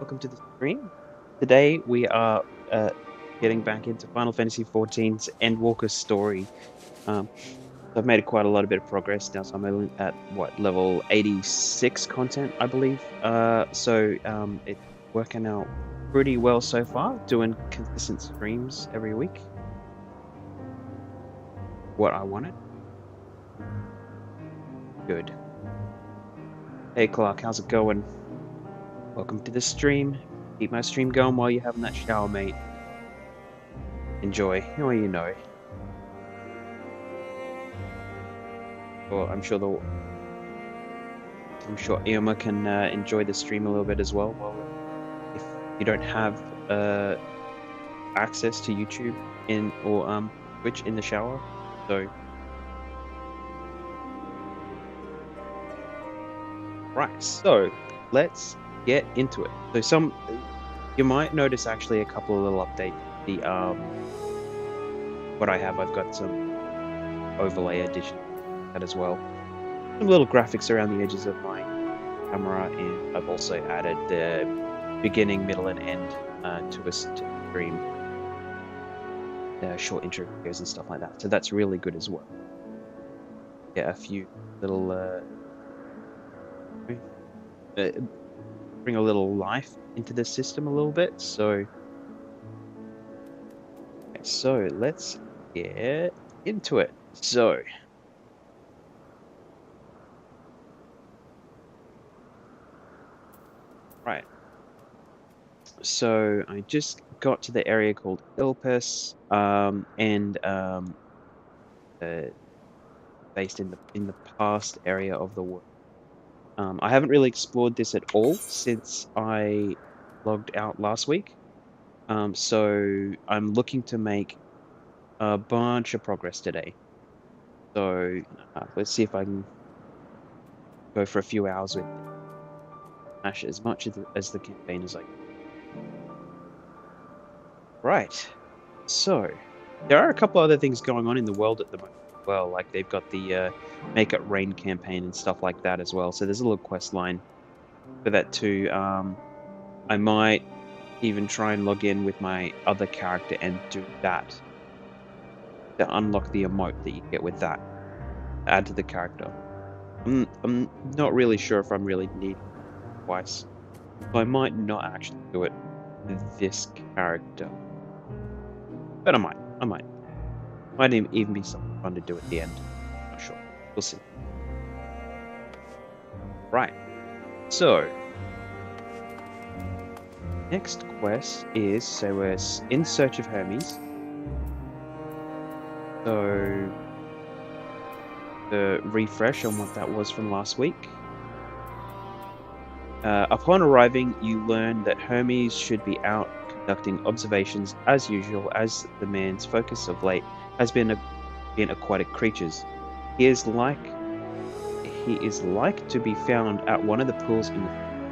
welcome to the stream. Today we are getting back into Final Fantasy XIV's Endwalker story. I've made quite a lot of bit of progress now, so I'm at what, level 86 content, I believe. It's working out pretty well so far, doing consistent streams every week. What I wanted. Good. Hey Clark, how's it going? Welcome to the stream. Keep my stream going while you're having that shower, mate. Enjoy. Well, you know. Well, I'm sure Ioma can enjoy the stream a little bit as well. Well, if you don't have access to YouTube or Twitch in the shower, so right. So let's get into it. So you might notice actually a couple of little updates. The what I've got some overlay addition as well. Some little graphics around the edges of my camera, and I've also added the beginning, middle, and end to the stream, short intro videos and stuff like that. So that's really good as well. Yeah, a few little bring a little life into the system a little bit. So let's get into it. So. Right. So I just got to the area called Ilpis, based in the past area of the world. I haven't really explored this at all since I logged out last week. So I'm looking to make a bunch of progress today. So let's see if I can go for a few hours with Ash as much as the campaign as I can. Right. So there are a couple other things going on in the world at the moment as well. Like they've got the Make It Rain campaign and stuff like that as well. So there's a little quest line for that too. I might even try and log in with my other character and do that to unlock the emote that you get with that. Add to the character. I'm not really sure if I'm really needing it twice. So I might not actually do it with this character. But I might. Might even be something fun to do at the end. Not sure. We'll see. Right. So next quest is, so we're in search of Hermes. So the refresh on what that was from last week. Upon arriving, you learn that Hermes should be out conducting observations as usual, as the man's focus of late has been aquatic creatures. He is like to be found at one of the pools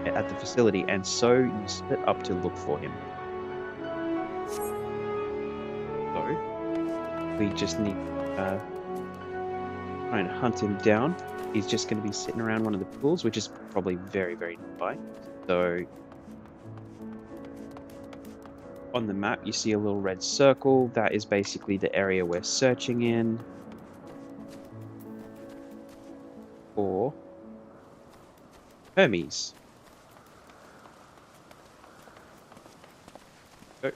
at the facility, and so you split up to look for him. So we just need to try and hunt him down. He's just going to be sitting around one of the pools, which is probably very, very nearby. So on the map, you see a little red circle. That is basically the area we're searching in for Hermes. Go.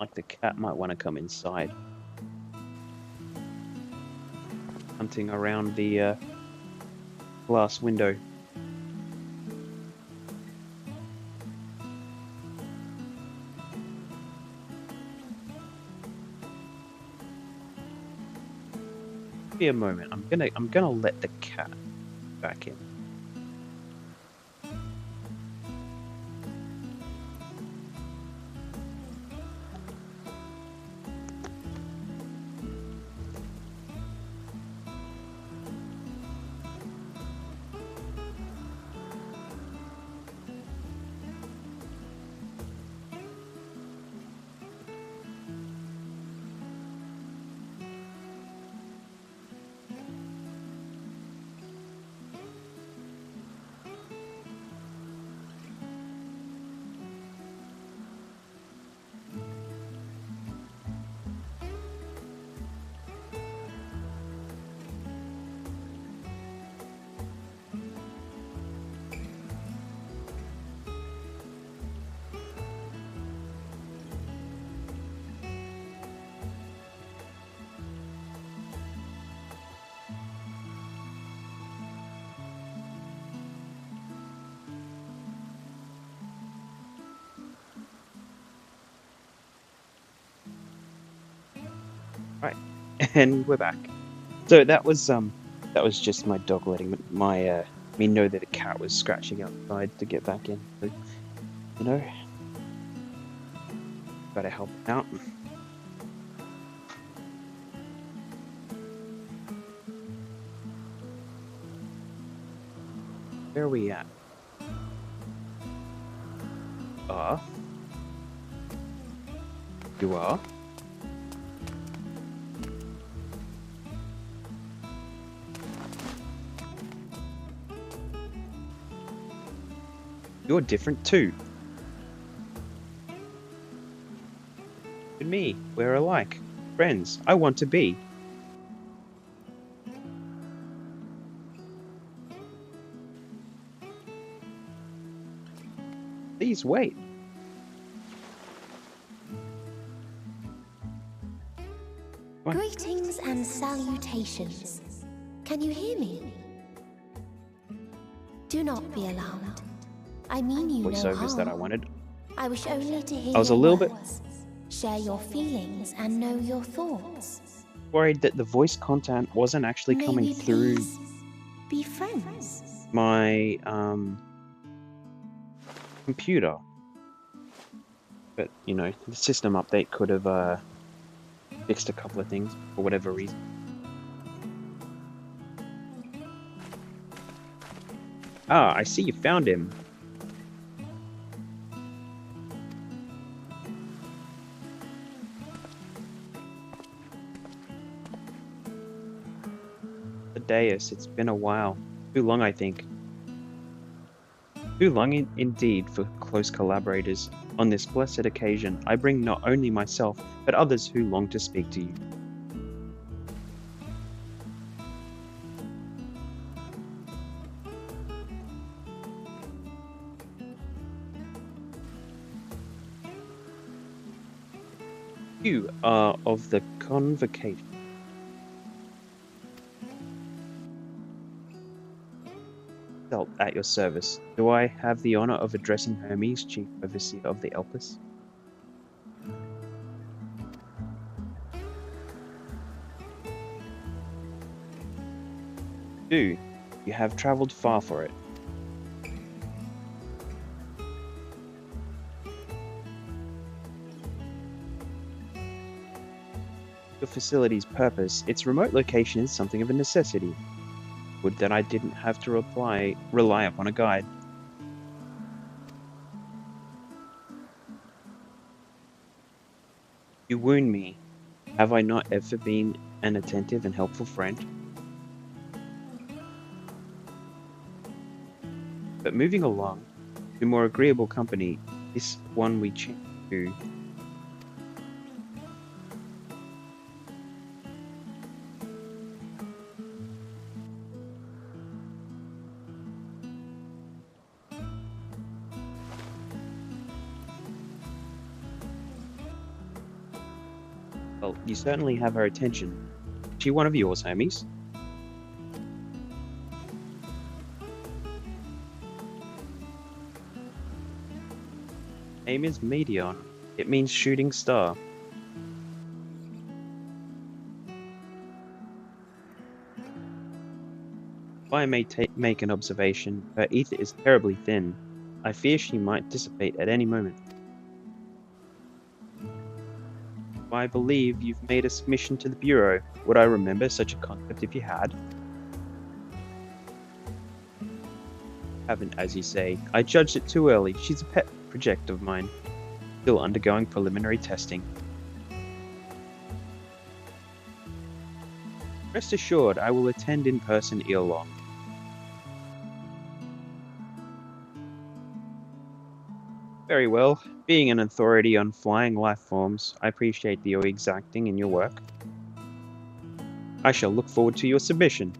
Like the cat might want to come inside. Hunting around the glass window. Give me a moment. I'm gonna let the cat back in. And we're back. So that was just my dog letting me know that a cat was scratching outside to get back in. So, you know, gotta help him out. Where are we at? You are? You're different too. And me, we're alike. Friends, I want to be. Please wait. Greetings and salutations. Can you hear me? Do not be alarmed. I mean you no Voiceovers that I harm. wanted. I wish only to hear I was a your little bit words, share your feelings and know your thoughts. worried that the voice content wasn't actually May coming we through please be friends? my computer. But, you know, the system update could have fixed a couple of things for whatever reason. Ah, I see you found him. The dais, it's been a while. Too long, I think. Too long indeed for close collaborators. On this blessed occasion, I bring not only myself, but others who long to speak to you. You are of the convocation. At your service. Do I have the honor of addressing Hermes, Chief Overseer of the Elpis? Do. You have traveled far for it. Your facility's purpose, its remote location is something of a necessity. Would that I didn't have to rely upon a guide. You wound me. Have I not ever been an attentive and helpful friend? But moving along, to more agreeable company, this one we change to. Well, you certainly have her attention. Is she one of yours, Hermes? Name is Meteor. It means shooting star. If I may make an observation, her ether is terribly thin. I fear she might dissipate at any moment. I believe you've made a submission to the Bureau. Would I remember such a concept if you had? Haven't, as you say. I judged it too early. She's a pet project of mine. Still undergoing preliminary testing. Rest assured, I will attend in person ere long. Very well. Being an authority on flying life forms, I appreciate the exacting in your work. I shall look forward to your submission.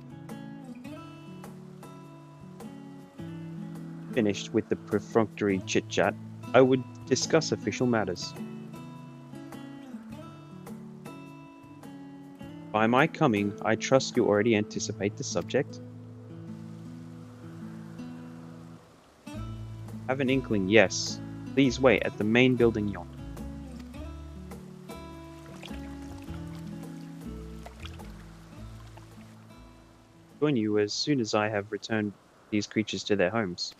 Finished with the perfunctory chit-chat, I would discuss official matters. By my coming, I trust you already anticipate the subject? Have an inkling, yes. Please wait at the main building yonder. join you as soon as I have returned these creatures to their homes.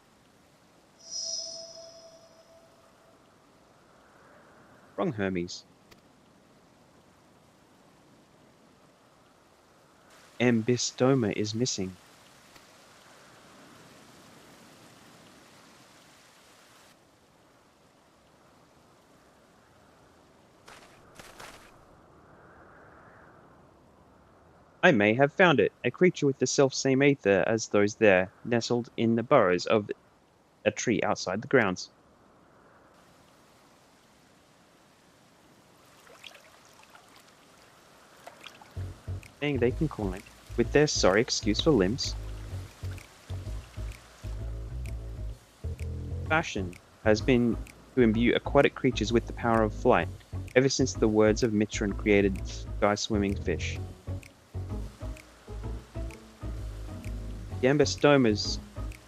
Wrong, Hermes. Ambystoma is missing. I may have found it, a creature with the self-same aether as those there, nestled in the burrows of a tree outside the grounds. Saying they can climb, with their sorry excuse for limbs. Fashion has been to imbue aquatic creatures with the power of flight, ever since the words of Mitron created sky-swimming fish. The ambystomas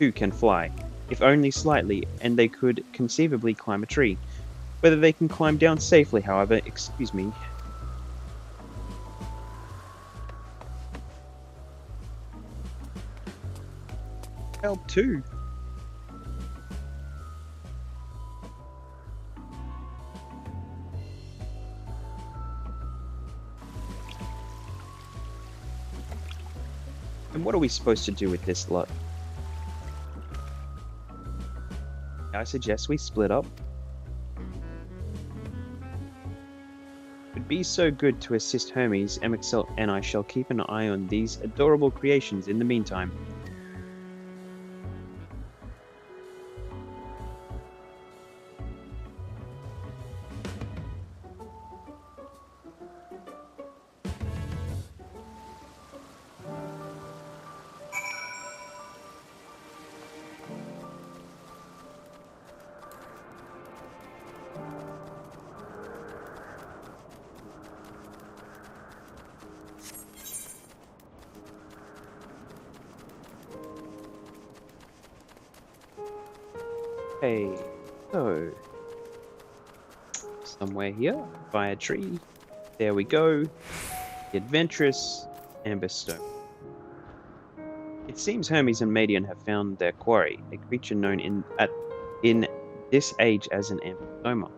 too can fly, if only slightly, and they could conceivably climb a tree. Whether they can climb down safely, however, excuse me. Help too. And what are we supposed to do with this lot? I suggest we split up. It'd be so good to assist Hermes, Emixel, and I shall keep an eye on these adorable creations in the meantime. Okay, so somewhere here, by a tree. There we go. The adventurous Ambystome. It seems Hermes and Medion have found their quarry, a creature known in this age as an Ambystoma.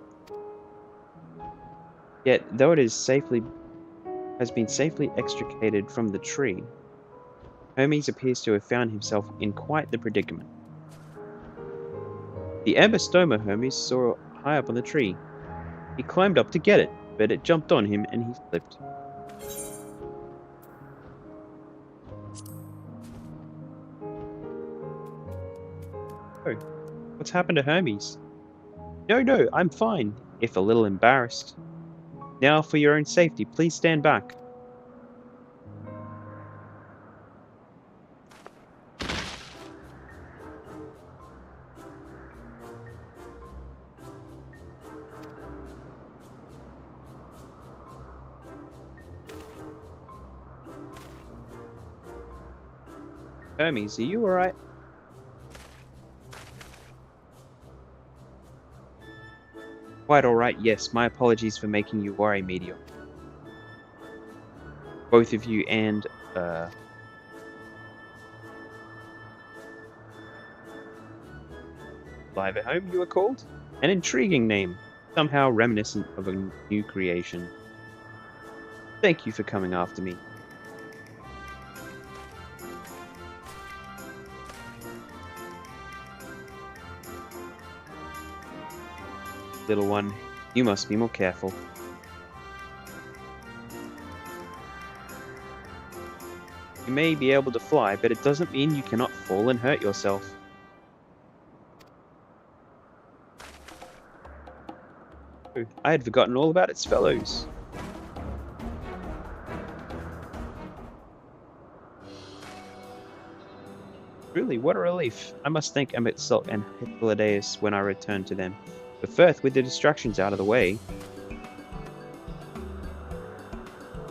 Yet, though it has been safely extricated from the tree, Hermes appears to have found himself in quite the predicament. The Ambystoma Hermes saw high up on the tree. He climbed up to get it, but it jumped on him and he slipped. Oh, what's happened to Hermes? No, I'm fine, if a little embarrassed. Now, for your own safety, please stand back. Hermes, are you alright? Quite alright, yes. My apologies for making you worry, Meteor. Both of you and, Live at Home, you were called? An intriguing name, somehow reminiscent of a new creation. Thank you for coming after me. Little one, you must be more careful. You may be able to fly, but it doesn't mean you cannot fall and hurt yourself. Oh, I had forgotten all about its fellows. Truly, what a relief. I must thank Emet and Hippolydeus when I return to them. But first, with the distractions out of the way,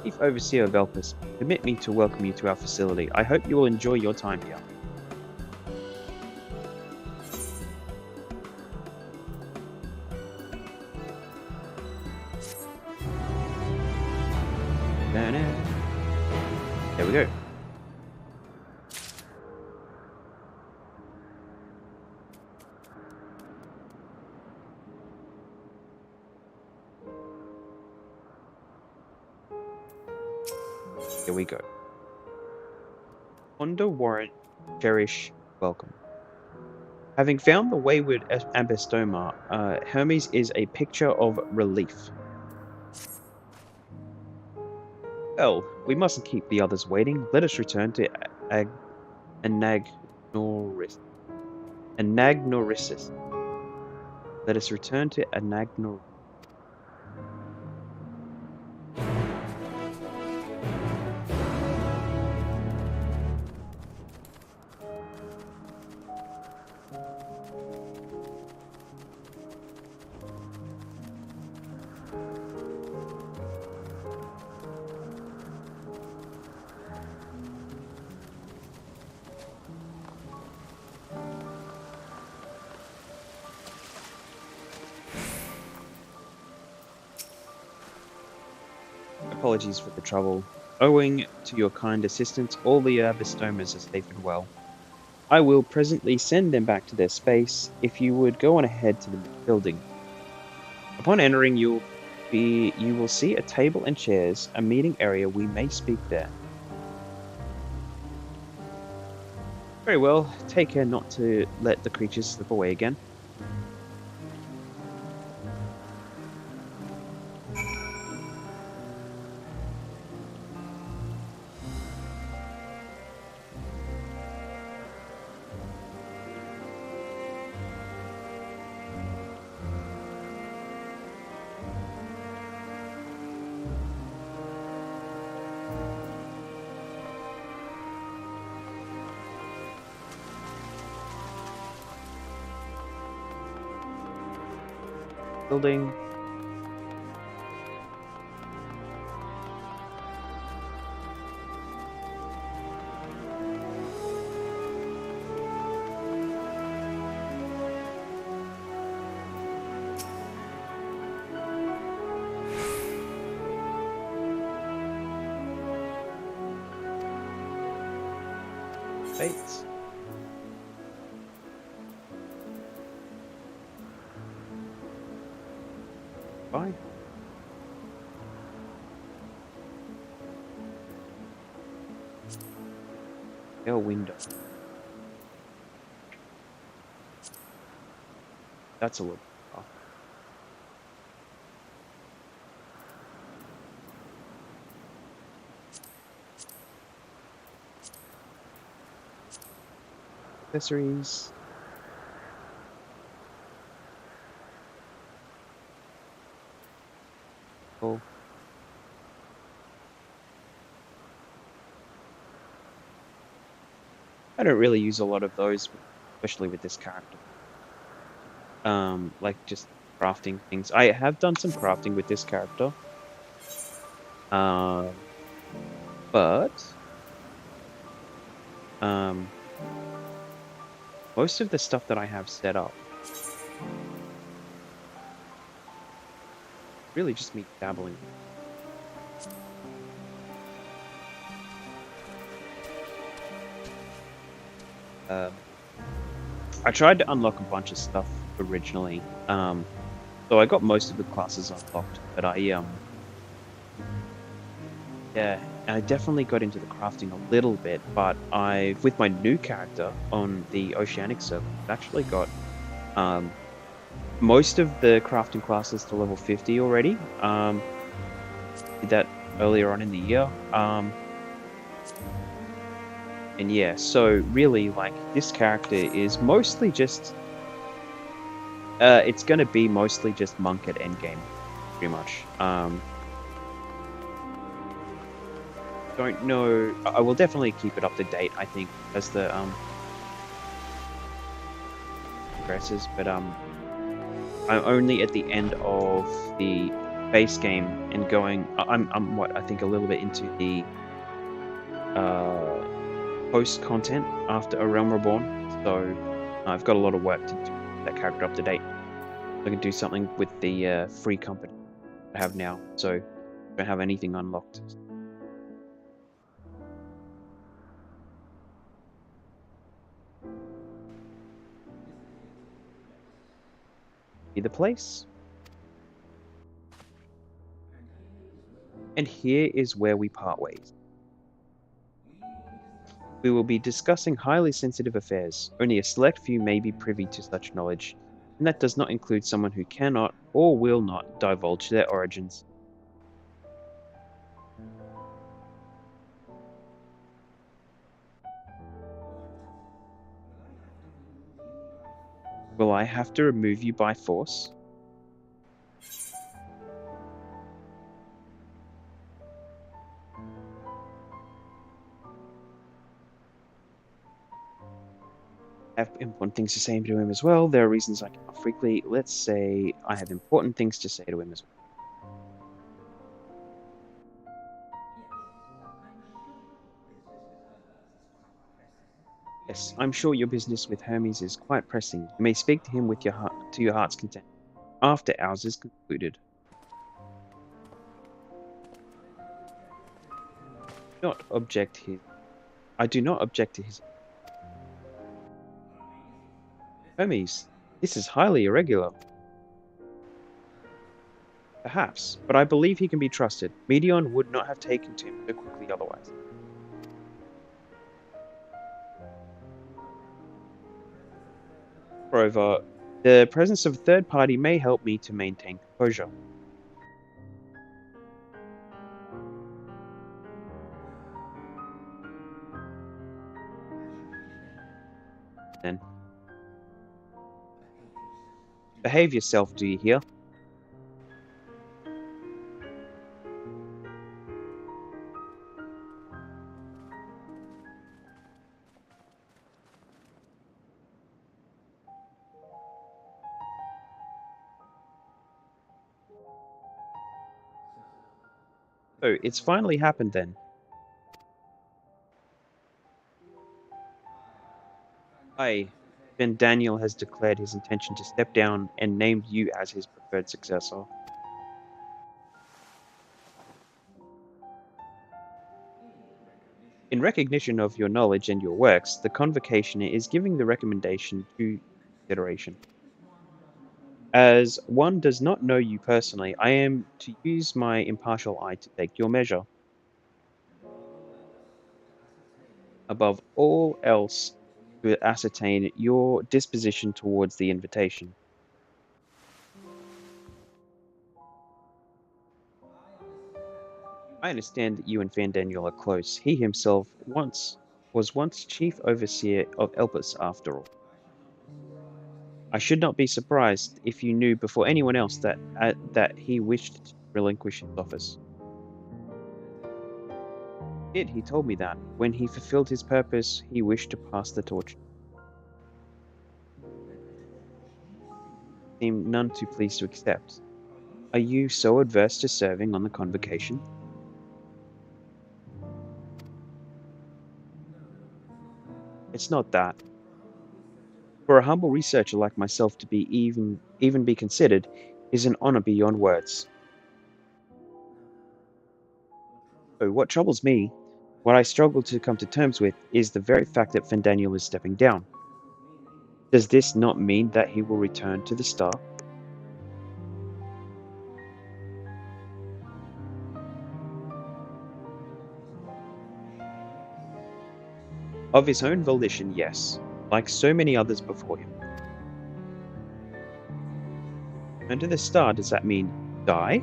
Chief Overseer Velpus, permit me to welcome you to our facility. I hope you will enjoy your time here. There we go. Here we go. Ponder, warrant, cherish, welcome. Having found the wayward Ambestoma, Hermes is a picture of relief. Well, we mustn't keep the others waiting. Let us return to Anagnoris. Anagnorisis. Let us return to Anagnor. Apologies for the trouble. Owing to your kind assistance, all the Bestomas are safe and well. I will presently send them back to their space. If you would go on ahead to the building. Upon entering, you will see a table and chairs, a meeting area. We may speak there. Very well. Take care not to let the creatures slip away again. Building. Bates. Bye. Your window. That's a little off. Accessories. Cool. I don't really use a lot of those, especially with this character. Like just crafting things. I have done some crafting with this character. But most of the stuff that I have set up really just me dabbling. I tried to unlock a bunch of stuff originally. So I got most of the classes unlocked, but yeah, I definitely got into the crafting a little bit, but with my new character on the Oceanic server, I've actually got most of the crafting classes to level 50 already. Did that earlier on in the year. And yeah, so really, like, this character is mostly just... it's gonna be mostly just monk at endgame, pretty much. Don't know... I will definitely keep it up to date, I think, as the, progresses, but, I'm only at the end of the base game and going... I'm what, I think a little bit into the, post-content after A Realm Reborn, so I've got a lot of work to do that character up to date. I can do something with the free company I have now, so I don't have anything unlocked. See the place? And here is where we part ways. We will be discussing highly sensitive affairs. Only a select few may be privy to such knowledge, and that does not include someone who cannot or will not divulge their origins. Will I have to remove you by force? I have important things to say to him as well. There are reasons I cannot frequently. Let's say I have important things to say to him as well. Yes, I'm sure your business with Hermes is quite pressing. You may speak to him with your heart to your heart's content after ours is concluded. Not object his. I do not object to his. Hermes, this is highly irregular. Perhaps, but I believe he can be trusted. Medion would not have taken to him so quickly otherwise. Moreover, the presence of a third party may help me to maintain composure. Then, behave yourself, do you hear? Oh, it's finally happened then. Ben Daniel has declared his intention to step down and named you as his preferred successor. In recognition of your knowledge and your works, the convocation is giving the recommendation to consideration. As one does not know you personally, I am to use my impartial eye to take your measure. Above all else, to ascertain your disposition towards the invitation. I understand that you and Fandaniel are close. He himself was once chief overseer of Elpis, after all. I should not be surprised if you knew before anyone else that he wished to relinquish his office. He told me that when he fulfilled his purpose, he wished to pass the torch. Seemed none too pleased to accept. Are you so adverse to serving on the convocation? It's not that. For a humble researcher like myself to be even be considered is an honor beyond words. Oh, what troubles me, what I struggle to come to terms with, is the very fact that Fandaniel is stepping down. Does this not mean that he will return to the star? Of his own volition, yes, like so many others before him. Under the star, does that mean die?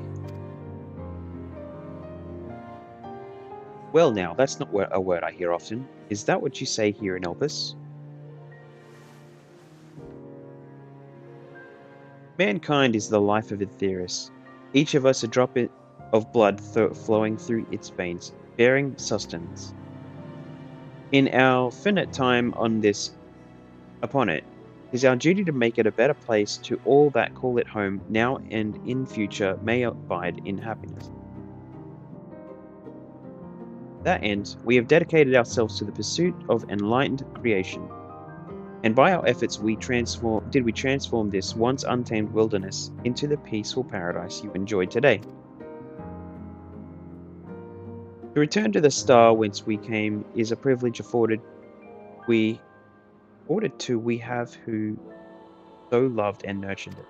Well now, that's not a word I hear often. Is that what you say here in Elpis? Mankind is the life of Aetheris. Each of us a drop of blood flowing through its veins, bearing sustenance. In our finite time upon it, is our duty to make it a better place to all that call it home now and in future may abide in happiness. To that end, we have dedicated ourselves to the pursuit of enlightened creation, and by our efforts did we transform this once untamed wilderness into the peaceful paradise you enjoy today. To return to the star whence we came is a privilege afforded to we have who so loved and nurtured it.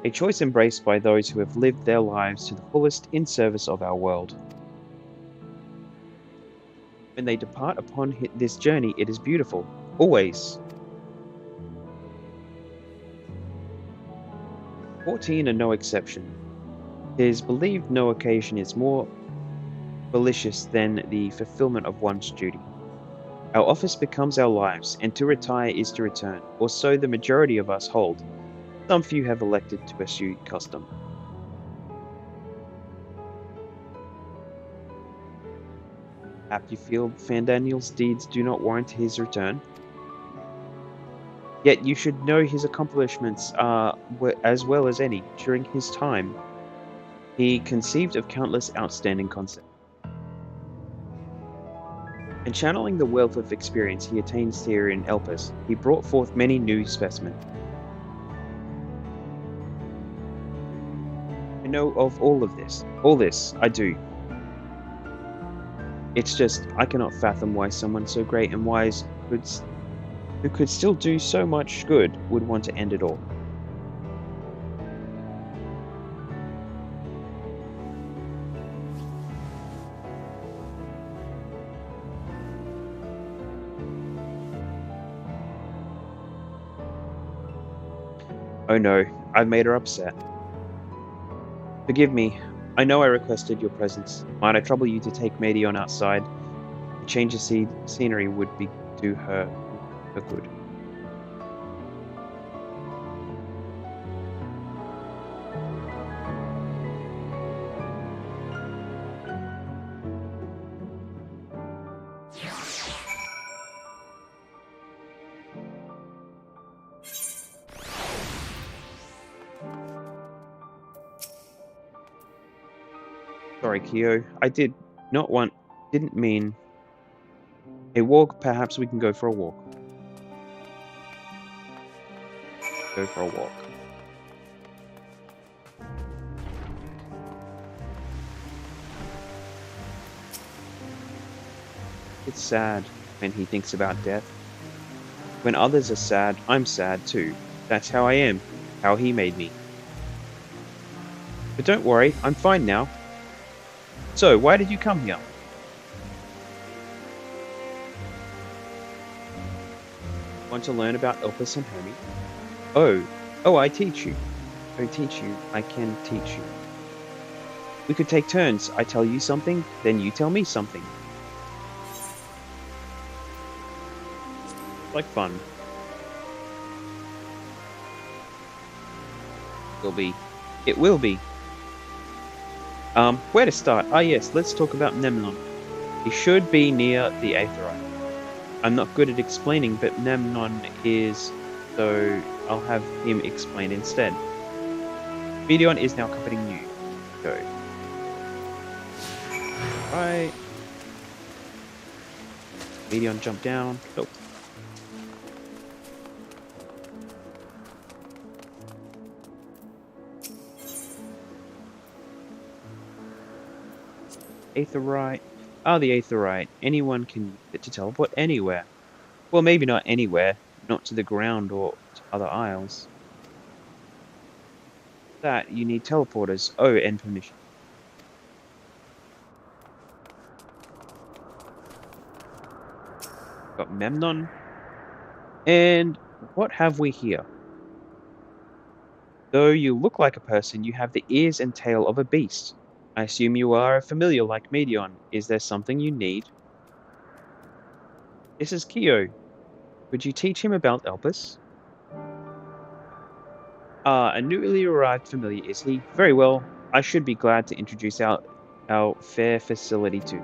A choice embraced by those who have lived their lives to the fullest in service of our world. When they depart upon this journey, it is beautiful. Always. 14 are no exception. It is believed no occasion is more delicious than the fulfillment of one's duty. Our office becomes our lives, and to retire is to return, or so the majority of us hold. Some few have elected to pursue custom. Apt you feel Fandaniel's deeds do not warrant his return? Yet you should know his accomplishments are as well as any. During his time, he conceived of countless outstanding concepts. And channeling the wealth of experience he attains here in Elpis, he brought forth many new specimens. I know of all this, I do. It's just, I cannot fathom why someone so great and wise who could still do so much good would want to end it all. Oh no, I've made her upset. Forgive me. I know I requested your presence. Might I trouble you to take Medion outside? A change of scenery would do her good. Sorry, Kyo. I didn't mean a walk. Perhaps we can go for a walk. Go for a walk. It's sad when he thinks about death. When others are sad, I'm sad too. That's how I am, how he made me. But don't worry, I'm fine now. So, why did you come here? Want to learn about Elpis and Hermie? Oh, I teach you. I can teach you. We could take turns. I tell you something, then you tell me something. Like fun. It will be. Where to start? Ah yes, let's talk about Memnon. He should be near the Aetherite. I'm not good at explaining, but Memnon is, so I'll have him explain instead. Medion is now accompanying you. Go. Right. Medion jump down. Nope. Aetherite. The Aetherite. Anyone can use it to teleport anywhere. Well, maybe not anywhere. Not to the ground or to other isles. That, you need teleporters. Oh, and permission. Got Memnon. And what have we here? Though you look like a person, you have the ears and tail of a beast. I assume you are a familiar like Medion. Is there something you need? This is Kyo. Could you teach him about Elpis? A newly arrived familiar, is he? Very well. I should be glad to introduce our fair facility too.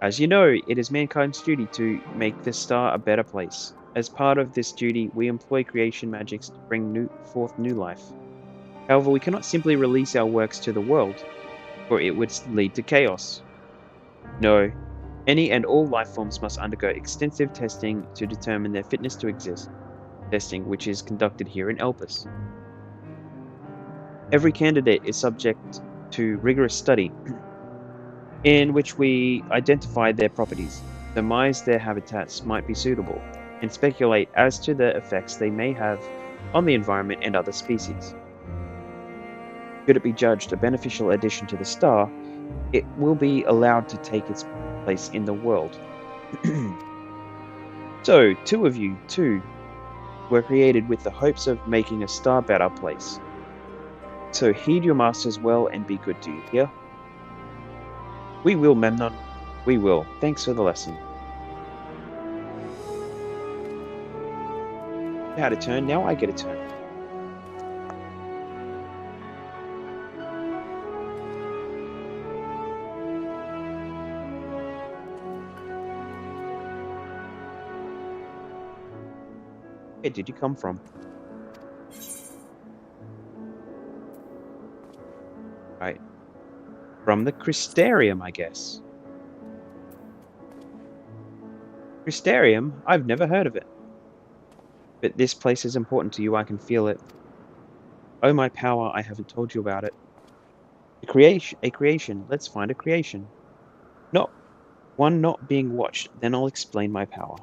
As you know, it is mankind's duty to make this star a better place. As part of this duty, we employ creation magics to bring forth new life. However, we cannot simply release our works to the world, for it would lead to chaos. No, any and all life forms must undergo extensive testing to determine their fitness to exist. Testing which is conducted here in Elpis. Every candidate is subject to rigorous study, in which we identify their properties, surmise their habitats might be suitable, and speculate as to the effects they may have on the environment and other species. Should it be judged a beneficial addition to the star, it will be allowed to take its place in the world. So, two of you, were created with the hopes of making a star better place. So heed your masters well and be good, do you hear? We will, Memnon. We will. Thanks for the lesson. You had a turn, now I get a turn. Where did you come from? Right. From the Crystarium, I guess. Crystarium? I've never heard of it. But this place is important to you, I can feel it. Oh, my power, I haven't told you about it. A creation. Let's find a creation. Not one not being watched, then I'll explain my power.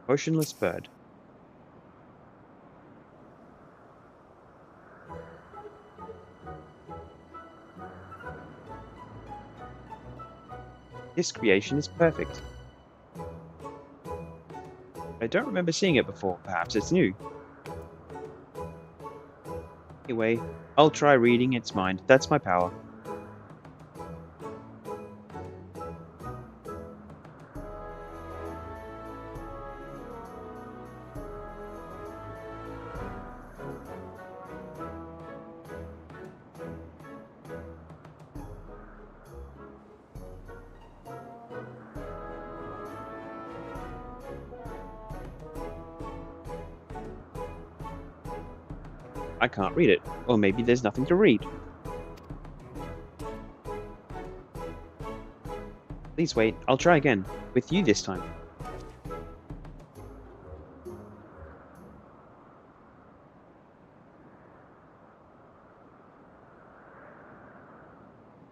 Motionless bird. This creation is perfect. I don't remember seeing it before. Perhaps it's new. Anyway, I'll try reading its mind. That's my power. I can't read it. Or maybe there's nothing to read. Please wait. I'll try again. With you this time.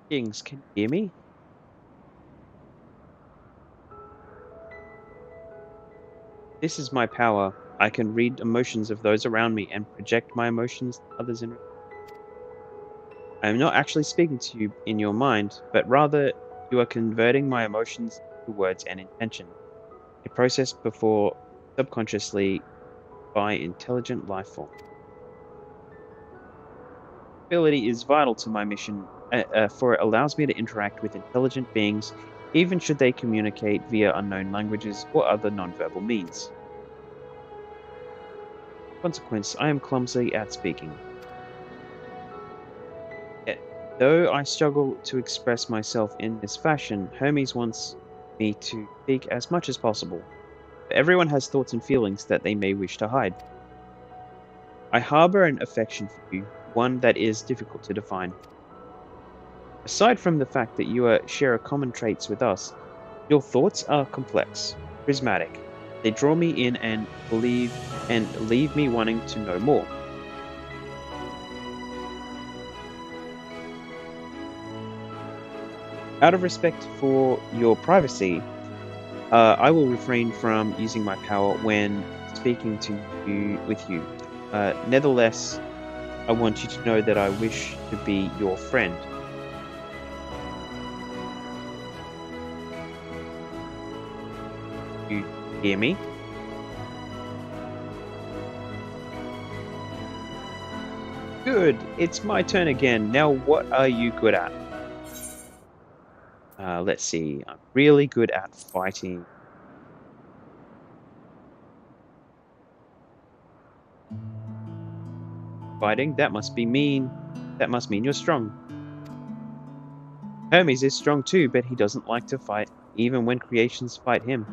Kings, can you hear me? This is my power. I can read emotions of those around me and project my emotions to others in. I am not actually speaking to you in your mind, but rather you are converting my emotions to words and intention. A process before subconsciously by intelligent life form. Ability is vital to my mission, for it allows me to interact with intelligent beings, even should they communicate via unknown languages or other nonverbal means. Consequence, I am clumsy at speaking. Yet, though I struggle to express myself in this fashion, Hermes wants me to speak as much as possible. But everyone has thoughts and feelings that they may wish to hide. I harbor an affection for you, one that is difficult to define. Aside from the fact that you share common traits with us, your thoughts are complex, prismatic. They draw me in and leave me wanting to know more. Out of respect for your privacy, I will refrain from using my power when speaking with you. Nevertheless, I want you to know that I wish to be your friend. You hear me? Good, it's my turn again. Now what are you good at? Let's see, I'm really good at fighting. Fighting? That must mean you're strong. Hermes is strong too, but he doesn't like to fight, even when creations fight him.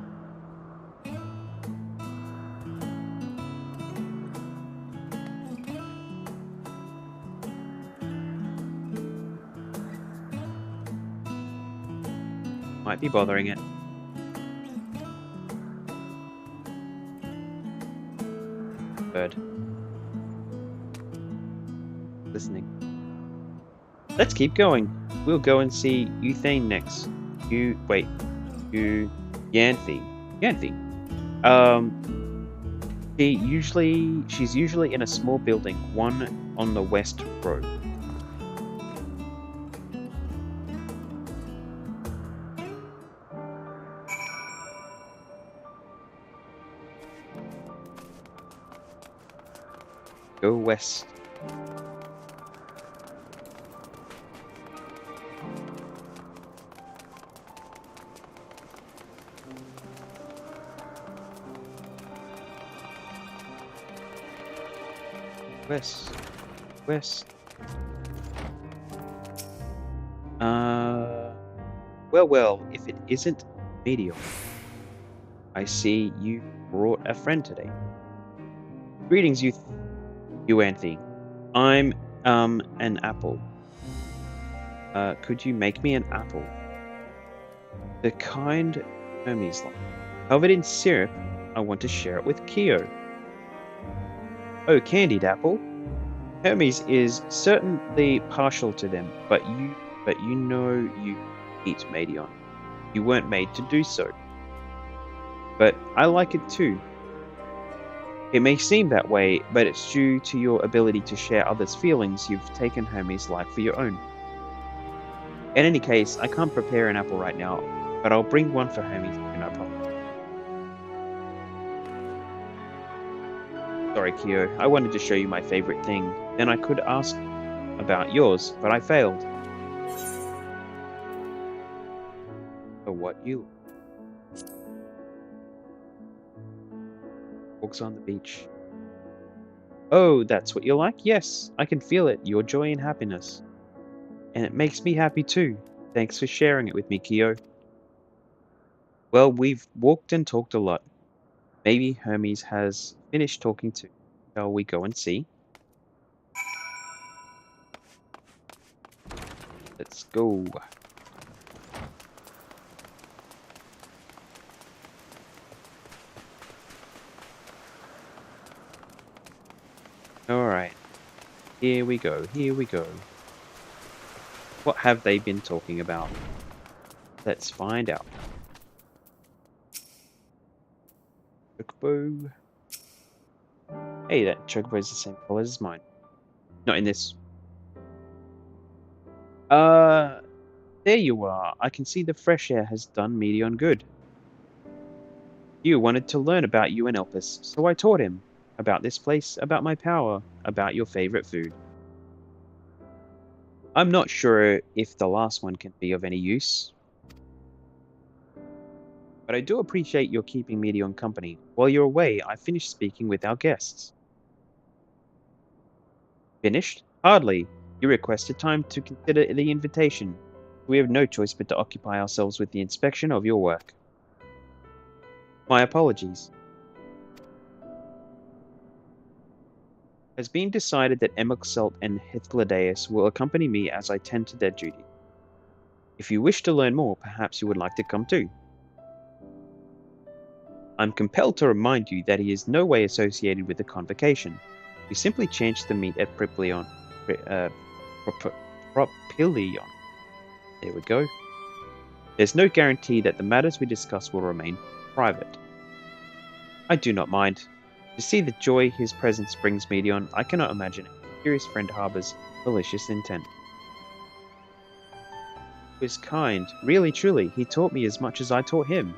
Might be bothering it. Bird. Listening. Let's keep going. We'll go and see Euthane next. Yanthe. Yanthe. She's usually in a small building, one on the west road. Go west. West. West. Well, if it isn't Meteor. I see you brought a friend today. Greetings, you Anthe. I'm, an apple. Could you make me an apple? The kind Hermes like. Covered in syrup, I want to share it with Kyo. Oh, candied apple? Hermes is certainly partial to them, but you know you eat Madeon. You weren't made to do so. But I like it too. It may seem that way, but it's due to your ability to share others' feelings you've taken Hermes' life for your own. In any case, I can't prepare an apple right now, but I'll bring one for Hermes, no problem. Sorry, Kyo, I wanted to show you my favorite thing. Then I could ask about yours, but I failed. So what you? Walks on the beach. Oh, that's what you like? Yes, I can feel it, your joy and happiness. And it makes me happy too. Thanks for sharing it with me, Kyo. Well, we've walked and talked a lot. Maybe Hermes has finished talking too. Shall we go and see? Let's go. Alright. Here we go. Here we go. What have they been talking about? Let's find out. Chocobo. Hey, that chocobo is the same color as mine. Not in this. There you are. I can see the fresh air has done Meteon good. You wanted to learn about Elpis, so I taught him. About this place, about my power, about your favorite food. I'm not sure if the last one can be of any use. But I do appreciate your keeping Meteon company. While you're away, I finished speaking with our guests. Finished? Hardly. You requested time to consider the invitation. We have no choice but to occupy ourselves with the inspection of your work. My apologies. It has been decided that Emoxelt and Hythlodaeus will accompany me as I tend to their duty. If you wish to learn more, perhaps you would like to come too. I'm compelled to remind you that he is no way associated with the convocation. We simply chanced to meet at Propylion. Propylion. There we go. There's no guarantee that the matters we discuss will remain private. I do not mind. To see the joy his presence brings Meteon, I cannot imagine a curious friend harbors malicious intent. He was kind, really truly, he taught me as much as I taught him.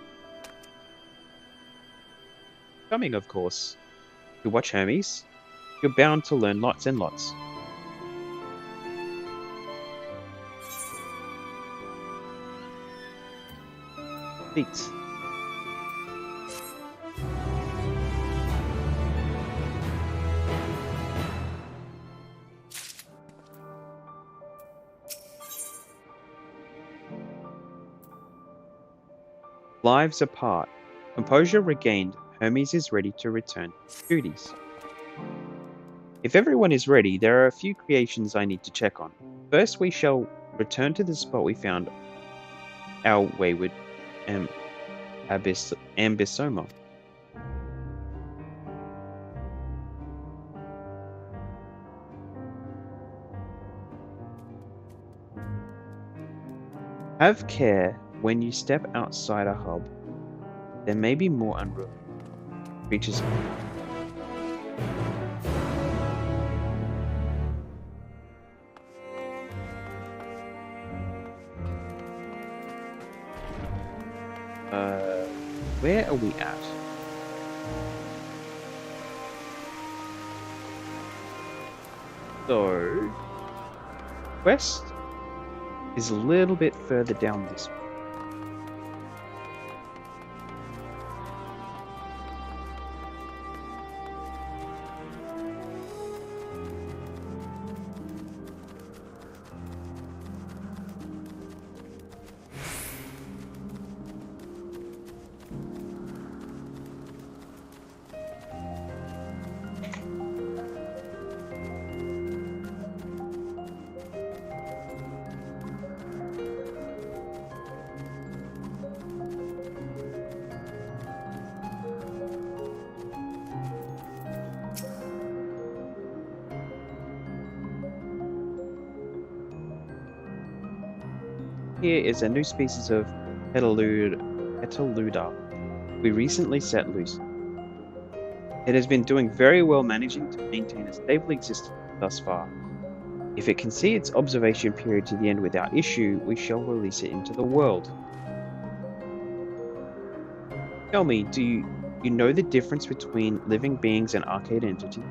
Coming, of course. You watch Hermes, you're bound to learn lots and lots. Feet. Lives apart. Composure regained, Hermes is ready to return to duties. If everyone is ready, there are a few creations I need to check on. First, we shall return to the spot we found our wayward Ambisoma. Have care when you step outside our hub, there may be more unruly creatures. Where are we at? So, quest is a little bit further down this way. Here is a new species of Petaluda we recently set loose. It has been doing very well, managing to maintain a stable existence thus far. If it can see its observation period to the end without issue, we shall release it into the world. Tell me, do you know the difference between living beings and arcade entities?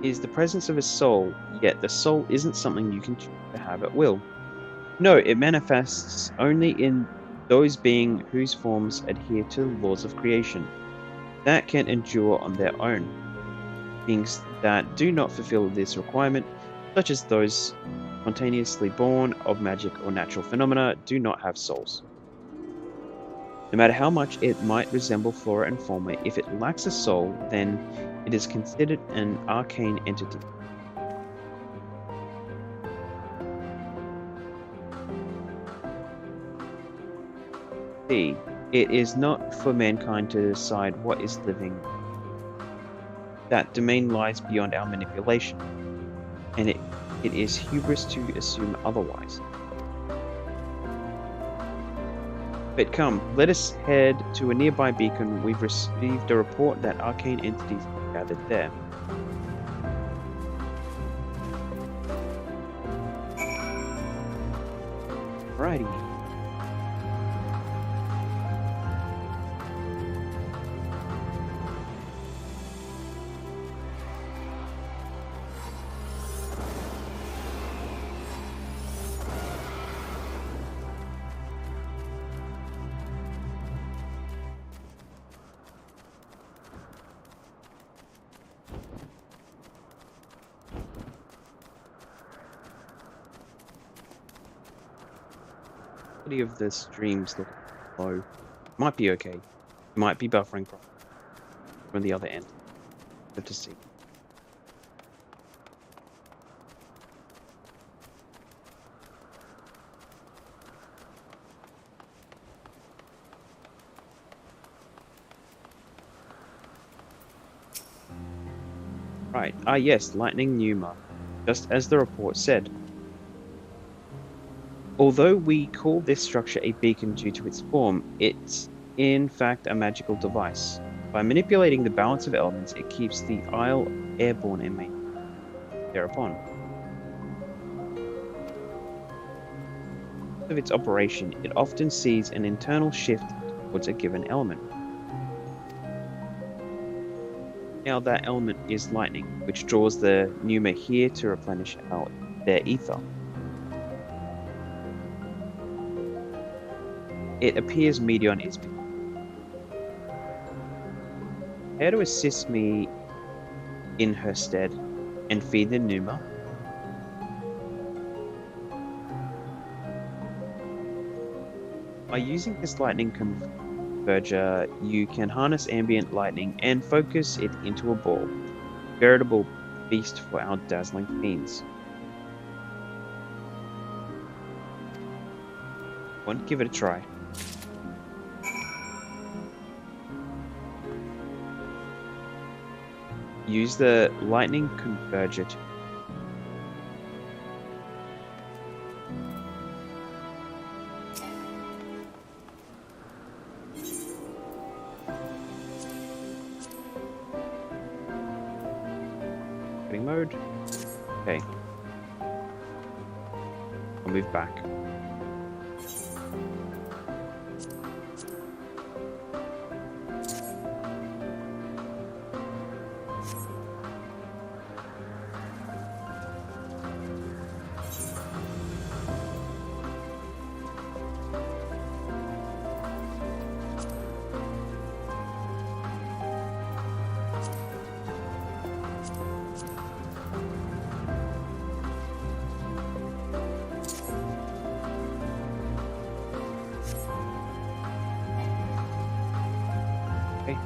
Is the presence of a soul, yet the soul isn't something you can choose to have at will. No, it manifests only in those beings whose forms adhere to the laws of creation, that can endure on their own. Beings that do not fulfill this requirement, such as those spontaneously born of magic or natural phenomena, do not have souls. No matter how much it might resemble flora and fauna, if it lacks a soul, then it is considered an arcane entity. C. It is not for mankind to decide what is living. That domain lies beyond our manipulation, and it is hubris to assume otherwise. But come, let us head to a nearby beacon. We've received a report that arcane entities are gathered there. Alrighty. Of the streams look low. Might be okay. Might be buffering from the other end. Good to see. Right. Ah yes, lightning pneuma. Just as the report said. Although we call this structure a beacon due to its form, it's in fact a magical device. By manipulating the balance of elements, it keeps the Isle airborne and maintained thereupon. Of its operation, it often sees an internal shift towards a given element. Now that element is lightning, which draws the pneuma here to replenish their ether. It appears Medion is here to assist me in her stead and feed the pneuma. By using this lightning converger, you can harness ambient lightning and focus it into a ball, veritable beast for our dazzling fiends. Want to give it a try? Use the lightning converger to Recording mode. Okay. I'll move back. Okay.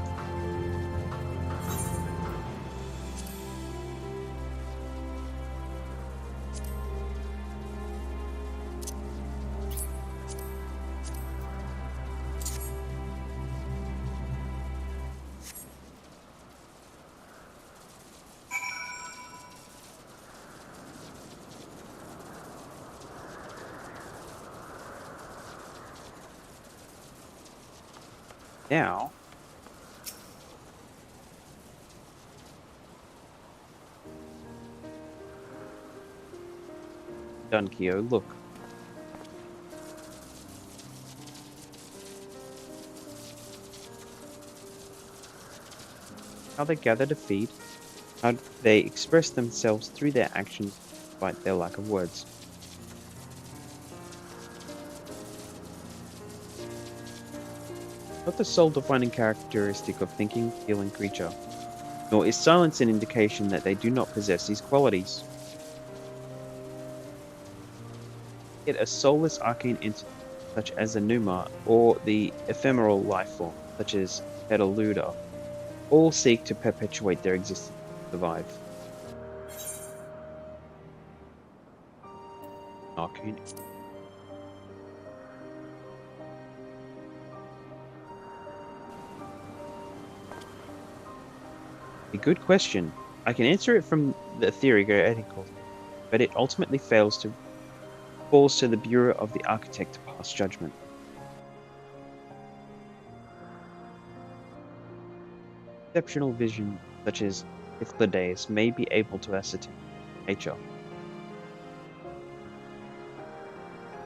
Now, done, Kyo. Look. How they gather to feed, how they express themselves through their actions despite their lack of words. Not the soul-defining characteristic of thinking, feeling creature, nor is silence an indication that they do not possess these qualities. Yet a soulless arcane entity, such as a Numa, or the ephemeral life form, such as Petaluda, all seek to perpetuate their existence and survive. Arcane. A good question. I can answer it from the theoretical, but it ultimately falls to the Bureau of the Architect to pass judgment. Exceptional vision, such as Ithlidaeus, may be able to ascertain nature.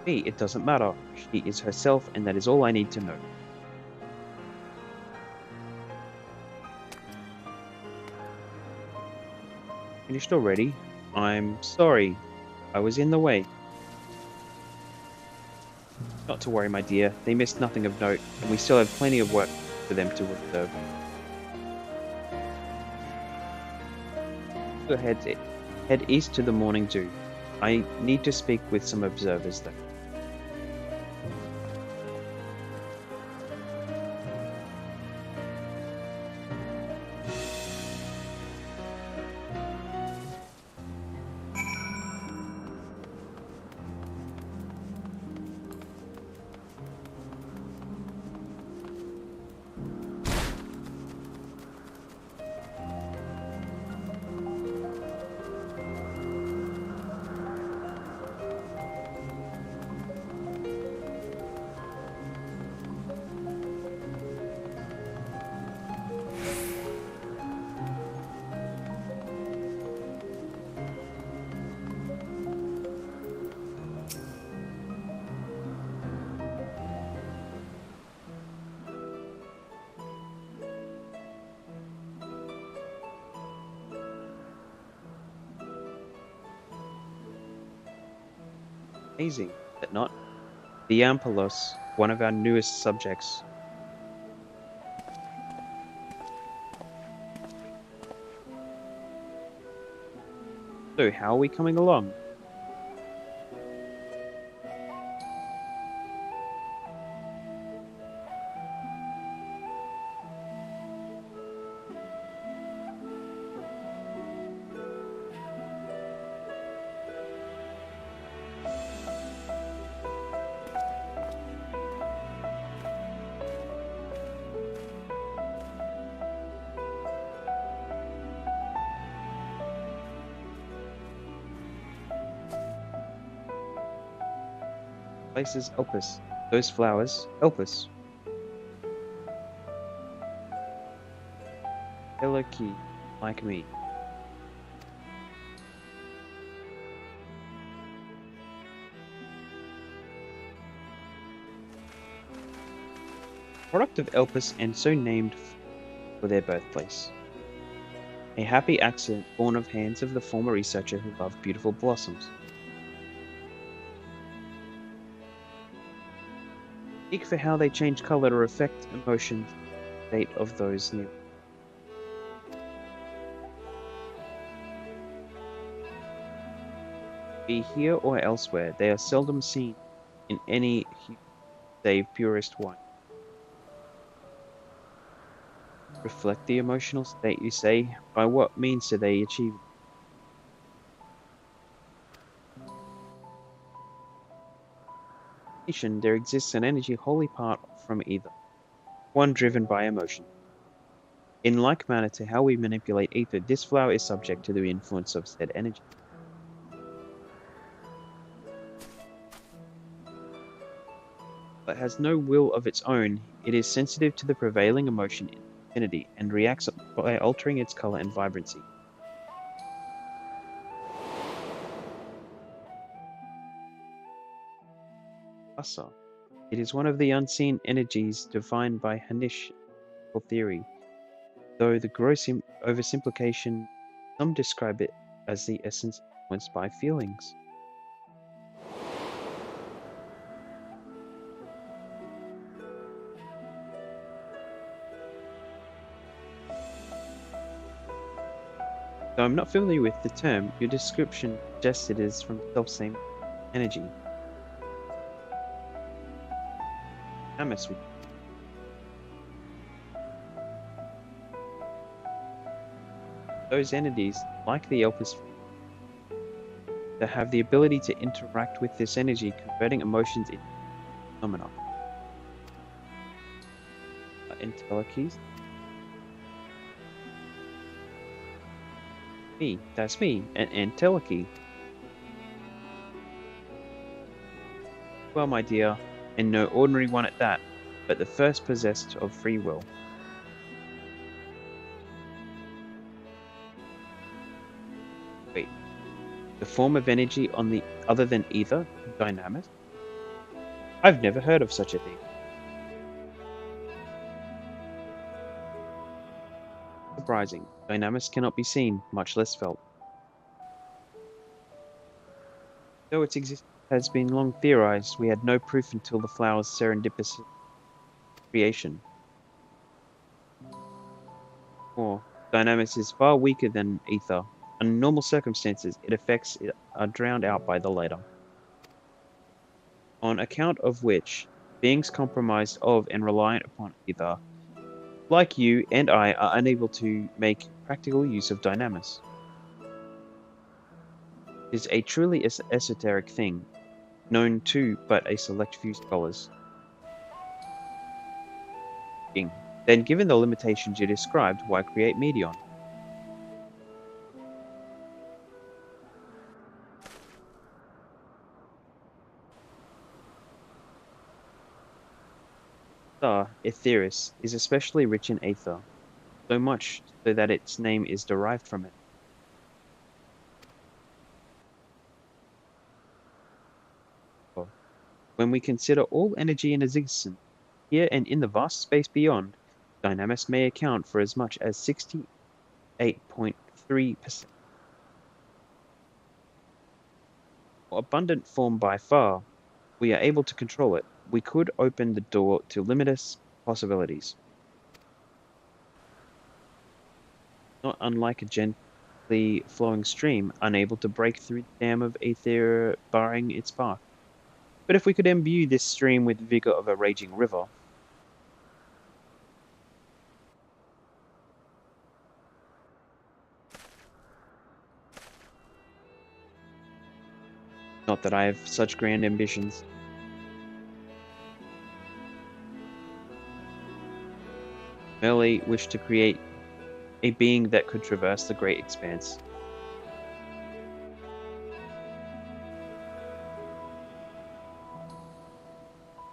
Me, it doesn't matter. She is herself, and that is all I need to know. Finished already? I'm sorry. I was in the way. Not to worry, my dear. They missed nothing of note, and we still have plenty of work for them to observe. Go ahead, head east to the morning dew. I need to speak with some observers there. Amazing, but not. The Ampelos, one of our newest subjects. So, how are we coming along? Places help us. Those flowers help us. Hello, key, like me. product of Elpis and so named for their birthplace. A happy accident born of hands of the former researcher who loved beautiful blossoms. Seek for how they change color or affect emotions, state of those near. Be here or elsewhere, they are seldom seen in any hue save purest white. Reflect the emotional state, you say. By what means do they achieve it? There exists an energy wholly apart from either, one driven by emotion. In like manner to how we manipulate ether, this flower is subject to the influence of said energy, but has no will of its own. It is sensitive to the prevailing emotion in vicinity and reacts by altering its color and vibrancy. Asa. It is one of the unseen energies defined by Hanish theory, though the gross oversimplification, some describe it as the essence influenced by feelings. Though I'm not familiar with the term, your description suggests it is from self-same energy. Amos, those entities, like the Elpis, that have the ability to interact with this energy, converting emotions into phenomena. Entelechy? Me, that's me, an entelechy. Well, my dear, and no ordinary one at that, but the first possessed of free will. Wait, the form of energy on the other than ether, dynamis? I've never heard of such a thing. Surprising. Dynamis cannot be seen, much less felt. Though its existence has been long theorized, we had no proof until the flower's serendipitous creation. Or, Dynamis is far weaker than ether. Under normal circumstances, its effects are drowned out by the latter. On account of which, beings compromised of and reliant upon ether, like you and I, are unable to make practical use of Dynamis. It is a truly esoteric thing, known to but a select few scholars. Then, given the limitations you described, why create Medion? Star, Aetheris, is especially rich in ether, so much so that its name is derived from it. When we consider all energy in existence, here and in the vast space beyond, Dynamis may account for as much as 68.3%. Abundant form by far, we are able to control it. We could open the door to limitless possibilities. Not unlike a gently flowing stream, unable to break through the dam of ether barring its path. But if we could imbue this stream with the vigor of a raging river, not that I have such grand ambitions, merely wish to create a being that could traverse the great expanse.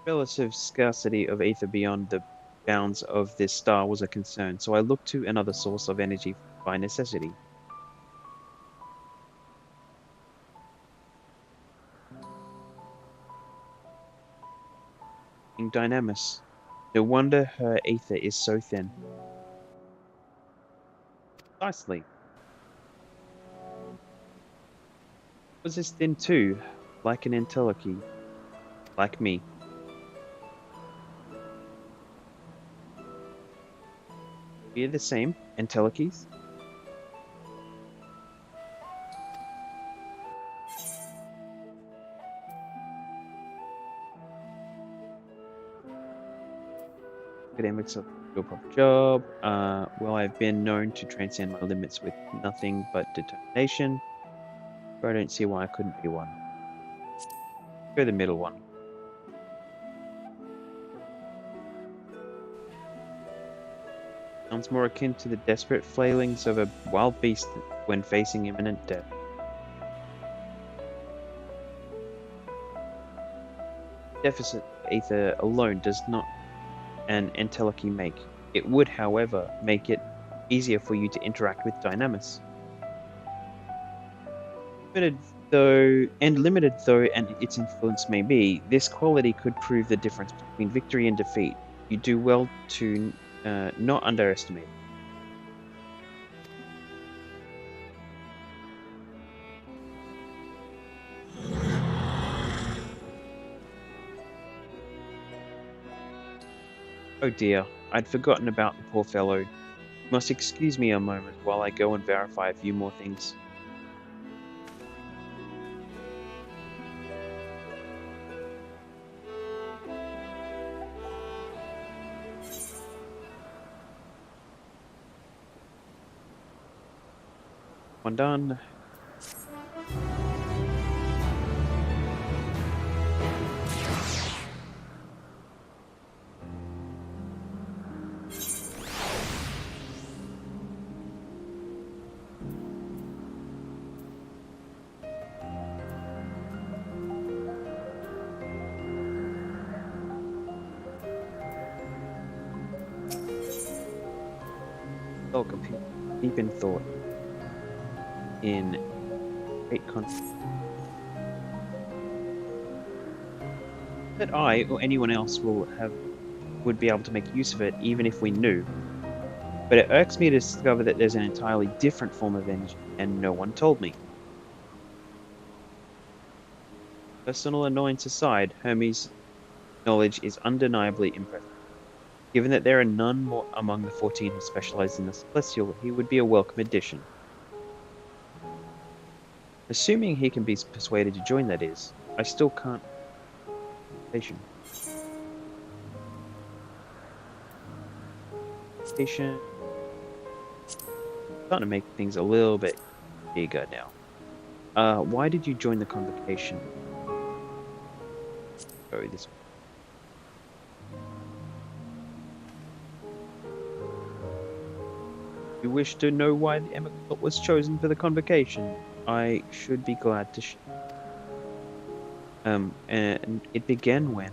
Relative scarcity of ether beyond the bounds of this star was a concern, so I looked to another source of energy by necessity. In Dynamis, No wonder her ether is so thin. Precisely. Was this thin too? Like an entelechy. Like me. We're the same, entelechies. Academics of do a proper job. Well, I've been known to transcend my limits with nothing but determination. But I don't see why I couldn't be one. Go the middle one. Sounds more akin to the desperate flailings of a wild beast when facing imminent death. Deficit ether alone does not an entelechy make. It would, however, make it easier for you to interact with Dynamis. Limited though and its influence may be, this quality could prove the difference between victory and defeat. You do well to not underestimate it. Oh dear, I'd forgotten about the poor fellow. You must excuse me a moment while I go and verify a few more things. One done. Welcome, deep in thought. In great conflict. That I or anyone else would be able to make use of it even if we knew. But it irks me to discover that there's an entirely different form of energy and no one told me. Personal annoyance aside, Hermes' knowledge is undeniably impressive. Given that there are none more among the 14 who specialize in the celestial, he would be a welcome addition. Assuming he can be persuaded to join, that is. I still can't. Patient. Starting to make things a little bit bigger now. Why did you join the convocation? Go this way. You wish to know why the emigrant was chosen for the convocation? I should be glad to and it began when...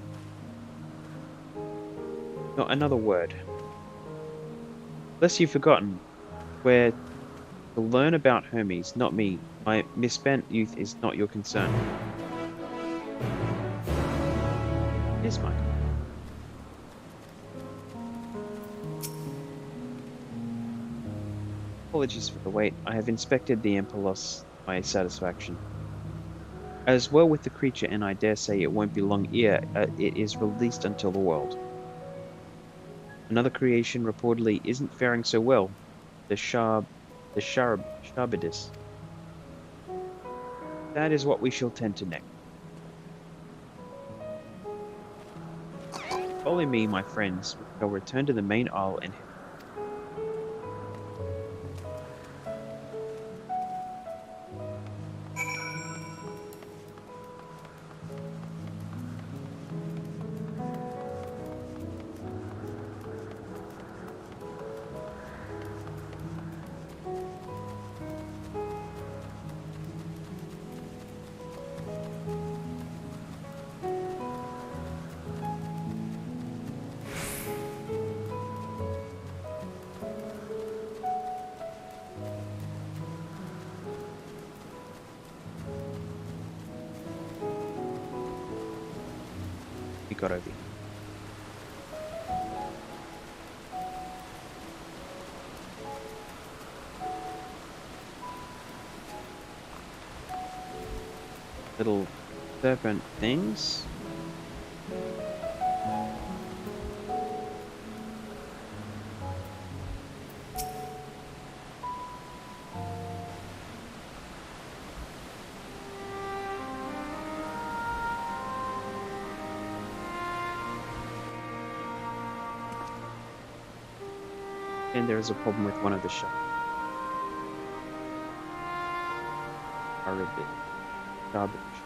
Not another word. Lest you've forgotten, where to learn about Hermes, not me. My misspent youth is not your concern. It is mine. Apologies for the wait. I have inspected the Empelos to my satisfaction. As well with the creature, and I dare say it won't be long ere it is released until the world. Another creation reportedly isn't faring so well. The Sharbidus. That is what we shall tend to next. Follow me, my friends. We shall return to the main isle and we got over here. little serpent things. And there is a problem with one of the shards.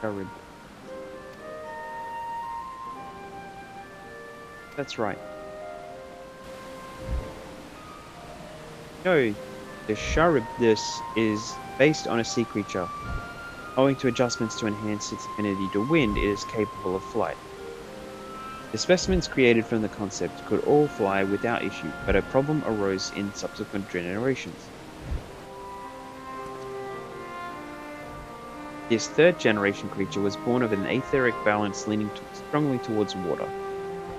Sharib. That's right. No, the Charybdis is based on a sea creature. Owing to adjustments to enhance its affinity to wind, it is capable of flight. The specimens created from the concept could all fly without issue, but a problem arose in subsequent generations. This third generation creature was born of an etheric balance leaning strongly towards water.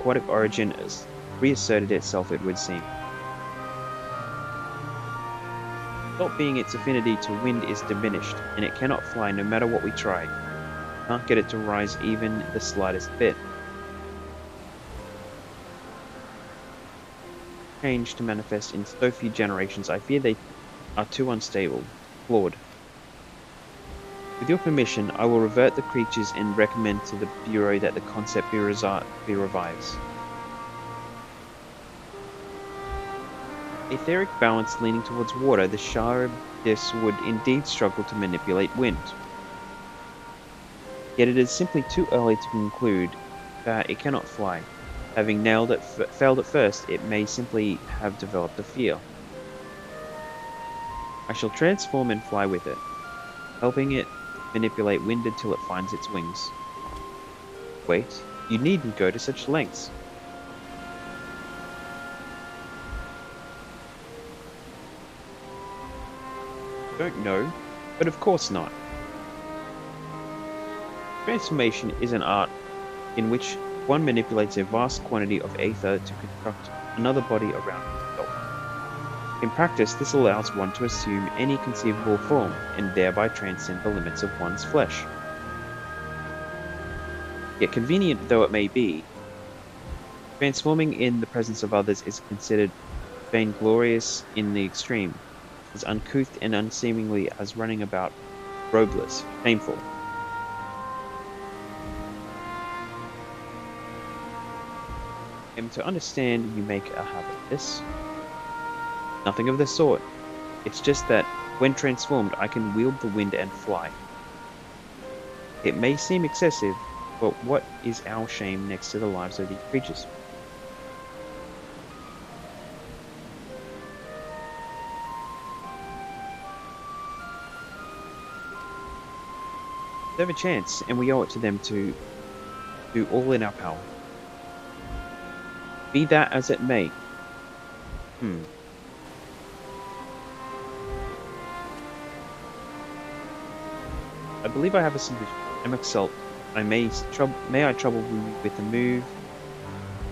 Aquatic origin has reasserted itself, it would seem. Not being its affinity to wind is diminished, and it cannot fly no matter what we try. Can't get it to rise even the slightest bit. Change to manifest in so few generations, I fear they are too unstable, flawed. With your permission, I will revert the creatures and recommend to the Bureau that the concept be revised. Etheric balance leaning towards water, the Charybdis would indeed struggle to manipulate wind. Yet it is simply too early to conclude that it cannot fly. Having failed at first, it may simply have developed a fear. I shall transform and fly with it, helping it manipulate wind until it finds its wings. Wait, you needn't go to such lengths. Don't know, but of course not. Transformation is an art in which one manipulates a vast quantity of aether to construct another body around himself. In practice, this allows one to assume any conceivable form, and thereby transcend the limits of one's flesh. Yet convenient though it may be, transforming in the presence of others is considered vainglorious in the extreme, as uncouth and unseemly as running about robeless, shameful. And to understand, you make a habit of this. Nothing of the sort. It's just that, when transformed, I can wield the wind and fly. It may seem excessive, but what is our shame next to the lives of these creatures? They have a chance, and we owe it to them to do all in our power. Be that as it may. I believe I have a solution. Emexalt, may I trouble you with a move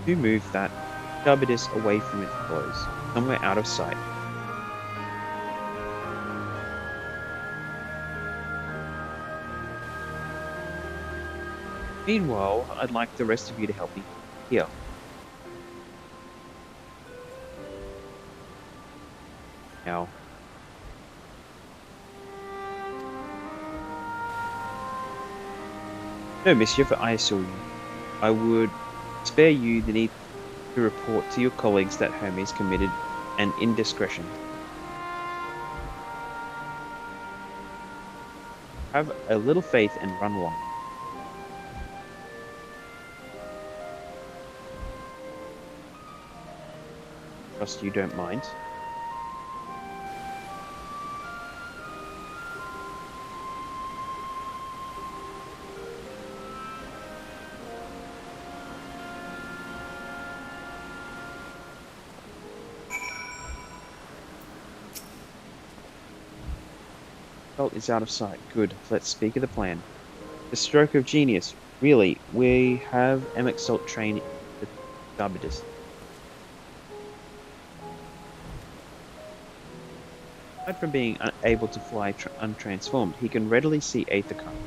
to move that Charybdis away from its blows, somewhere out of sight. Meanwhile, I'd like the rest of you to help me here. Now, no mischief, I assure you. I would spare you the need to report to your colleagues that Hermes committed an indiscretion. Have a little faith and run along. Trust you don't mind. Salt is out of sight. Good. Let's speak of the plan. The stroke of genius. Really, we have Emexalt train the Charybdis. Aside from being unable to fly untransformed, he can readily see aether current.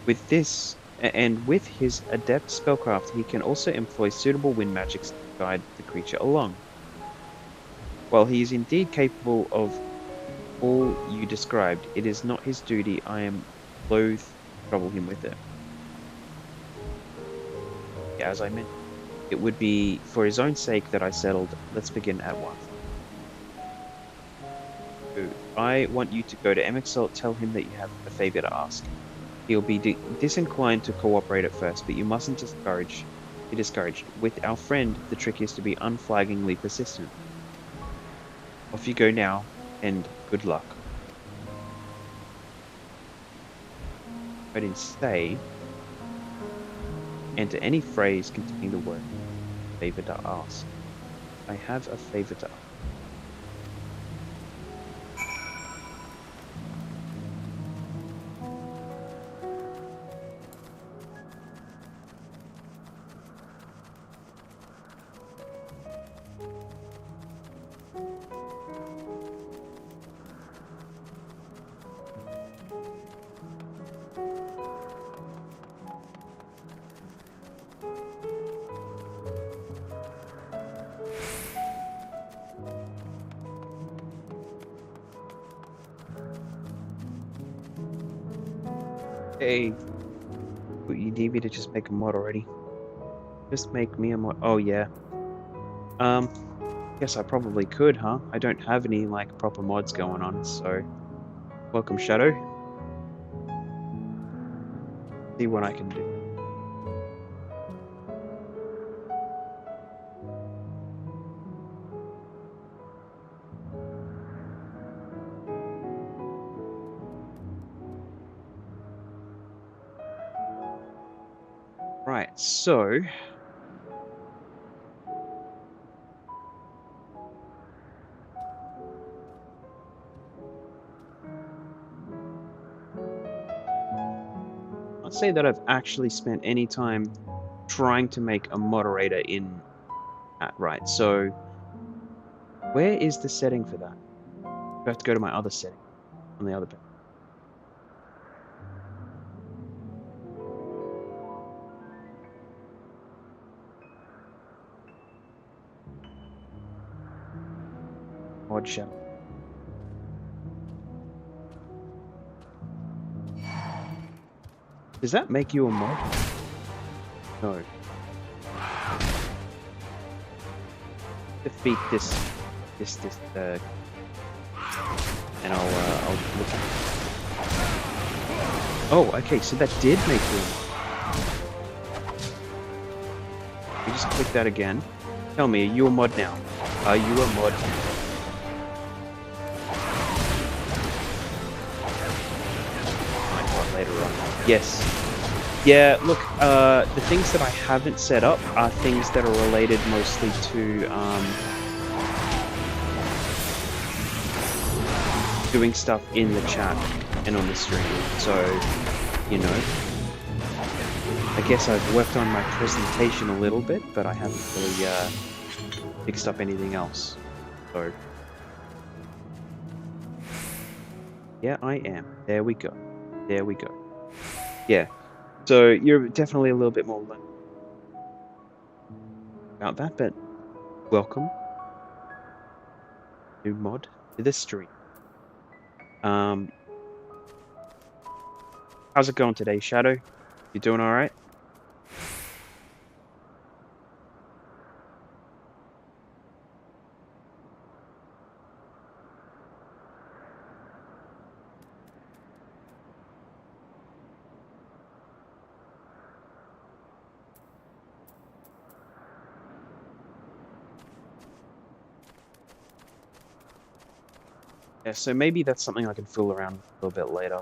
With this, and with his adept spellcraft, he can also employ suitable wind magics to guide the creature along. While he is indeed capable of all you described, it is not his duty. I am loath to trouble him with it. As I mentioned, it would be for his own sake that I settled. Let's begin at once. I want you to go to Emexalt, tell him that you have a favor to ask. He'll be disinclined to cooperate at first, but you mustn't be discouraged. With our friend, the trick is to be unflaggingly persistent. Off you go now, and good luck. But in say, enter any phrase containing the word favor to ask. I have a favor to ask. Hey, you need me to just make a mod already? Just make me a mod. Oh yeah. Guess I probably could, huh? I don't have any like proper mods going on, so welcome Shadow. See what I can do. Right, so I'd say that I've actually spent any time trying to make a moderator in that. Right, so where is the setting for that? I have to go to my other setting on the other page. Mod shadow. Does that make you a mod? No. Defeat this, and I'll look at it. Oh, okay, so that did make you a mod. You just click that again. Tell me, are you a mod now? Are you a mod? Later on. Yes. Yeah, look, the things that I haven't set up are things that are related mostly to doing stuff in the chat and on the stream. So, you know, I guess I've worked on my presentation a little bit, but I haven't really fixed up anything else. So, yeah, I am. There we go. There we go. Yeah. So you're definitely a little bit more learned about that, but welcome, new mod to the stream. How's it going today, Shadow? You doing all right? Yeah, so maybe that's something I can fool around with a little bit later.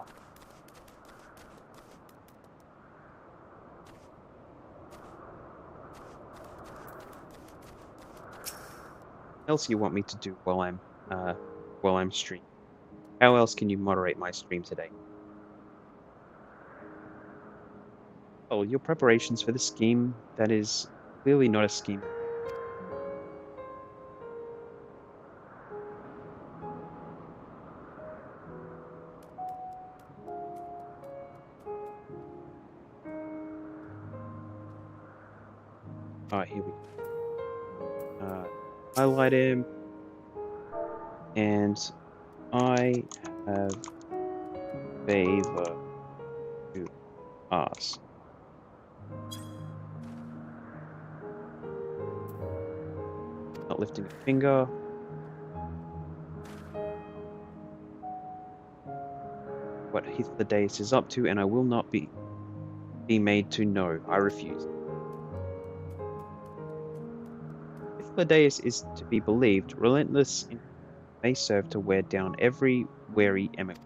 What else you want me to do while I'm streaming? How else can you moderate my stream today? Oh, your preparations for the scheme, that is clearly not a scheme. Alright, here we go. Highlight him. And I have favor to ask. Not lifting a finger. What Hithodaeus is up to, and I will not be made to know. I refuse. If Hithodaeus is to be believed, relentless may serve to wear down every wary emigrant.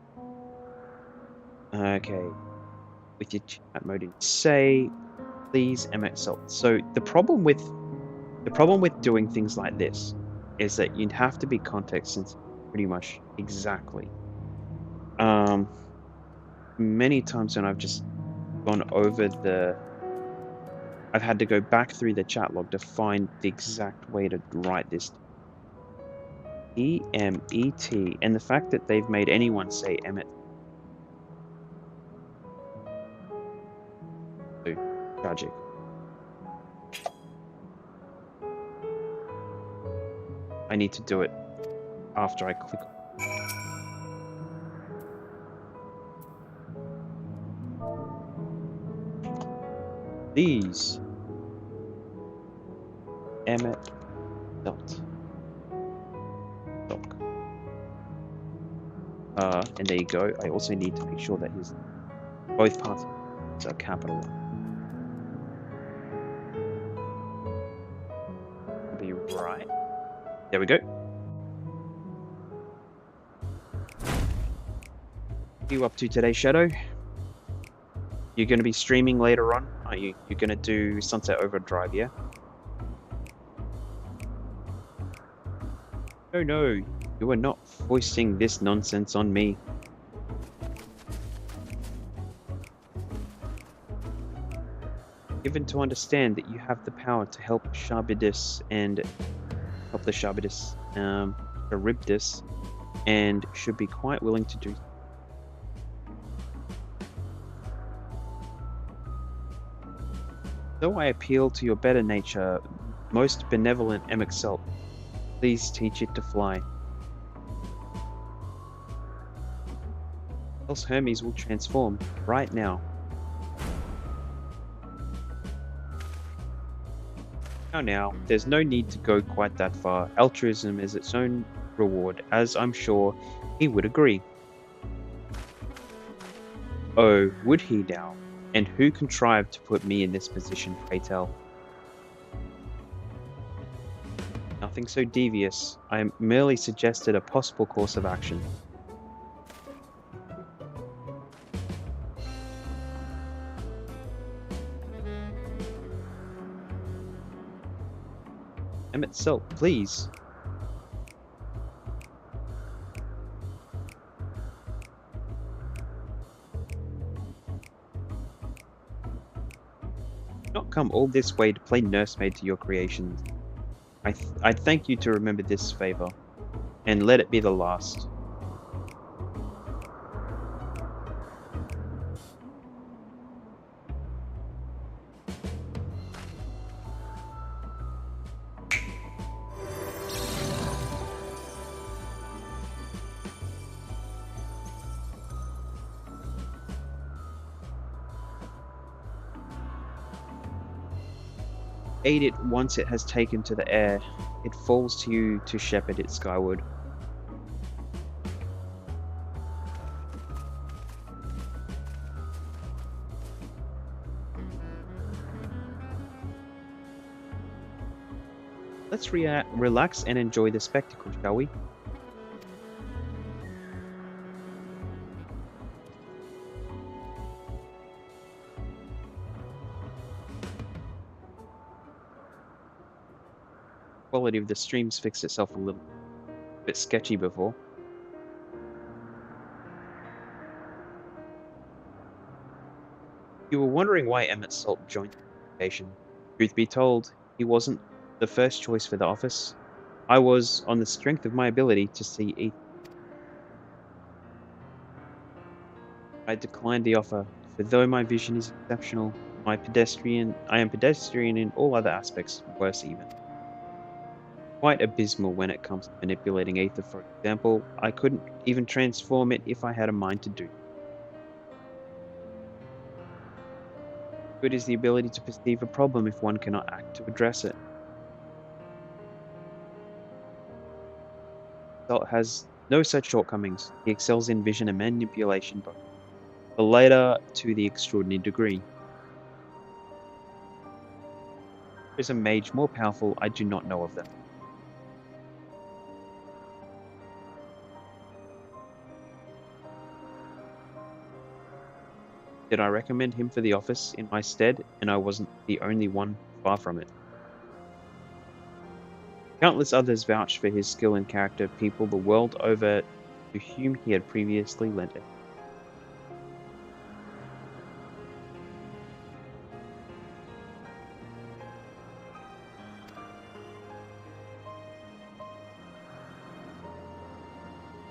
Okay. With your chat mode in say, please MXL. So the problem with doing things like this is that you'd have to be context sensitive pretty much exactly. Many times when I've just gone over I've had to go back through the chat log to find the exact way to write this. E-M-E-T, and the fact that they've made anyone say Emmet. Tragic. I need to do it after I click. These Emmet dot doc. And there you go. I also need to make sure that both parts are capital. Be right. There we go. What are you up to today, Shadow? You're going to be streaming later on, aren't you? You're going to do Sunset Overdrive, yeah? Oh no, you are not foisting this nonsense on me. Given to understand that you have the power to help Charybdis and Charybdis, and should be quite willing to do. Though I appeal to your better nature, most benevolent Emexelt, please teach it to fly. Else Hermes will transform right now. Now, there's no need to go quite that far. Altruism is its own reward, as I'm sure he would agree. Oh, would he now? And who contrived to put me in this position, pray tell? Nothing so devious. I merely suggested a possible course of action. Emmet Silk, please. Not come all this way to play nursemaid to your creations. I thank you to remember this favor, and let it be the last. Aid it once it has taken to the air. It falls to you to shepherd it skyward. Let's relax and enjoy the spectacle, shall we? Quality of the streams fixed itself a little bit sketchy before. You were wondering why Emmett Salt joined the organization. Truth be told, he wasn't the first choice for the office. I was, on the strength of my ability to see Ethan. I declined the offer, for though my vision is exceptional, I am pedestrian in all other aspects, worse even. Quite abysmal when it comes to manipulating ether, for example. I couldn't even transform it if I had a mind to do. Good is the ability to perceive a problem if one cannot act to address it. Salt has no such shortcomings. He excels in vision and manipulation, but the latter to the extraordinary degree. Is a mage more powerful? I do not know of them. Did I recommend him for the office in my stead? And I wasn't the only one, far from it. Countless others vouched for his skill and character, people the world over to whom he had previously lent it.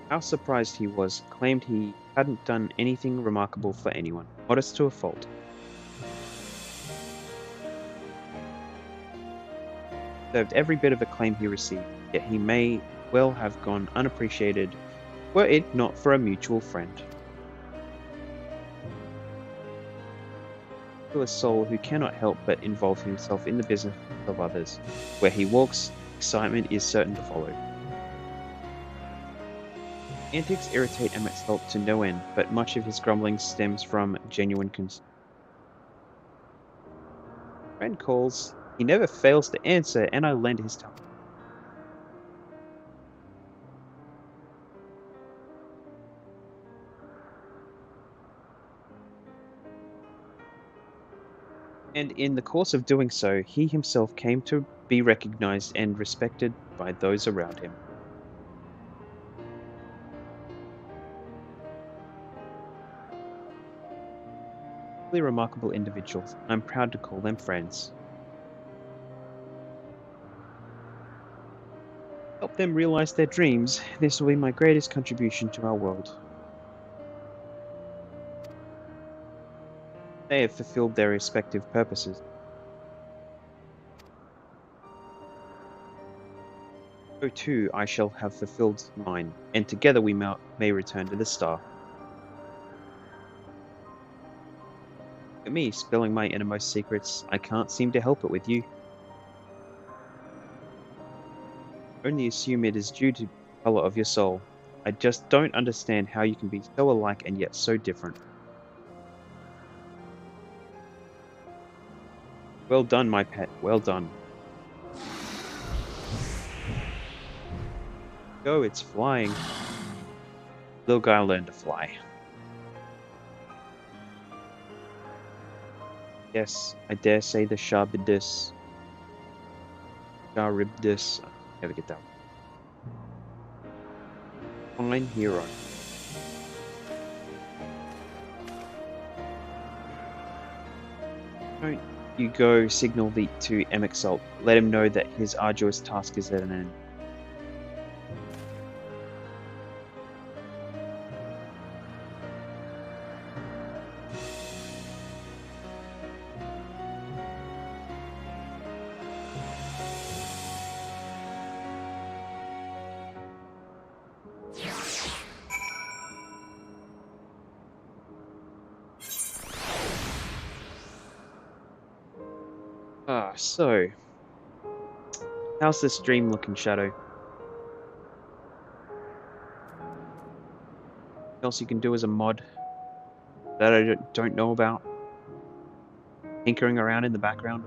How surprised he was, claimed he hadn't done anything remarkable for anyone, modest to a fault. Deserved every bit of acclaim he received, yet he may well have gone unappreciated were it not for a mutual friend. To a soul who cannot help but involve himself in the business of others. Where he walks, excitement is certain to follow. Antics irritate Emmett Salt to no end, but much of his grumbling stems from genuine concern. Friend calls, he never fails to answer, and I lend his time. And in the course of doing so, he himself came to be recognized and respected by those around him. Really remarkable individuals. I'm proud to call them friends. Help them realize their dreams. This will be my greatest contribution to our world. They have fulfilled their respective purposes. So too I shall have fulfilled mine, and together we may return to the star. Look at me, spilling my innermost secrets. I can't seem to help it with you. Only assume it is due to the color of your soul. I just don't understand how you can be so alike and yet so different. Well done, my pet, well done. Go, it's flying. Little guy learned to fly. Yes, I dare say the Charybdis. Charybdis. Never get that one. Fine hero. Don't you go signal to Emexalt. Let him know that his arduous task is at an end. So, how's the stream looking, Shadow? What else you can do as a mod that I don't know about? Tinkering around in the background?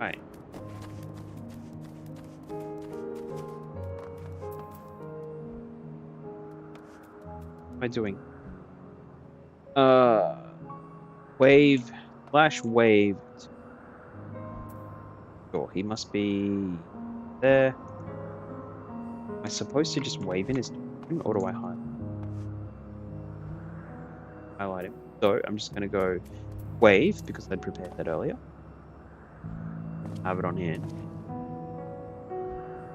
Right. What am I doing? Wave, flash wave. Sure, he must be there. Am I supposed to just wave in his direction, or do I highlight him? So I'm just going to go wave, because I'd prepared that earlier. Have it on hand.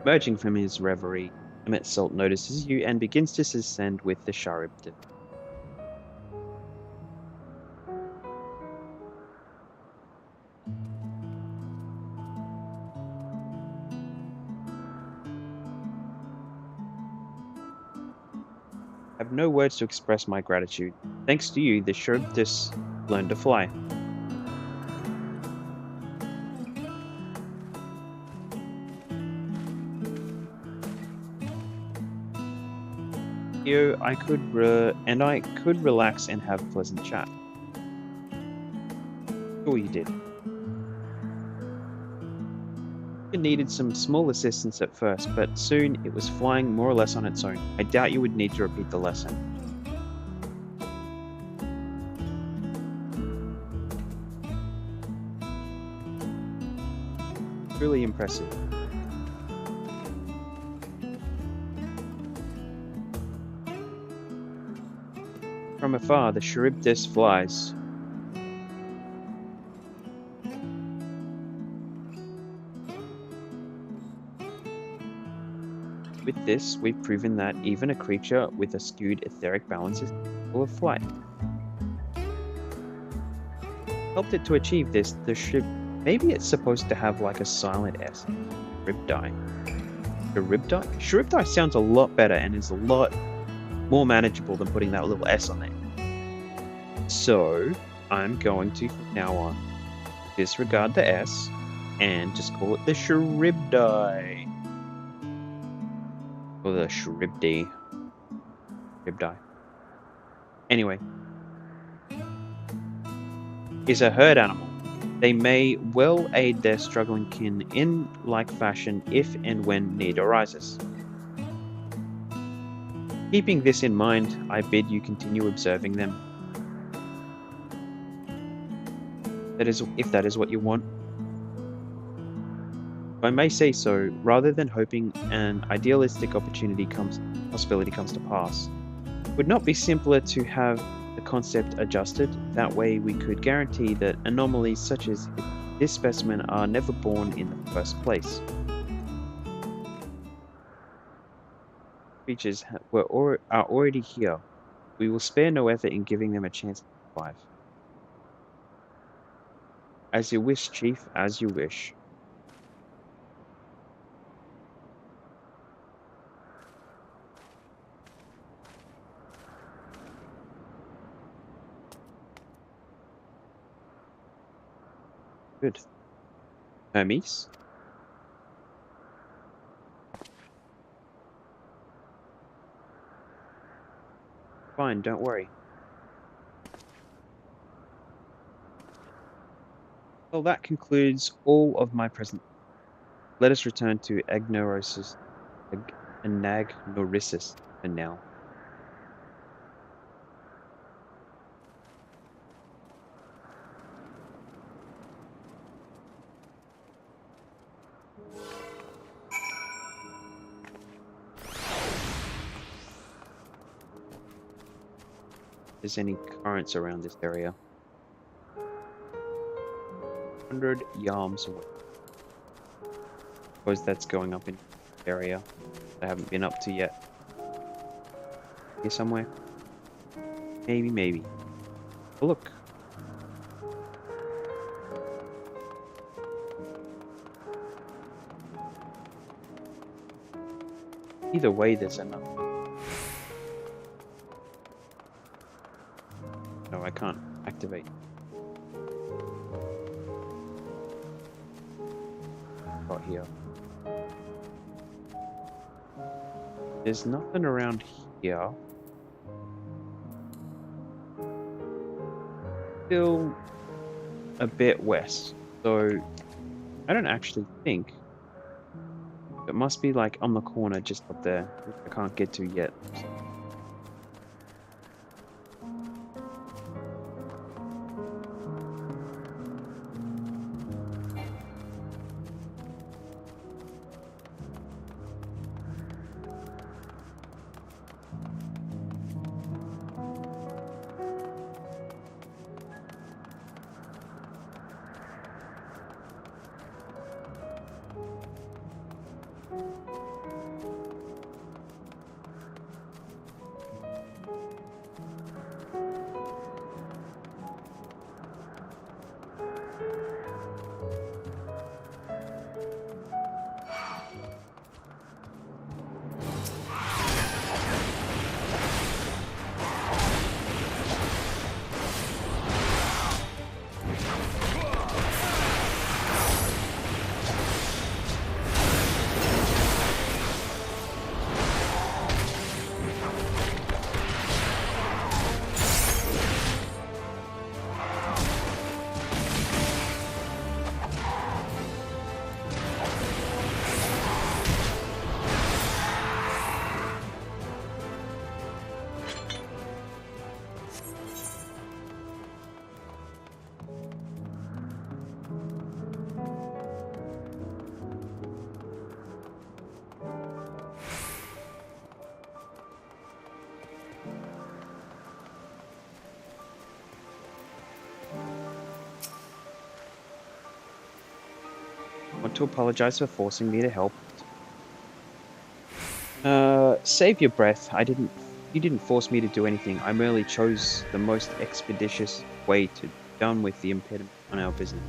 Emerging from his reverie, Emmett Salt notices you and begins to descend with the Charybdis. I have no words to express my gratitude. Thanks to you, the Charybdis learned to fly. I could relax and have a pleasant chat. Sure you did. It needed some small assistance at first, but soon it was flying more or less on its own. I doubt you would need to repeat the lesson. Truly impressive. From afar, the Charybdis flies. With this, we've proven that even a creature with a skewed etheric balance is capable of flight. Helped it to achieve this, the ship. Maybe it's supposed to have like a silent S. Charybdi. Charybdi? Charybdi sounds a lot better and is a lot more manageable than putting that little S on there. So, I'm going to, from now on, disregard the S and just call it the Charybdi. Or the Charybdi. Charybdi. Anyway. Is a herd animal. They may well aid their struggling kin in like fashion if and when need arises. Keeping this in mind, I bid you continue observing them. That is, if that is what you want. If I may say so, rather than hoping an idealistic possibility comes to pass, would not be simpler to have the concept adjusted? That way we could guarantee that anomalies such as this specimen are never born in the first place. Creatures are already here. We will spare no effort in giving them a chance to survive. As you wish, Chief, as you wish. Good. Hermes? Fine, don't worry. Well, that concludes all of my present. Let us return to Agnorisis for now. There's any currents around this area. 100 yards away. Suppose that's going up in the area I haven't been up to yet. Here somewhere? Maybe. Oh, look. Either way, there's enough. No, I can't activate. Got here. There's nothing around here. Still a bit west, so I don't actually think it must be like on the corner just up there, which I can't get to yet. want to apologize for forcing me to help. Save your breath. You didn't force me to do anything. I merely chose the most expeditious way to be done with the impediment on our business.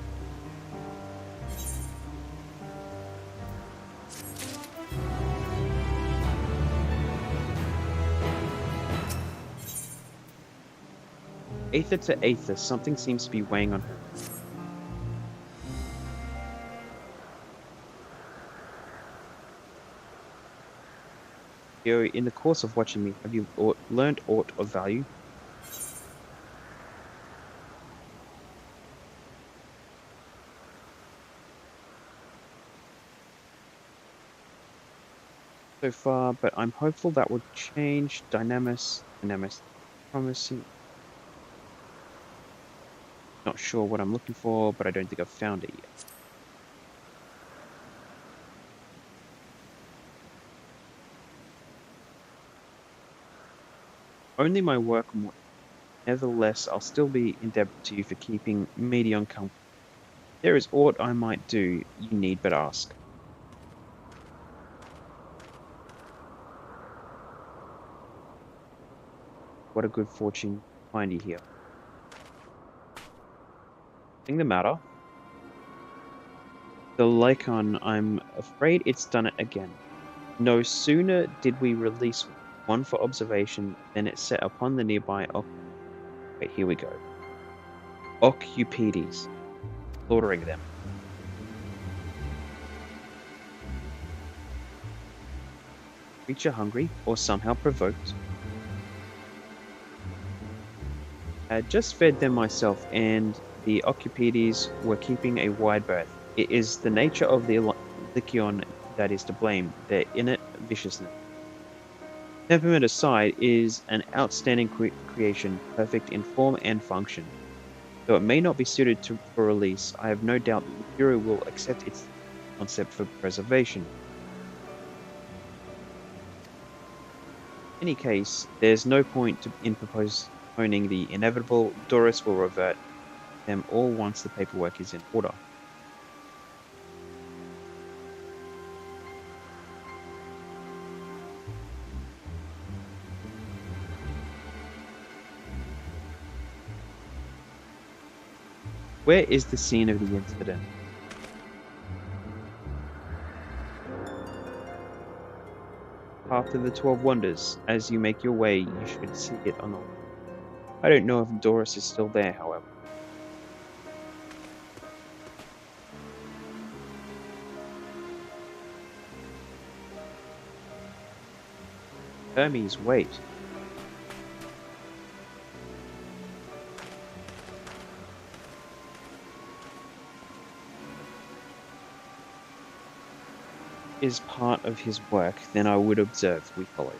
Aether to Aether, something seems to be weighing on her. Yo, in the course of watching me, have you learned aught of value? So far, but I'm hopeful that will change. Dynamis, promising. Not sure what I'm looking for, but I don't think I've found it yet. Only my work more. Nevertheless, I'll still be indebted to you for keeping Medion company. There is aught I might do, you need but ask. What a good fortune to find you here. Thing the matter? The Lycon, I'm afraid it's done it again. No sooner did we release one for observation than it set upon the nearby Wait, here we go. Occupides, slaughtering them. Creature hungry, or somehow provoked. I had just fed them myself, and the Occupides were keeping a wide berth. It is the nature of the Lycion that is to blame, their innate viciousness. Temperament aside, is an outstanding creation, perfect in form and function. Though it may not be suited for release, I have no doubt that the Bureau will accept its concept for preservation. In any case, there's no point in postponing the inevitable. Doris will revert them all once the paperwork is in order. Where is the scene of the incident? Path of the 12 Wonders. As you make your way, you should see it on the... I don't know if Doris is still there, however. Hermes, wait. Is part of his work, then I would observe. We follow.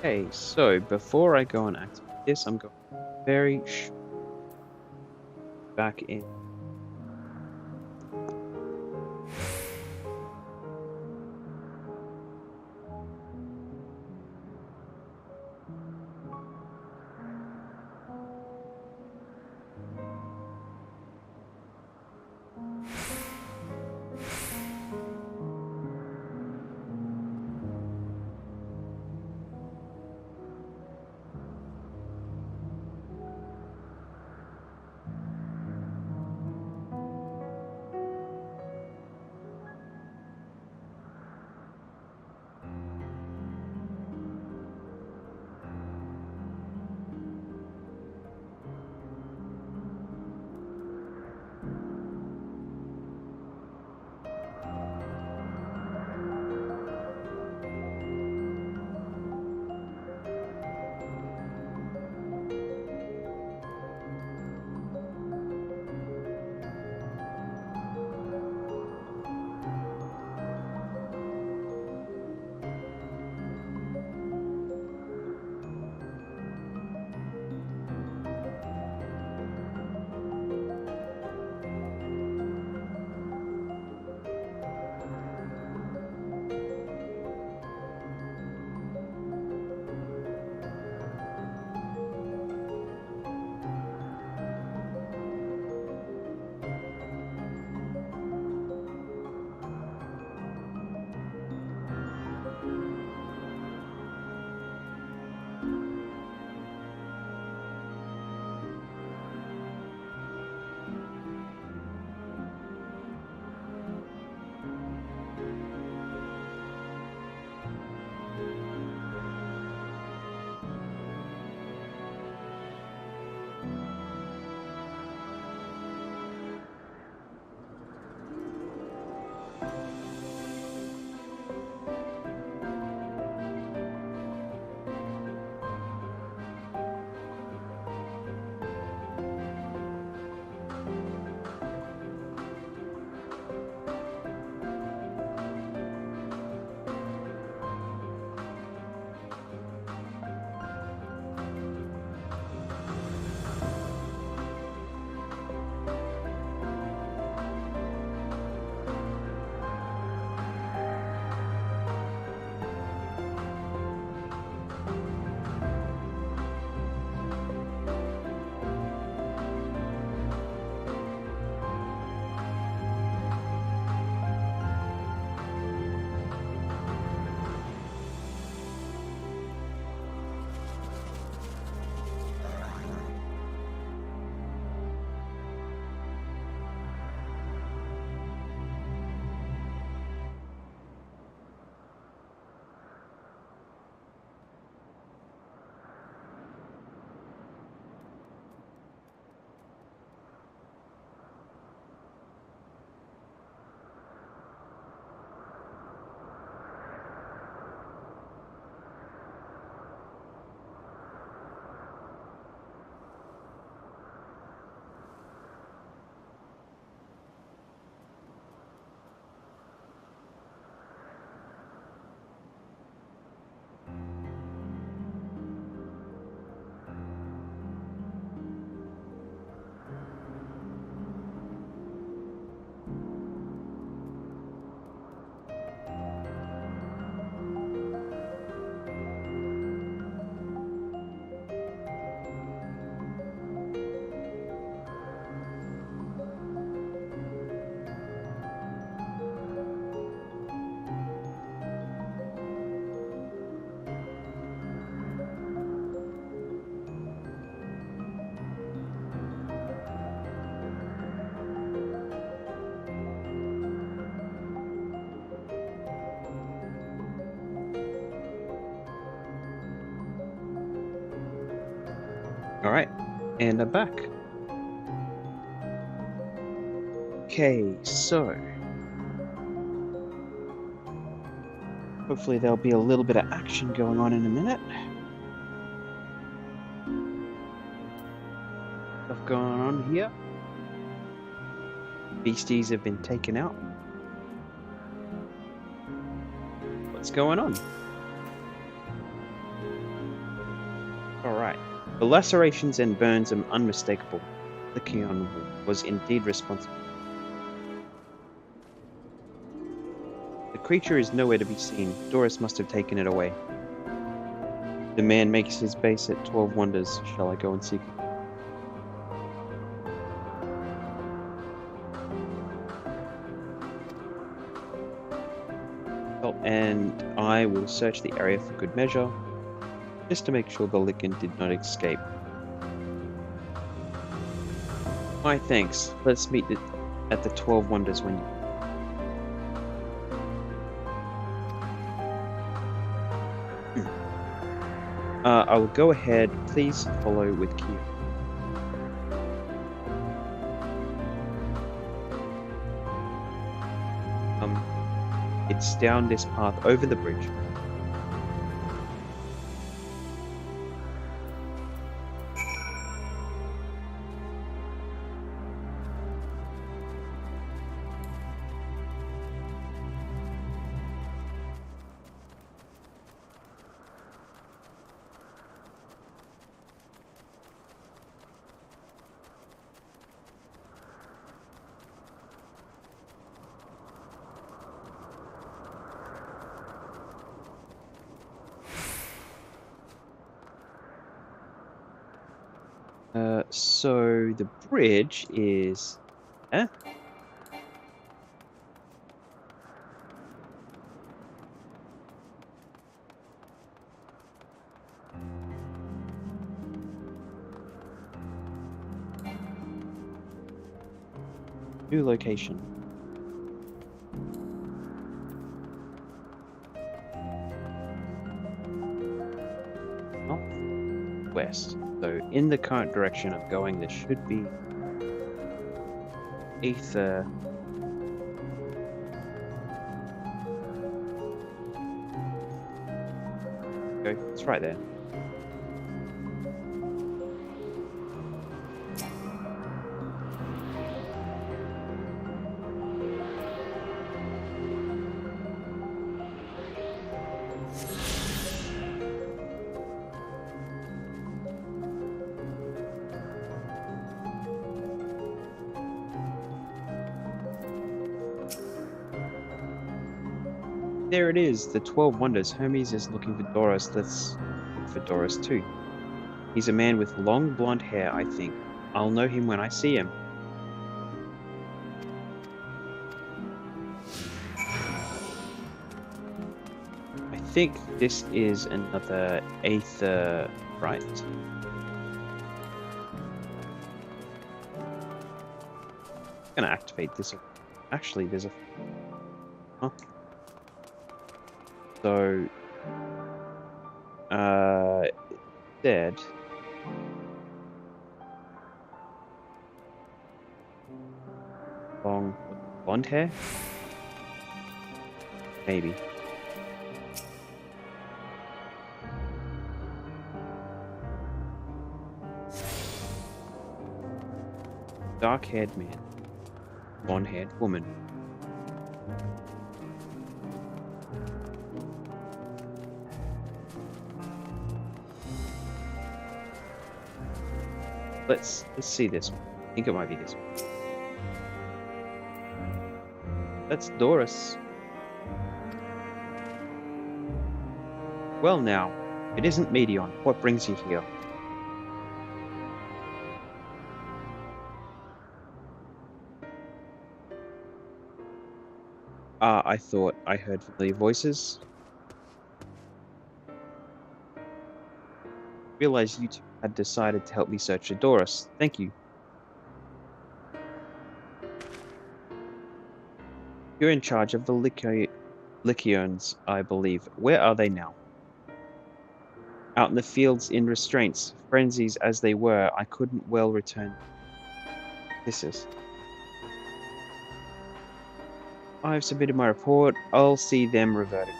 Okay, so before I go and activate this, I'm going very back in. All right, and I'm back. Okay, so hopefully there'll be a little bit of action going on in a minute. Stuff going on here. Beasties have been taken out. What's going on? The lacerations and burns are unmistakable. Lycaon was indeed responsible. The creature is nowhere to be seen. Doris must have taken it away. The man makes his base at 12 Wonders. Shall I go and seek him? Oh, and I will search the area for good measure, just to make sure the Lycan did not escape. My thanks. Let's meet at the 12 Wonders when you... I will go ahead. Please follow with Q. It's down this path over the bridge. So the bridge is... Eh? New location. West. So in the current direction I'm going, there should be ether. Go. It's right there. There it is, the 12 Wonders. Hermes is looking for Doris. Let's look for Doris too. He's a man with long blonde hair, I think. I'll know him when I see him. I think this is another Aether, right? I'm gonna activate this. Actually, there's a... Huh? So, dead. Long blonde hair? Maybe. Dark-haired man. Blonde-haired woman. Let's see this one. I think it might be this one. That's Doris. Well now, it isn't Medion. What brings you here? I thought I heard familiar voices. Realized you two had decided to help me search for Doris. Thank you. You're in charge of the Lycaons, I believe. Where are they now? Out in the fields in restraints. Frenzies as they were, I couldn't well return. This is... I've submitted my report. I'll see them reverting.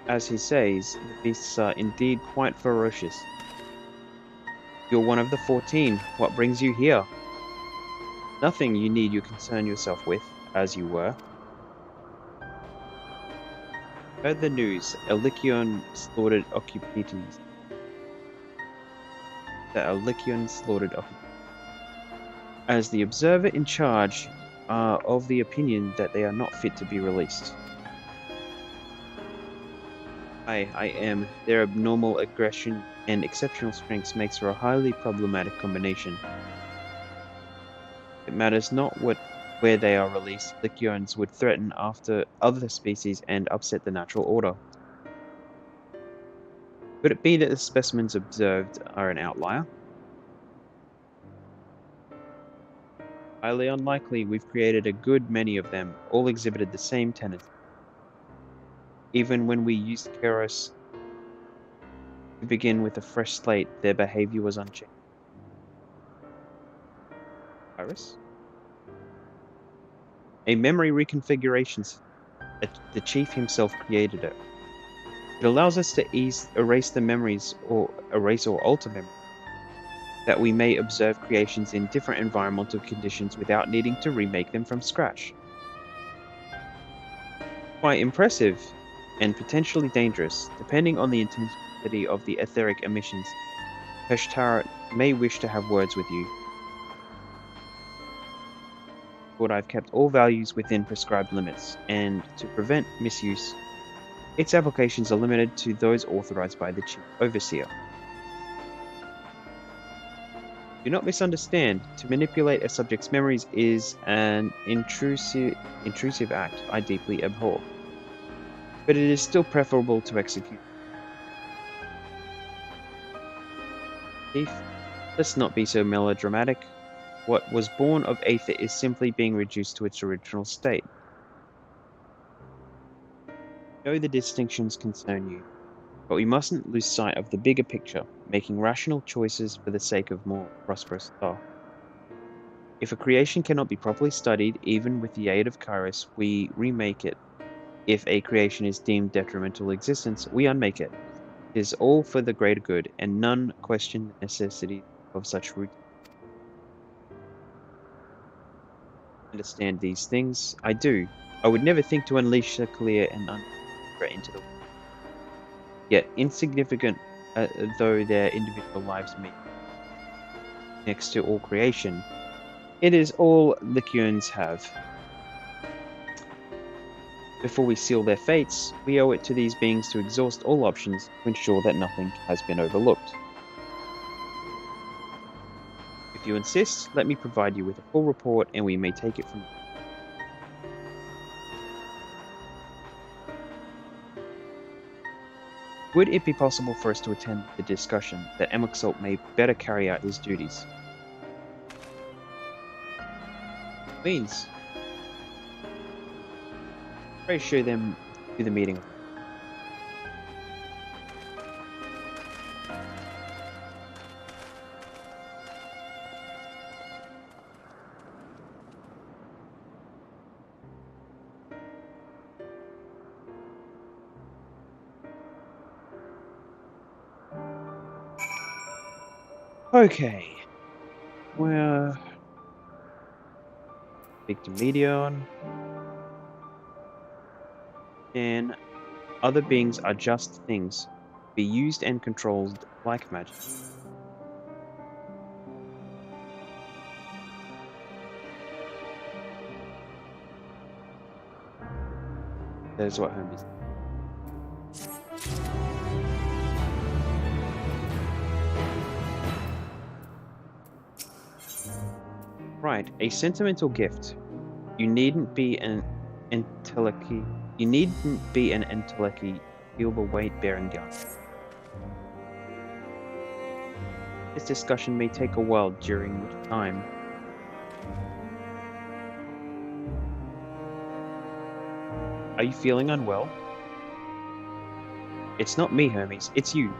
As he says, the beasts are indeed quite ferocious. You're one of the 14. What brings you here? Nothing you need you concern yourself with, as you were. Heard the news. Elikion slaughtered occupities. The Elikion slaughtered occupities. As the observer in charge are of the opinion that they are not fit to be released. I am. Their abnormal aggression and exceptional strengths makes for a highly problematic combination. It matters not where they are released. Licyons would threaten after other species and upset the natural order. Could it be that the specimens observed are an outlier? Highly unlikely. We've created a good many of them, all exhibited the same tendency. Even when we used Keros to begin with a fresh slate, their behavior was unchanged. Iris? A memory reconfiguration system. The chief himself created it. It allows us to erase the memories or erase or alter memories, that we may observe creations in different environmental conditions without needing to remake them from scratch. Quite impressive and potentially dangerous, depending on the intensity of the etheric emissions. Peshtar may wish to have words with you. But I've kept all values within prescribed limits, and to prevent misuse, its applications are limited to those authorized by the Chief Overseer. Do not misunderstand. To manipulate a subject's memories is an intrusive act I deeply abhor. But it is still preferable to execute. Chief, let's not be so melodramatic. What was born of Aether is simply being reduced to its original state. I know the distinctions concern you, but we mustn't lose sight of the bigger picture, making rational choices for the sake of more prosperous star. If a creation cannot be properly studied, even with the aid of Kairos, we remake it. If a creation is deemed detrimental existence, we unmake it. It is all for the greater good, and none question the necessity of such routine. Understand these things? I do. I would never think to unleash a clear and threat into the world. Yet, insignificant though their individual lives may be, next to all creation, it is all Lycians have. Before we seal their fates, we owe it to these beings to exhaust all options to ensure that nothing has been overlooked. If you insist, let me provide you with a full report and we may take it from there. Would it be possible for us to attend the discussion that Emexalt may better carry out his duties? Means. Pray show them to the meeting. Okay. Well, speak to Medion. And other beings are just things, be used and controlled like magic. That is what home is. Right, a sentimental gift. You needn't be an entelechy. You needn't be an entelechy. Feel the weight-bearing gun. This discussion may take a while, during which time are you feeling unwell? It's not me, Hermes. It's you.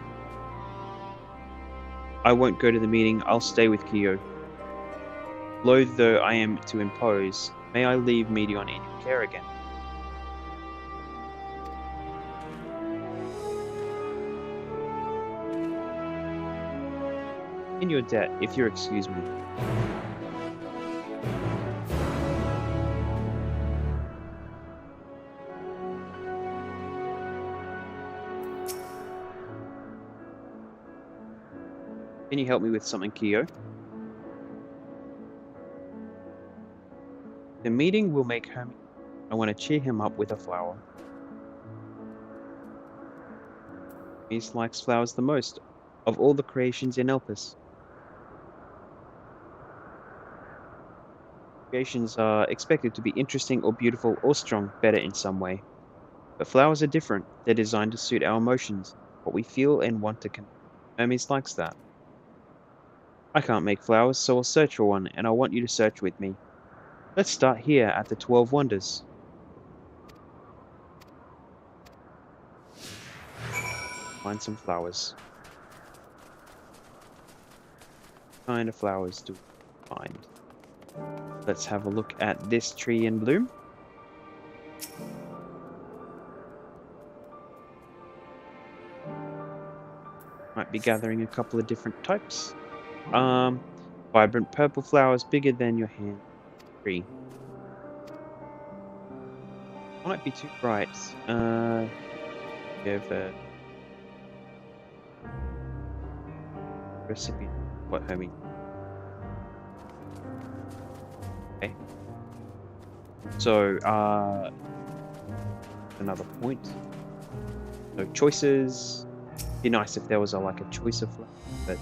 I won't go to the meeting. I'll stay with Kyo. Loath though I am to impose, may I leave Medion in your care again? In your debt, if you'll excuse me. Can you help me with something, Kyo? The meeting will make Hermes. I want to cheer him up with a flower. He likes flowers the most of all the creations in Elpis. Creations are expected to be interesting or beautiful or strong, better in some way. But flowers are different. They're designed to suit our emotions, what we feel and want to connect. Hermes likes that. I can't make flowers, so I'll search for one, and I want you to search with me. Let's start here at the 12 Wonders. Find some flowers. What kind of flowers do we find? Let's have a look at this tree in bloom. Might be gathering a couple of different types. Vibrant purple flowers bigger than your hand. Tree. Might be too bright. We have a recipient. What, homie? Okay. So, another point. So choices. Be nice if there was like a choice of flowers, but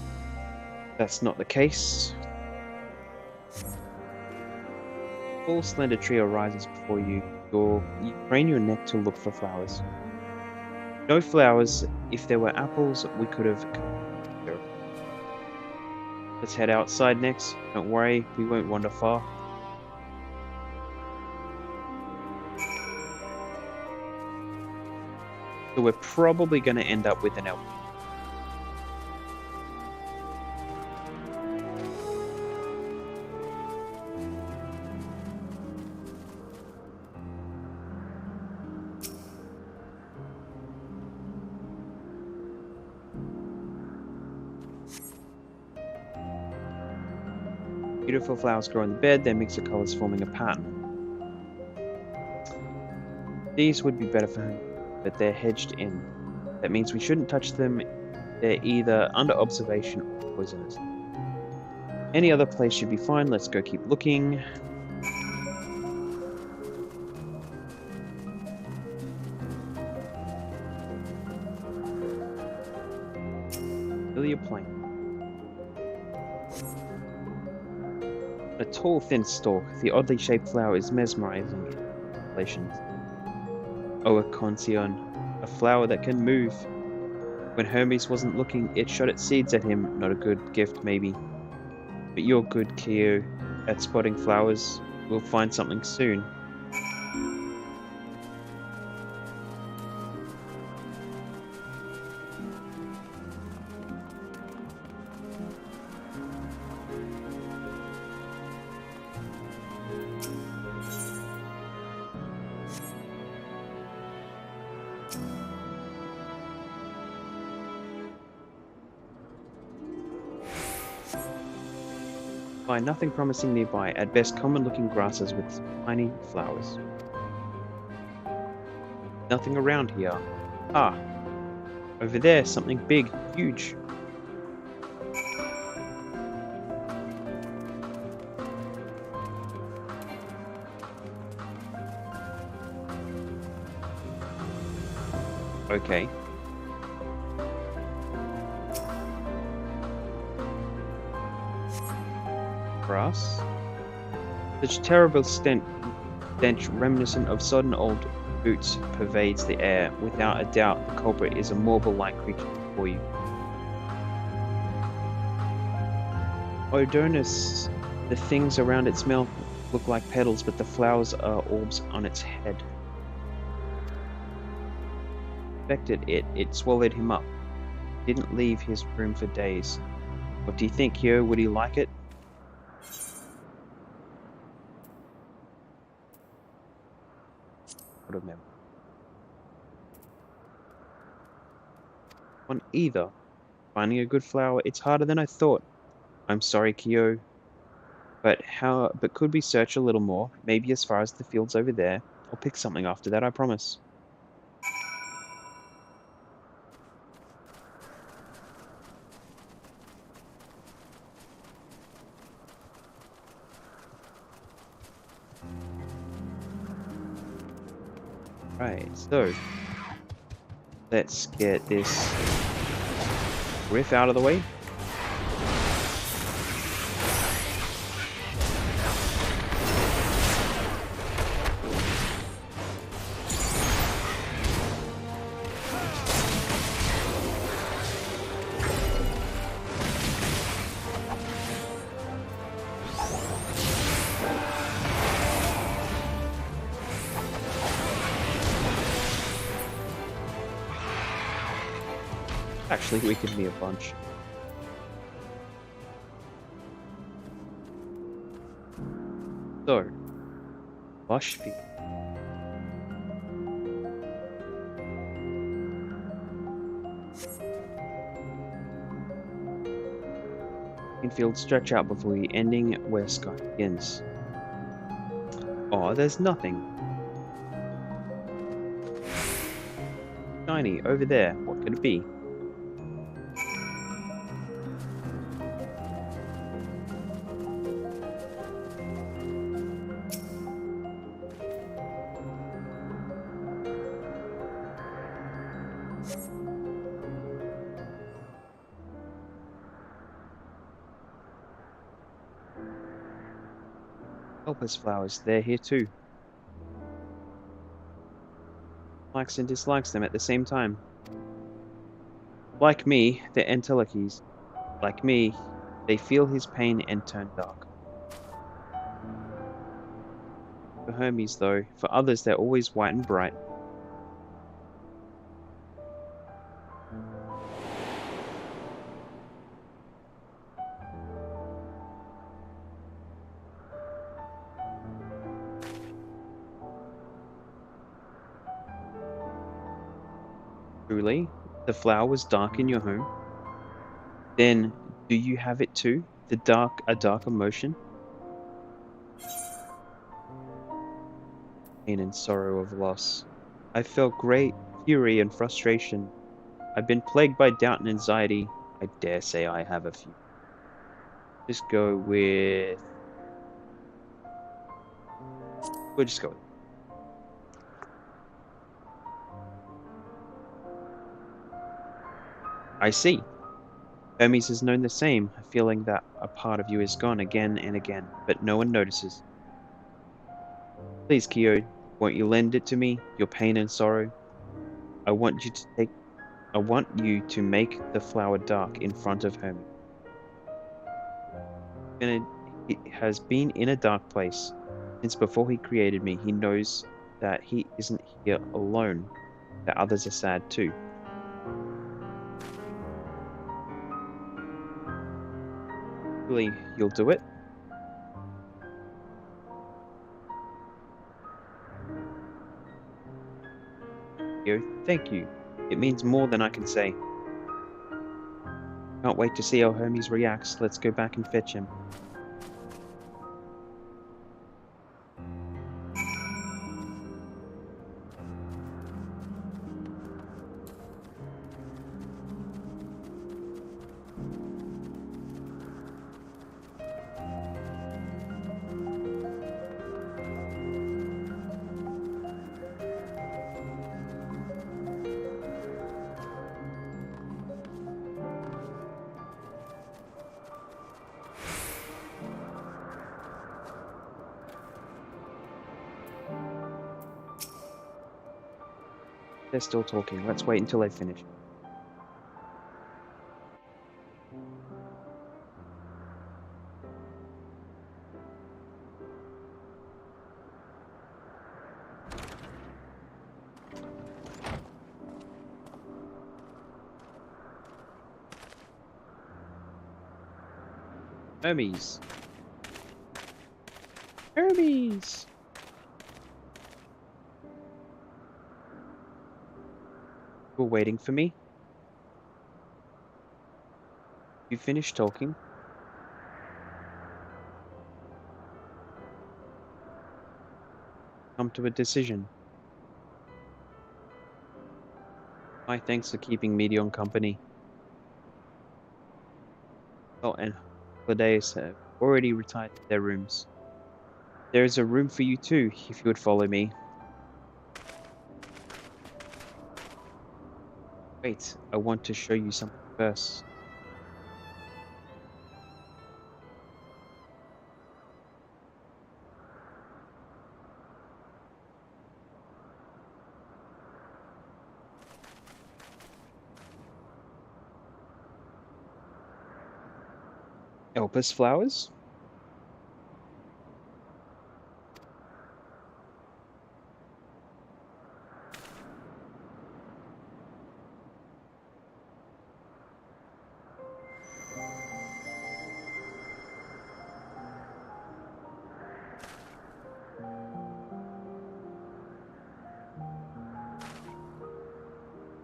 that's not the case. Tall, slender tree arises before you. You crane your neck to look for flowers. No flowers. If there were apples, we could have come here. Let's head outside next. Don't worry, we won't wander far. So we're probably going to end up with an elk. Beautiful flowers grow in the bed, their mix of colors forming a pattern. These would be better for him, but they're hedged in. That means we shouldn't touch them. They're either under observation or poisonous. Any other place should be fine. Let's go keep looking. Lilia plain. A tall, thin stalk. The oddly shaped flower is mesmerizing in relations. Oh, a concion, a flower that can move. When Hermes wasn't looking, it shot its seeds at him. Not a good gift, maybe. But you're good, Kyo, at spotting flowers. We'll find something soon. Find nothing promising nearby, at best common-looking grasses with tiny flowers. Nothing around here. Ah, over there, something big, huge. Okay. Grass. Such terrible stench reminiscent of sodden old boots pervades the air. Without a doubt, the culprit is a marble-like creature before you. Odonus, the things around its mouth look like petals, but the flowers are orbs on its head. Affected it swallowed him up. Didn't leave his room for days. What do you think, Kyo? Would he like it? Remember. On either. Finding a good flower, it's harder than I thought. I'm sorry, Kyo. But could we search a little more? Maybe as far as the fields over there. I'll pick something after that, I promise. Right, so let's get this riff out of the way. Actually, we can be a bunch. So, lush field. Field stretch out before the ending where sky begins. Oh, there's nothing. Shiny, over there. What could it be? Helpless flowers, they're here too. Likes and dislikes them at the same time. Like me, they're entelechies. Like me, they feel his pain and turn dark. For Hermes, though, for others they're always white and bright. Truly, the flower was dark in your home. Then, do you have it too? A dark emotion? Pain and sorrow of loss. I felt great fury and frustration. I've been plagued by doubt and anxiety. I dare say I have a few. Just go with... We'll just go with... I see. Hermes has known the same, a feeling that a part of you is gone again and again, but no one notices. Please, Kyo, won't you lend it to me, your pain and sorrow? I want you to make the flower dark in front of Hermes. He has been in a dark place. Since before he created me, he knows that he isn't here alone, that others are sad too. Really, you'll do it? Yo, thank you. It means more than I can say. Can't wait to see how Hermes reacts. Let's go back and fetch him. They're still talking. Let's wait until they finish. Hermes! Hermes! You were waiting for me? You finished talking? Come to a decision. My thanks for keeping Medion company. Oh, and Holidays have already retired to their rooms. There is a room for you too, if you would follow me. Wait, I want to show you something first. Elpis flowers?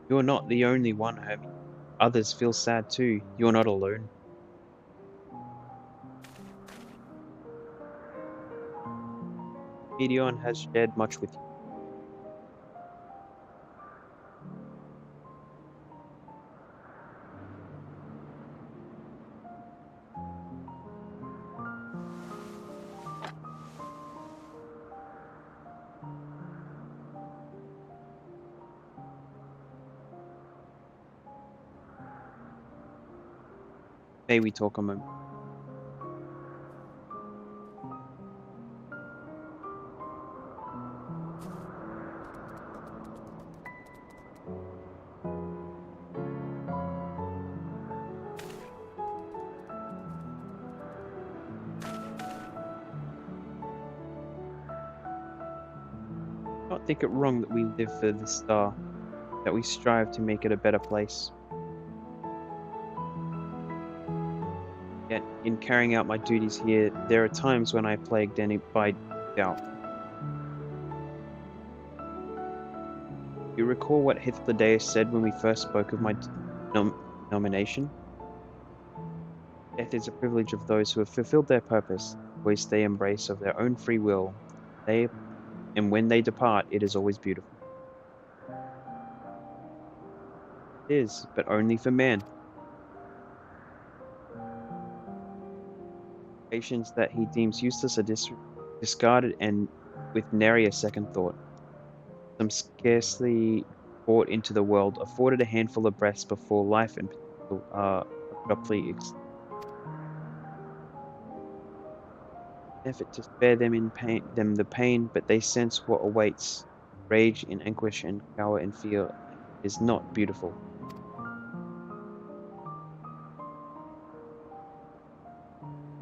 You're not the only one, Hermie. Others feel sad too. You're not alone. Gideon has shared much with you. May we talk a moment? I don't think it wrong that we live for the star, that we strive to make it a better place. Yet, in carrying out my duties here, there are times when I plagued any by doubt. You recall what Hythlodaeus said when we first spoke of my nomination? Death is a privilege of those who have fulfilled their purpose, which they embrace of their own free will. And when they depart, it is always beautiful. It is, but only for man. Patients that he deems useless are discarded and with nary a second thought. Some scarcely brought into the world, afforded a handful of breaths before life and potential are abruptly effort to spare them the pain, but they sense what awaits. Rage in anguish and cower in fear is not beautiful.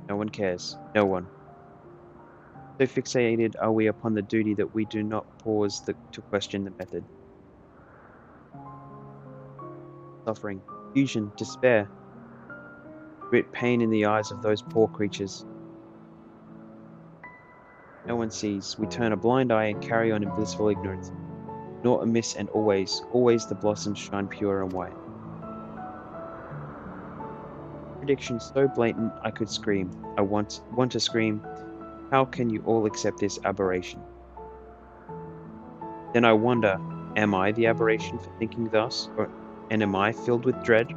No one cares. No one. So fixated are we upon the duty that we do not pause to question the method. Suffering, confusion, despair, grit pain in the eyes of those poor creatures. No one sees. We turn a blind eye and carry on in blissful ignorance. Nor amiss and always, always the blossoms shine pure and white. Prediction so blatant I could scream. I want to scream. How can you all accept this aberration? Then I wonder, am I the aberration for thinking thus, and am I filled with dread?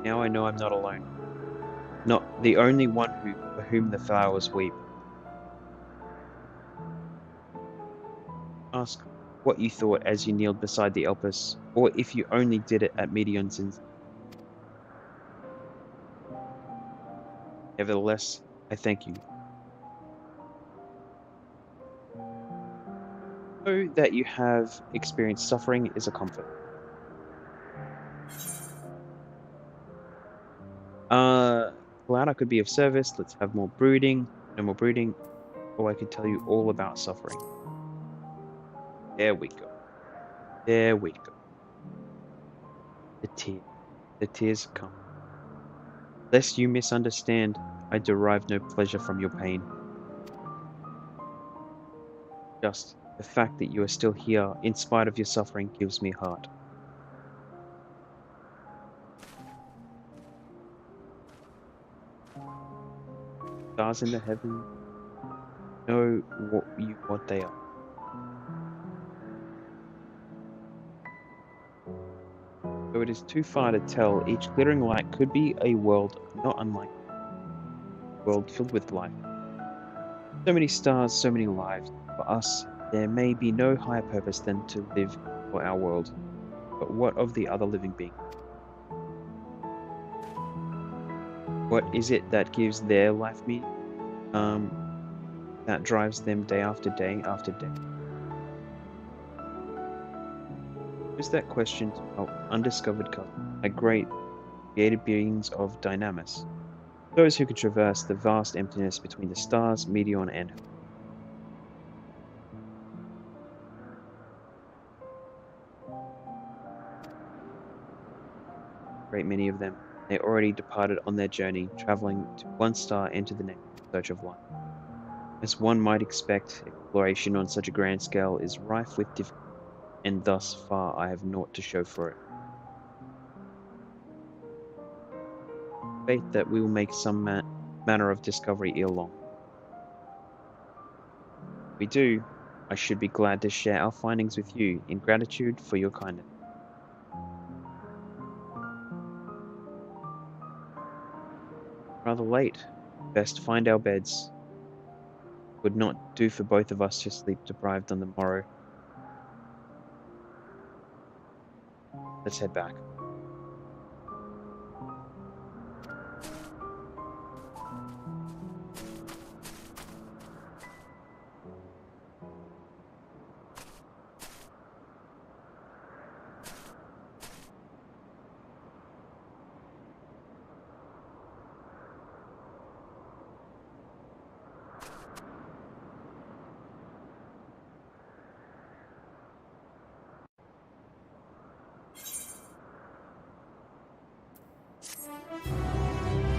Now I know I'm not alone. Not the only one for whom the flowers weep. Ask what you thought as you kneeled beside the Elpis, or if you only did it at Medion's instant. Nevertheless, I thank you. Know that you have experienced suffering is a comfort. Glad I could be of service. Let's have more brooding. No more brooding. Or I could tell you all about suffering. There we go. There we go. The tears. The tears come. Lest you misunderstand, I derive no pleasure from your pain. Just the fact that you are still here, in spite of your suffering, gives me heart. Stars in the heaven know what they are. Though it is too far to tell, each glittering light could be a world not unlike a world filled with life. So many stars, so many lives. For us, There may be no higher purpose than to live for our world. But what of the other living beings? What is it that gives their life meaning? That drives them day after day after day? Is that question to our undiscovered cousin, a great created beings of Dynamis, those who could traverse the vast emptiness between the stars, Meteor, and great many of them. They already departed on their journey, traveling to one star and to the next in search of life. As one might expect, exploration on such a grand scale is rife with difficulty, and thus far I have naught to show for it. Faith that we will make some manner of discovery ere long. If we do, I should be glad to share our findings with you in gratitude for your kindness. Rather late. Best find our beds. Would not do for both of us to sleep deprived on the morrow. Let's head back.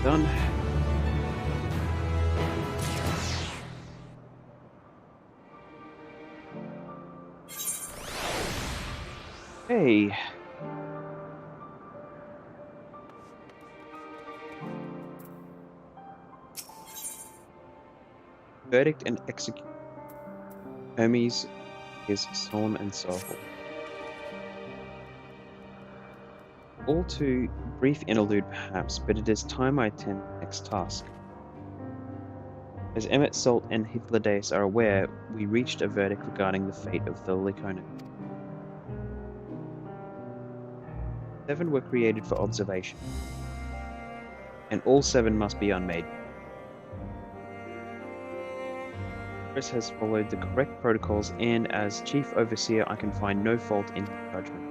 Done. Hey. Verdict and execution. Hermes is solemn and sorrowful. All too brief interlude perhaps, but it is time I attend the next task. As Emmett Salt and Hythlodaeus are aware, we reached a verdict regarding the fate of the Lyconan. 7 were created for observation, and all 7 must be unmade. Chris has followed the correct protocols, and as Chief Overseer I can find no fault in his judgment.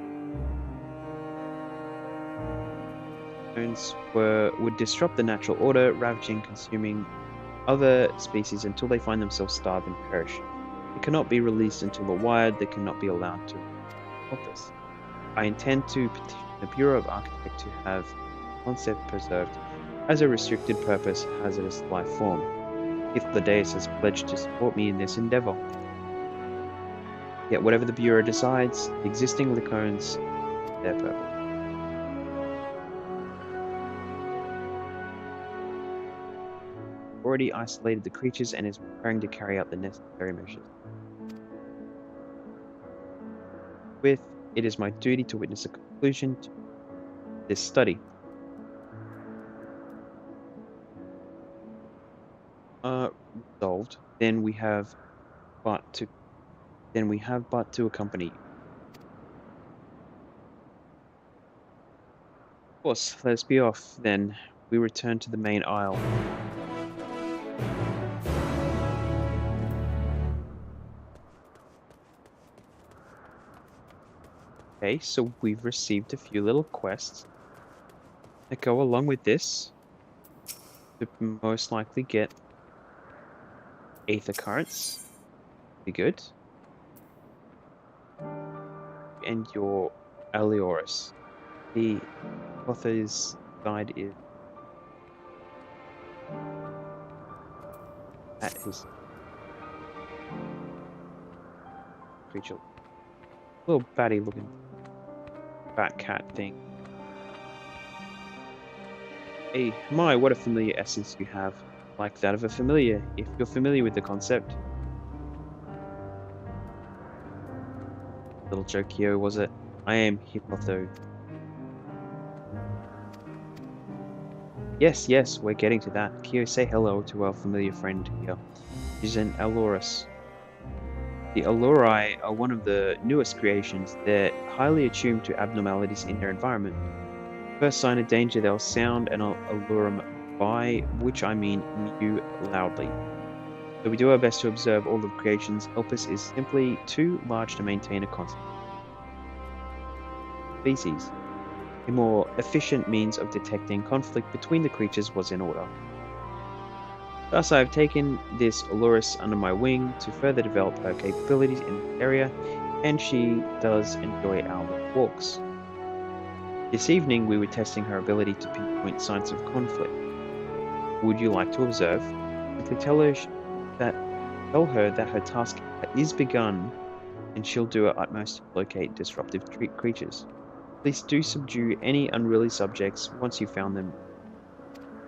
Would disrupt the natural order, ravaging, consuming other species until they find themselves starved and perish. They cannot be released until acquired, they cannot be allowed to help us. I intend to petition the Bureau of Architect to have the concept preserved as a restricted purpose hazardous life form. Hythlodaeus has pledged to support me in this endeavor. Yet whatever the Bureau decides, the existing Lycones, their purpose. Already isolated the creatures and is preparing to carry out the necessary measures. It is my duty to witness a conclusion to this study. Resolved. Then we have but to accompany you. Of course, let us be off then. We return to the main aisle. Okay, so we've received a few little quests that go along with this to most likely get Aether Currents. Be good. And your Alioris. The author's guide is at his creature. Little batty looking fat cat thing. Hey, my, what a familiar essence you have. Like that of a familiar, if you're familiar with the concept. Little joke here, was it? I am Hippotho. Yes, we're getting to that. Kyo, say hello to our familiar friend here. She's an Aloris. The Alluri are one of the newest creations. They're highly attuned to abnormalities in their environment. First sign of danger, they'll sound an alarm, by which I mean mew loudly. So we do our best to observe all of creation's opus is simply too large to maintain a constant species. A more efficient means of detecting conflict between the creatures was in order. Thus, I have taken this Loris under my wing to further develop her capabilities in this area, and she does enjoy our little walks. This evening, we were testing her ability to pinpoint signs of conflict. Would you like to observe? Simply tell her that her task is begun, and she'll do her utmost to locate disruptive creatures. Please do subdue any unruly subjects once you've found them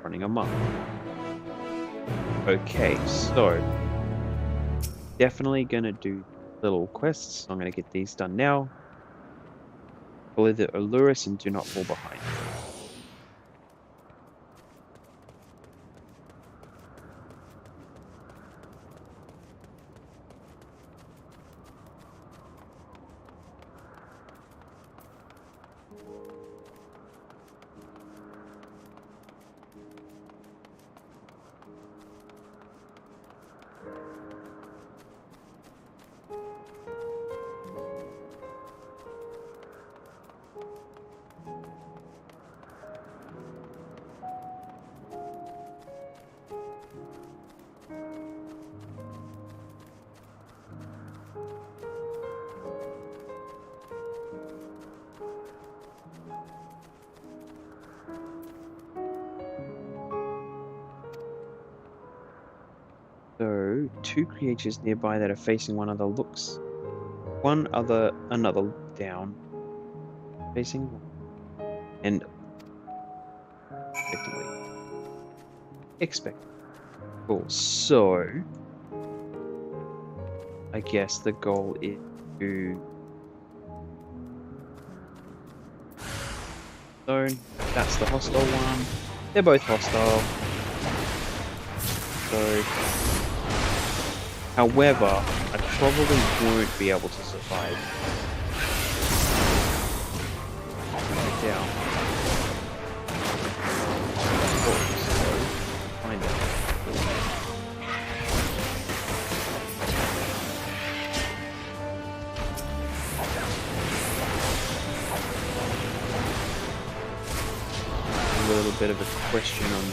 running amok. Okay, so definitely gonna do little quests. I'm gonna get these done now. Follow the Allurus and do not fall behind. So, two creatures nearby that are facing one another looks. Another down, facing one, and expectantly. Cool. So, I guess the goal is to zone. That's the hostile one. They're both hostile. So, however, I probably won't be able to survive. Down. Find out. A little bit of a question on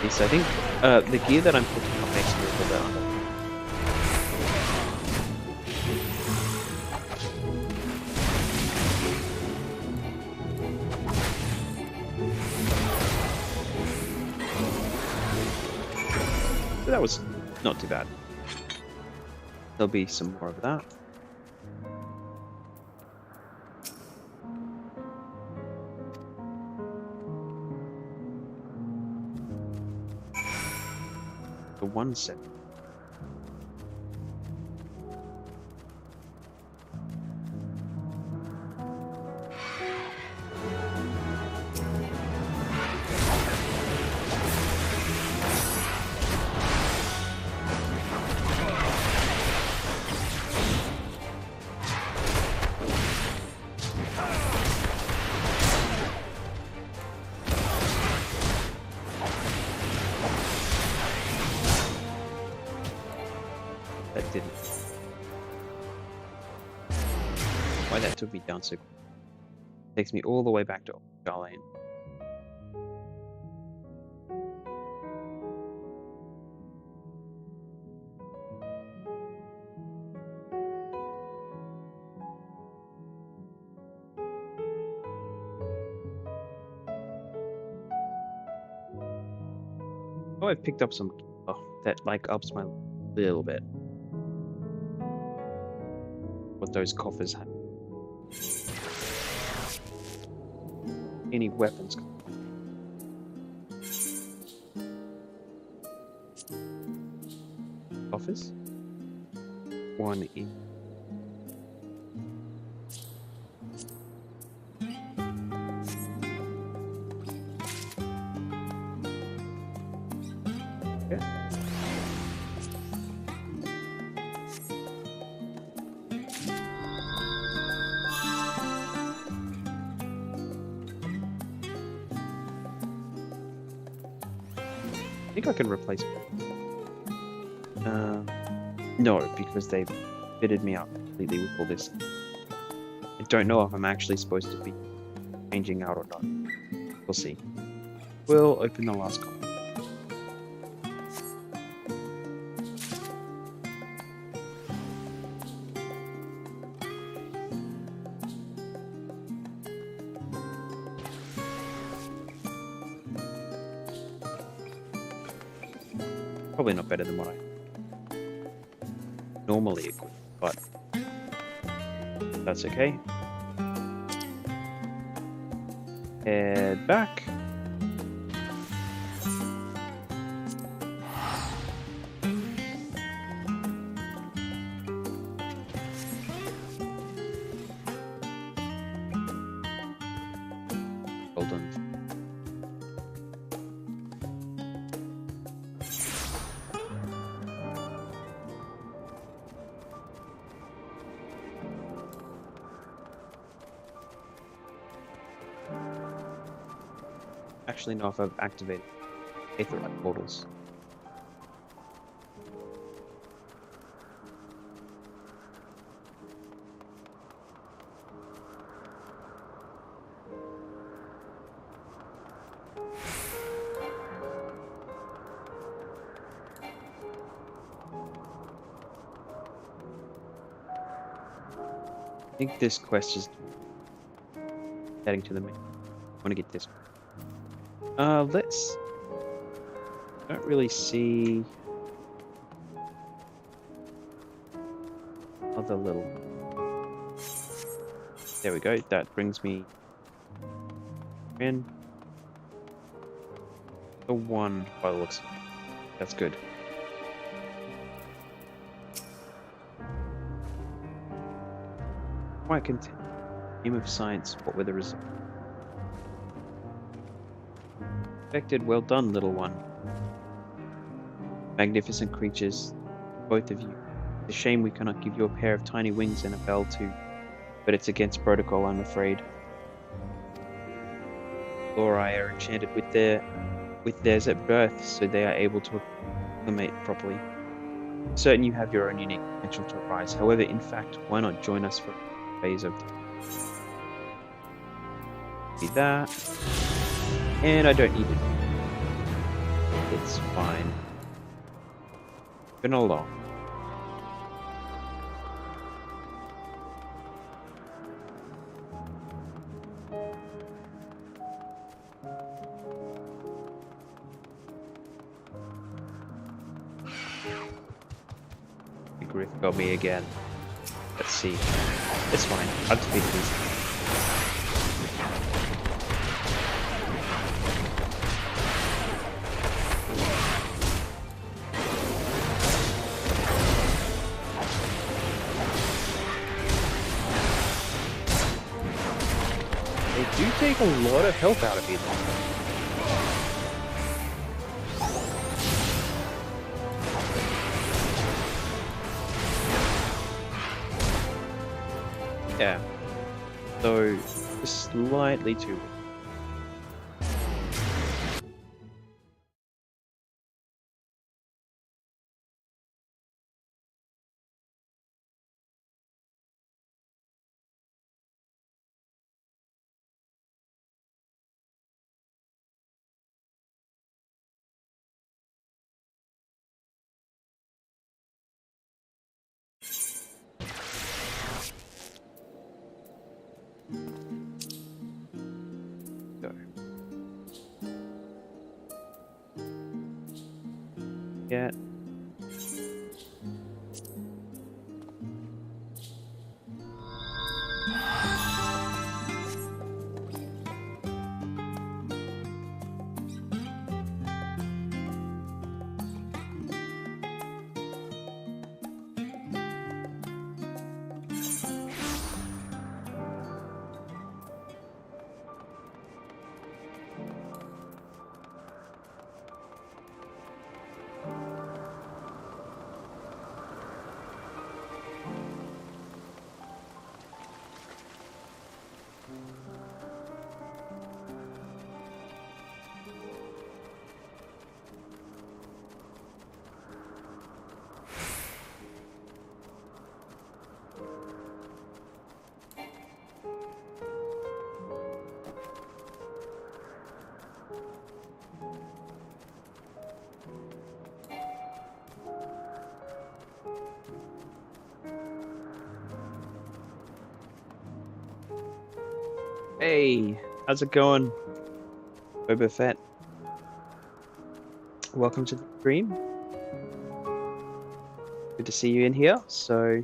this. I think the gear that I'm picking up makes me a little bit under. But that was not too bad. There'll be some more of that. For 1 second. That didn't. Why that took me down so quick. Takes me all the way back to Charlene. Oh, I've picked up some that like ups my little bit. What those coffers have. Any weapons? Coffers? One in. think I can replace. No, because they've fitted me out completely with all this. I don't know if I'm actually supposed to be changing out or not. We'll see. We'll open the last copy. Probably not better than what I normally equip, but that's okay. Head back. Well done. Actually, know if I've activated Aetherite portals. I think this quest is heading to the main. I want to get this. Let's. Don't really see other little. There we go. That brings me in. The one by the looks of it. That's good. Quite content. Team of science. What were the results? Expected. Well done, little one. Magnificent creatures, both of you. It's a shame we cannot give you a pair of tiny wings and a bell too, but it's against protocol, I'm afraid. Laura are enchanted with theirs at birth, so they are able to acclimate properly. Certain you have your own unique potential to rise. However, in fact, why not join us for a phase of be that. And I don't need it. It's fine. Been along. Griff got me again. Let's see. It's fine. I'll defeat these. They do take a lot of health out of you though. Yeah, so slightly too. Go. Yeah. Hey, how's it going, Boba Fett? Welcome to the stream. Good to see you in here. So,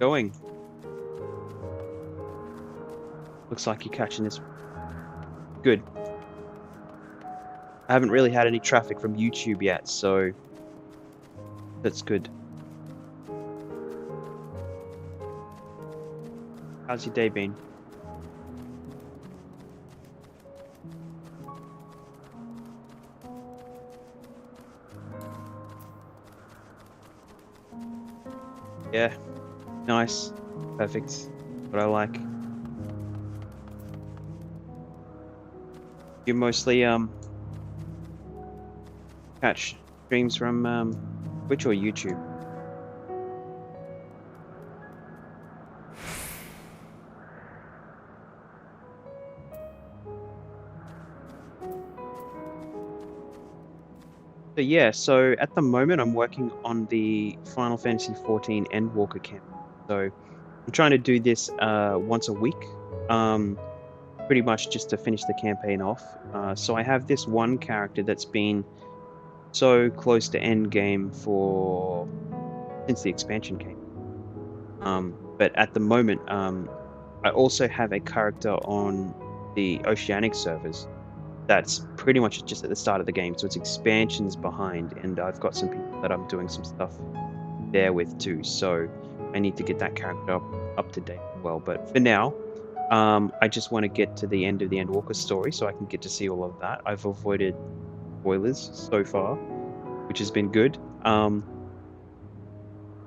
going. Looks like you're catching this. Good. I haven't really had any traffic from YouTube yet, so that's good. How's your day been? Yeah, nice. Perfect. What I like. You mostly catch streams from Twitch or YouTube? So yeah, so at the moment I'm working on the Final Fantasy XIV Endwalker campaign. So I'm trying to do this once a week, pretty much just to finish the campaign off. So I have this one character that's been so close to end game since the expansion came. But at the moment, I also have a character on the Oceanic servers that's pretty much just at the start of the game, so it's expansions behind, and I've got some people that I'm doing some stuff there with too, so I need to get that character up to date as well. But for now, I just want to get to the end of the Endwalker story so I can get to see all of that. I've avoided spoilers so far, which has been good. But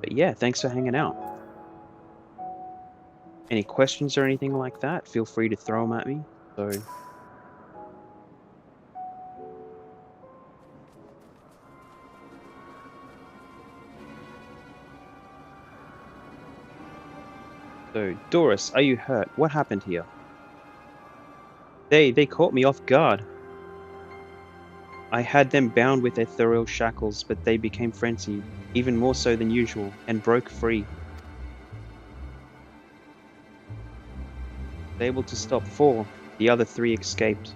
yeah, thanks for hanging out. Any questions or anything like that, feel free to throw them at me. So, Doris, are you hurt? What happened here? They caught me off guard. I had them bound with their Thuriel shackles, but they became frenzied, even more so than usual, and broke free. Able to stop 4, the other 3 escaped.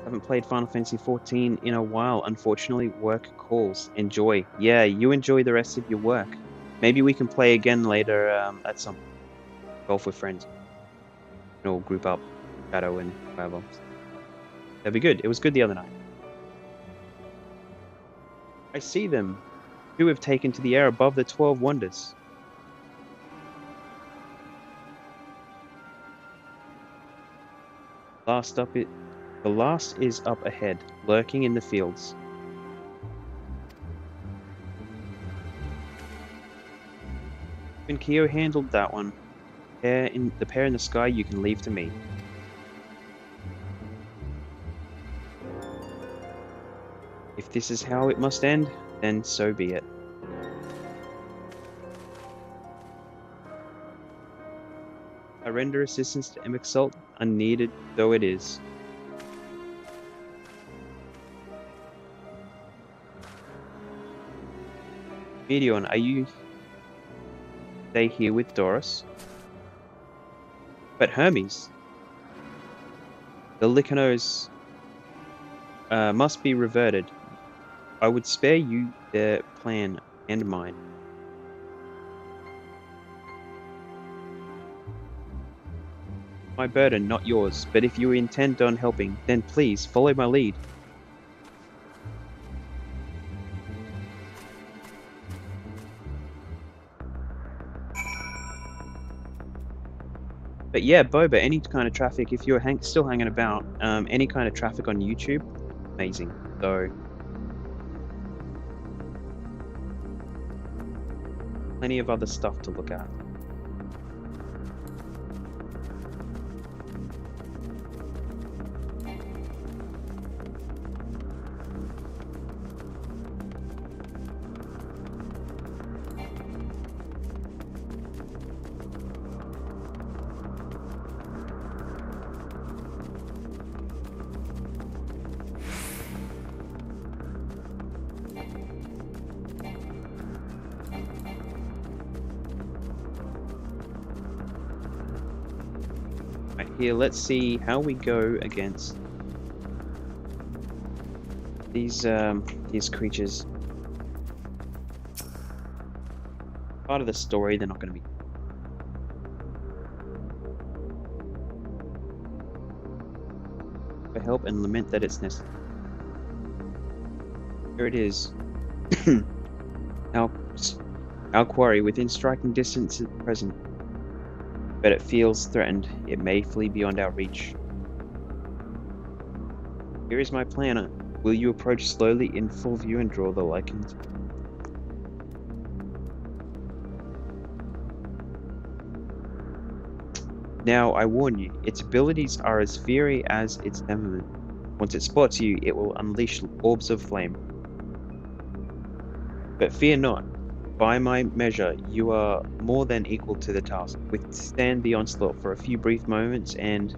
Haven't played Final Fantasy XIV in a while, unfortunately. Work calls. Enjoy. Yeah, you enjoy the rest of your work. Maybe we can play again later at some golf with friends. Or group up, Shadow and whatever. That'd be good. It was good the other night. I see them. 2 have taken to the air above the 12 wonders. The last is up ahead, lurking in the fields. When Kyo handled that one, the pair in the sky you can leave to me. If this is how it must end, then so be it. I render assistance to Emixalt, unneeded though it is. Meteon, are you stay here with Doris? But Hermes, the Lycanos must be reverted. I would spare you their plan and mine. My burden, not yours, but if you intend on helping, then please follow my lead. But yeah, Boba, any kind of traffic, if you're still hanging about, any kind of traffic on YouTube, amazing. So, plenty of other stuff to look at. here. Let's see how we go against these creatures. Part of the story, they're not going to be. For help and lament that it's necessary. Here it is. Our quarry within striking distance at present. But it feels threatened. It may flee beyond our reach. Here is my plan. Will you approach slowly in full view and draw the lichens? Now, I warn you, its abilities are as fiery as its temperament. Once it spots you, it will unleash orbs of flame. But fear not. By my measure, you are more than equal to the task. Withstand the onslaught for a few brief moments, and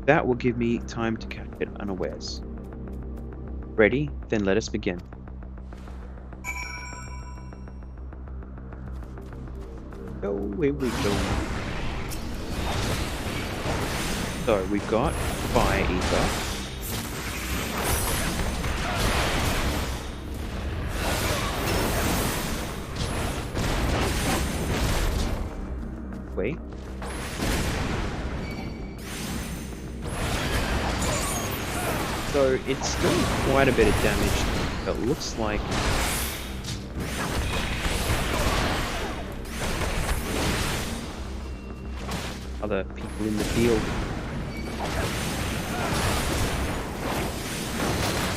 that will give me time to catch it unawares. Ready? Then let us begin. Oh, here we go. So we've got Fire Ether. Wait. So it's doing quite a bit of damage. It looks like other people in the field.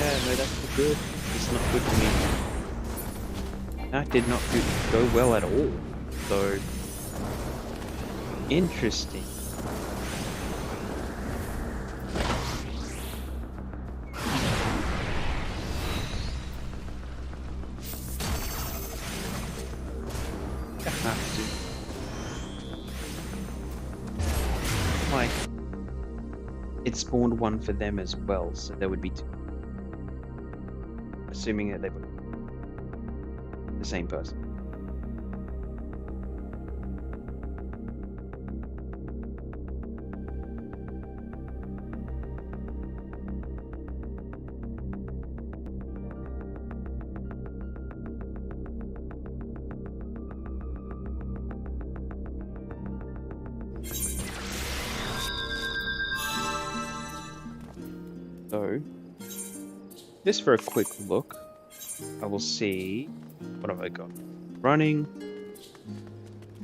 Yeah, no, that's not good. It's not good for me. That did not go well at all. So interesting. Like, it spawned one for them as well, so there would be two. Assuming that they were the same person. So, just for a quick look, I will see, what have I got? Running,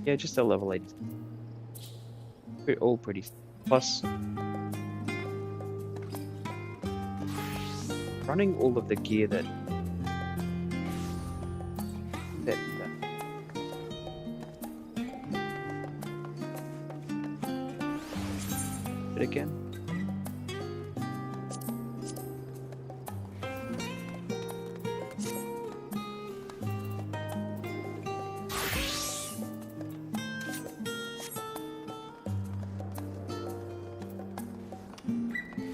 yeah, just a level 8. All pretty, plus running all of the gear that it again.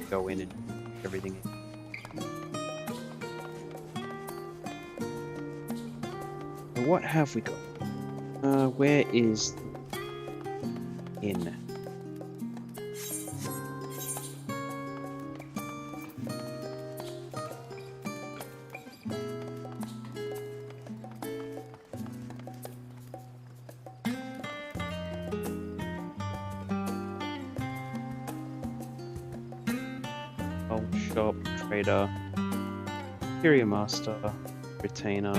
Go in and everything. What have we got? Where is in? Shop, trader, Superior Master, Retainer.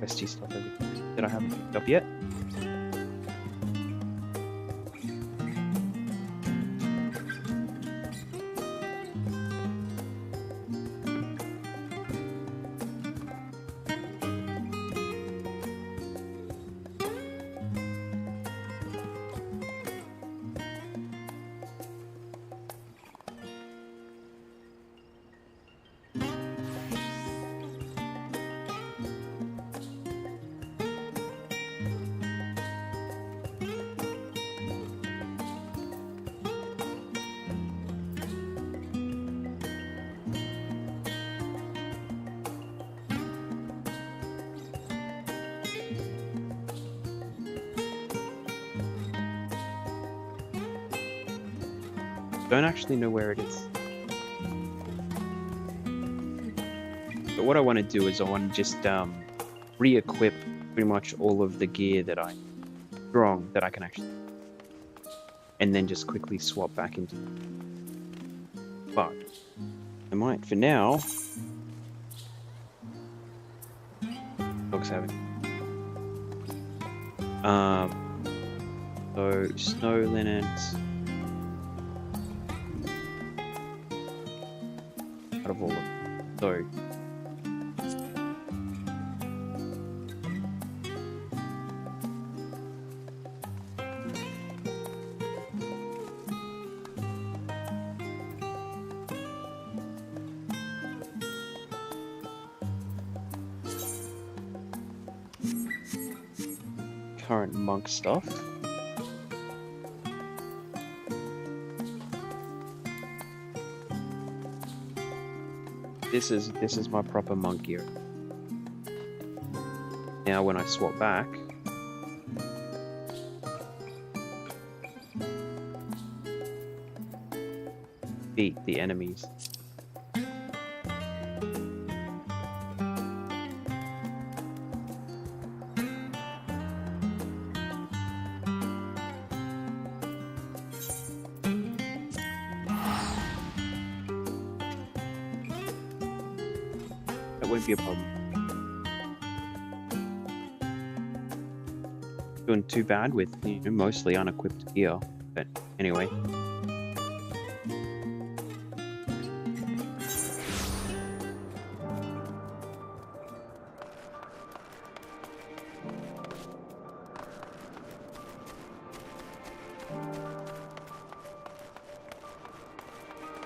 Bestie stuff that I haven't picked up yet. Don't actually know where it is. But what I want to do is I want to just re-equip pretty much all of the gear that I strong that I can actually, and then just quickly swap back into. But I might for now. Dog's having. So snow linens. Out of all of them. So. Current monk stuff. This is my proper monk gear. Now when I swap back, beat the enemies. Won't be a problem. Doing too bad with mostly unequipped gear, but anyway.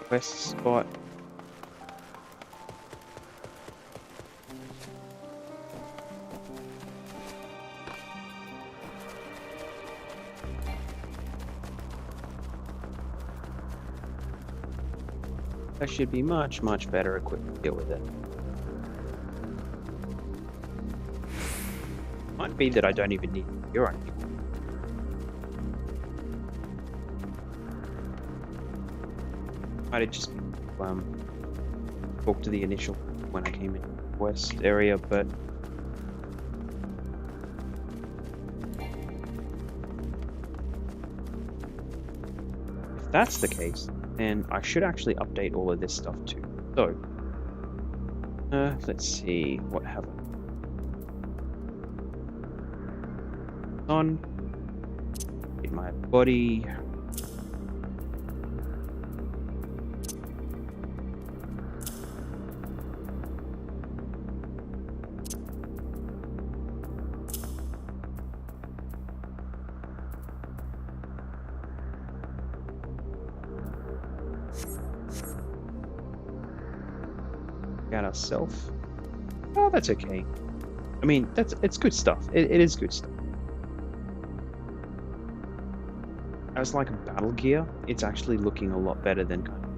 Quest spot. I should be much better equipped to deal with it. Might be that I don't even need gear on it. Might have just talked to the initial when I came in west area, but if that's the case, then I should actually update all of this stuff too. So, let's see, what have I on? In my body. Got ourselves. Oh, that's okay. I mean, it's good stuff. It is good stuff. As like a battle gear, it's actually looking a lot better than kind of.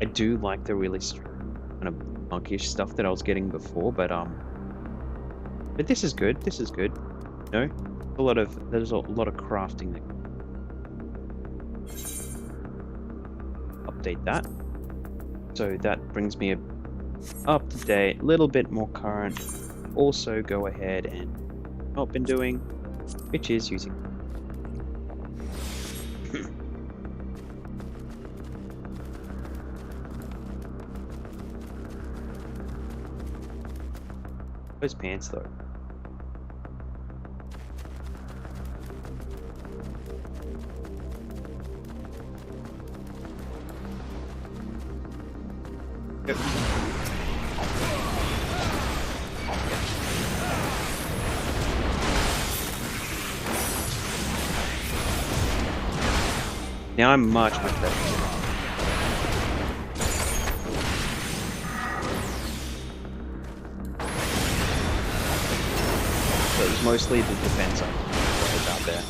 I do like the really strong kind of monkish stuff that I was getting before, but this is good. This is good. You know, there's a lot of crafting that. Update that. So that brings me up to date, a little bit more current. Also go ahead and what I've been doing, which is using those pants though. Yep. Now I'm much better. So it was mostly the defense I was out there.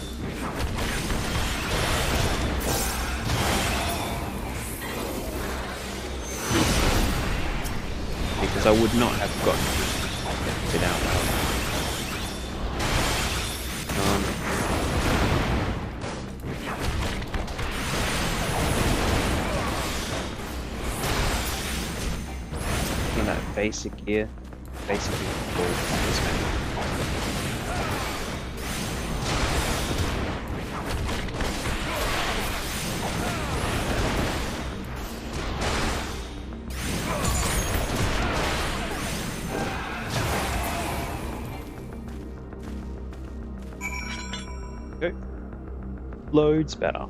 Because I would not have gotten it out. in that basic gear, basically all this map. Go. Loads better.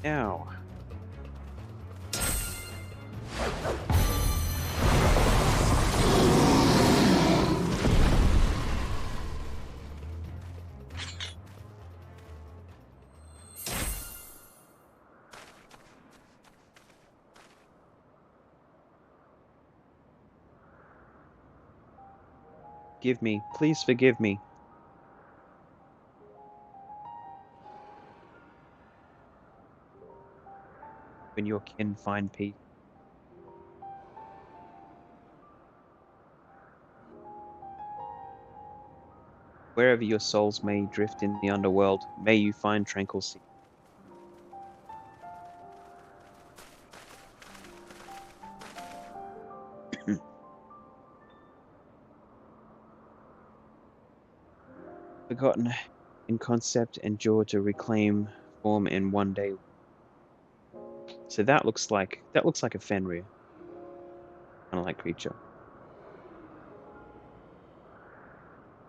Now, give me, please forgive me. When your kin find peace. Wherever your souls may drift in the underworld, may you find tranquil sea. Forgotten in concept, endure to reclaim form in one day. So that looks like a Fenrir, kind of like creature.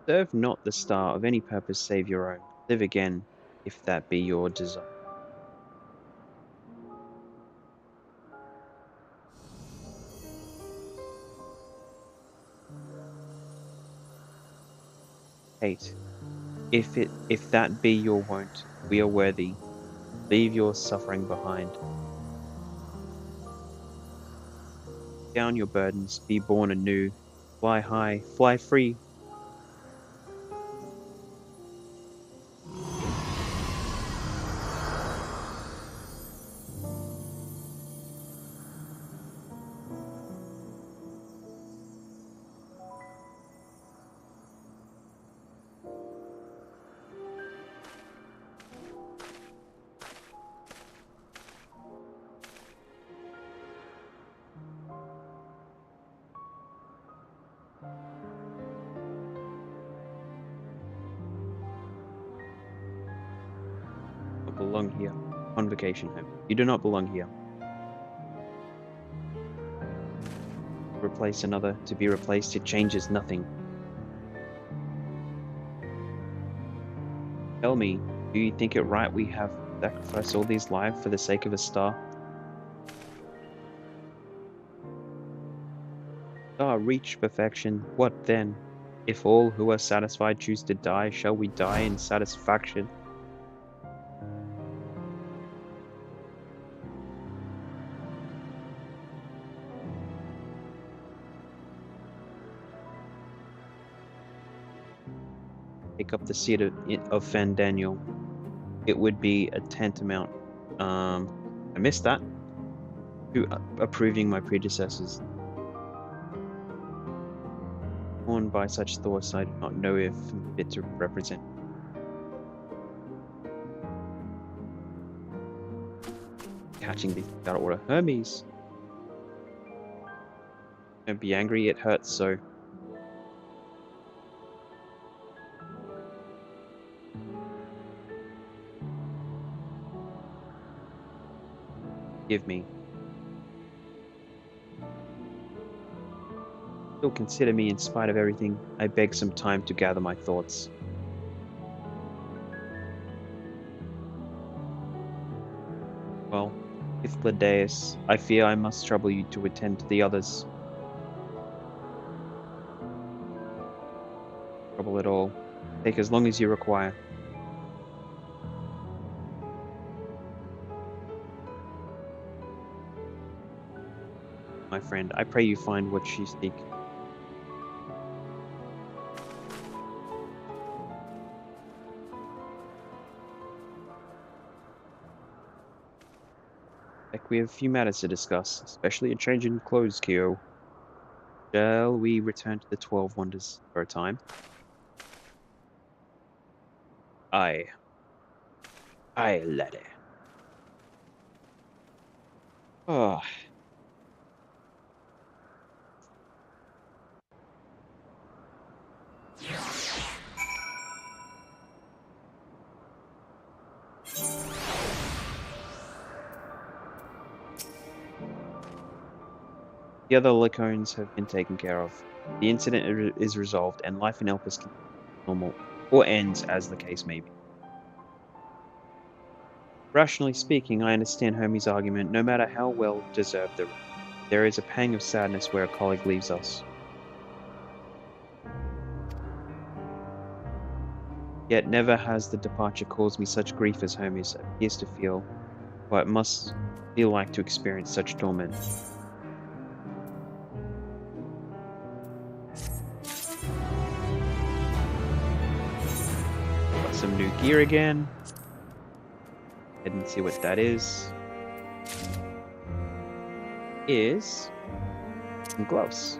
Serve not the star of any purpose save your own. Live again, if that be your desire. Hate. If that be your wont, we are worthy. Leave your suffering behind. Down your burdens, be born anew. Fly high, fly free. You belong here. Convocation home. You do not belong here. Replace another to be replaced, it changes nothing. Tell me, do you think it right we have sacrificed all these lives for the sake of a star? Star reach perfection, what then? If all who are satisfied choose to die, shall we die in satisfaction? Take up the seat of Fan Daniel. It would be a tantamount. I missed that. To approving my predecessors. Torn by such thoughts, I do not know if I'm fit to represent. Catching these out of order. Hermes. Don't be angry, it hurts so. Give me. Still consider me in spite of everything. I beg some time to gather my thoughts. Well, Ithlidaeus, I fear I must trouble you to attend to the others. Trouble at all. Take as long as you require. My friend, I pray you find what you seek. Like we have a few matters to discuss, especially a change in clothes, Kyo. Shall we return to the 12 Wonders for a time? Aye. Aye, laddie. Oh, the other Lacones have been taken care of. The incident is resolved, and life in Elpis can be normal, or ends as the case may be. Rationally speaking, I understand Hermes' argument. No matter how well deserved the rest, there is a pang of sadness where a colleague leaves us. Yet never has the departure caused me such grief as Hermes appears to feel, what it must feel like to experience such torment. Got some new gear again. Head and see what that is. Is some gloves.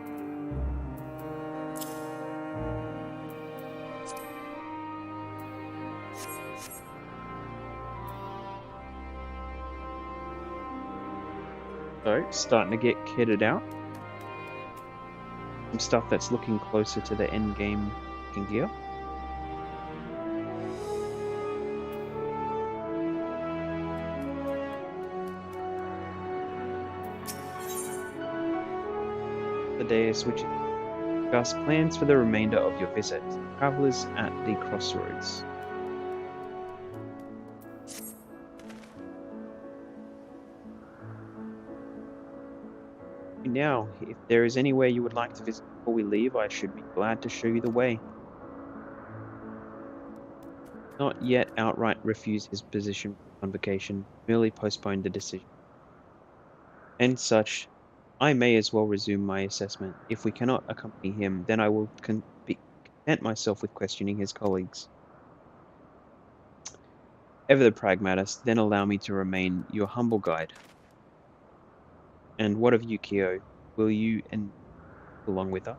So, starting to get kitted out. Some stuff that's looking closer to the end game looking gear. The day is switching. Discuss plans for the remainder of your visit. Travelers at the crossroads. Now, if there is anywhere you would like to visit before we leave, I should be glad to show you the way. Not yet outright refuse his position on vacation, merely postponed the decision. And such, I may as well resume my assessment. If we cannot accompany him, then I will content myself with questioning his colleagues. Ever the pragmatist, then allow me to remain your humble guide. And what of you, Kyo? Will you and along with us?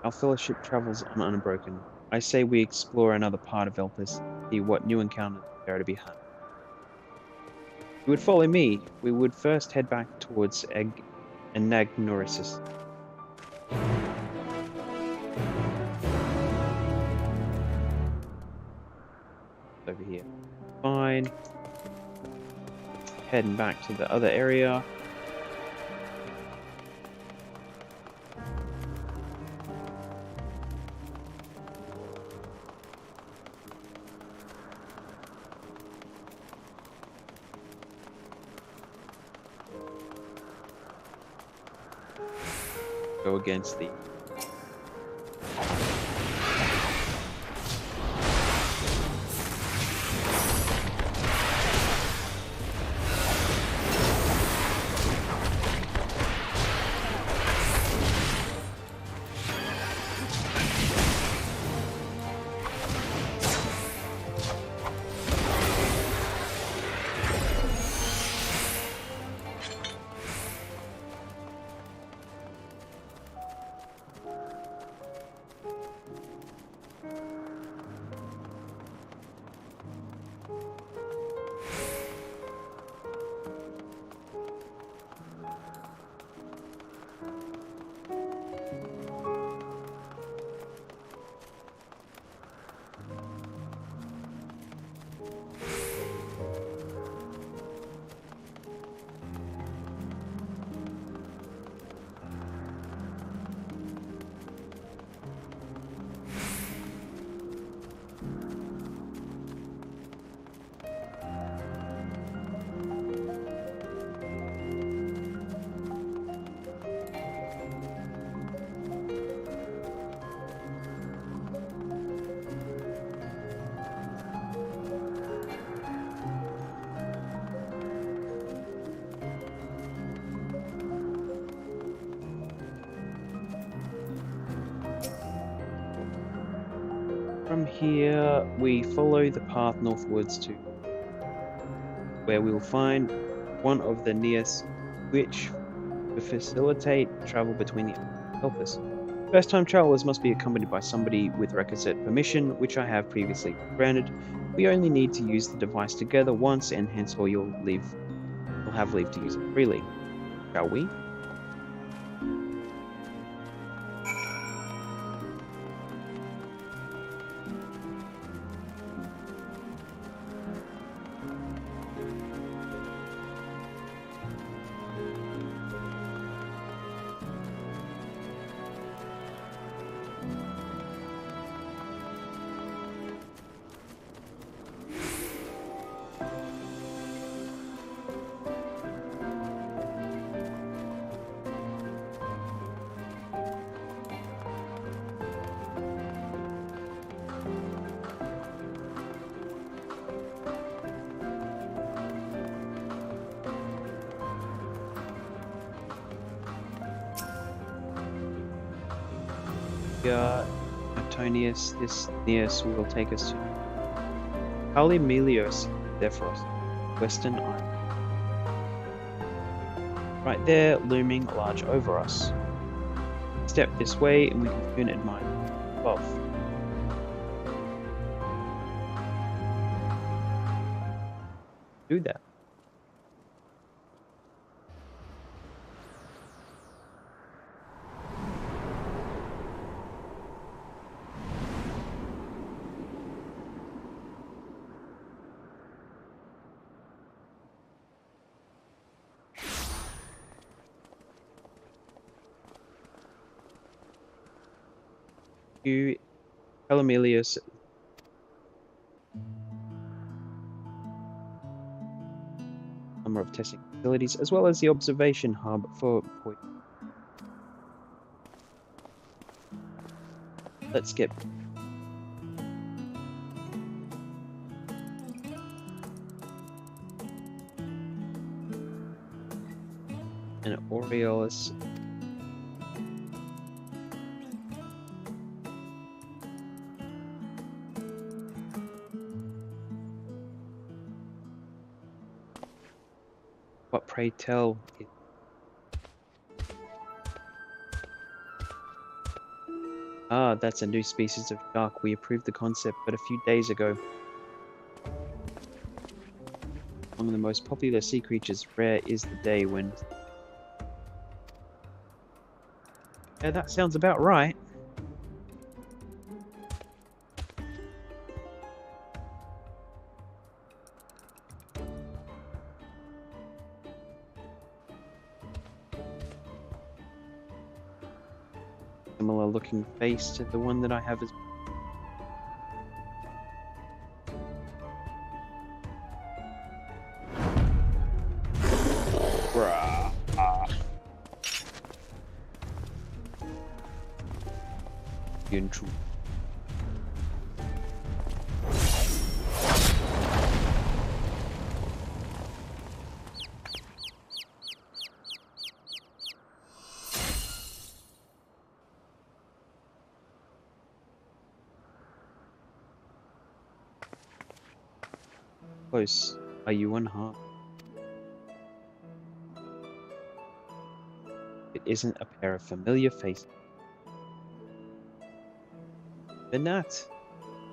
Our fellowship travels on unbroken. I say we explore another part of Elpis, see what new encounters there are to be had. You would follow me. We would first head back towards Anagnorisis. Over here. Fine. Heading back to the other area. Go against the From here, we follow the path northwards to where we will find one of the nearest, which will facilitate travel between the helpers. First-time travelers must be accompanied by somebody with requisite permission, which I have previously granted. We only need to use the device together once, and henceforth you'll have leave to use it freely. Shall we? Antonius, this Neos will take us to Palimelios Zephyros, Western Island. Right there, looming large over us. Step this way and we can soon admire above. Do that. You, Palimelios, number of testing facilities, as well as the observation hub for poison. Let's get an Aureolus. What, pray tell, is that's a new species of shark. We approved the concept but a few days ago. Among the most popular sea creatures, rare is the day when... Yeah, that sounds about right. Similar looking face to the one that I have as true. Close. Are you unharmed? It isn't a pair of familiar faces. Benat,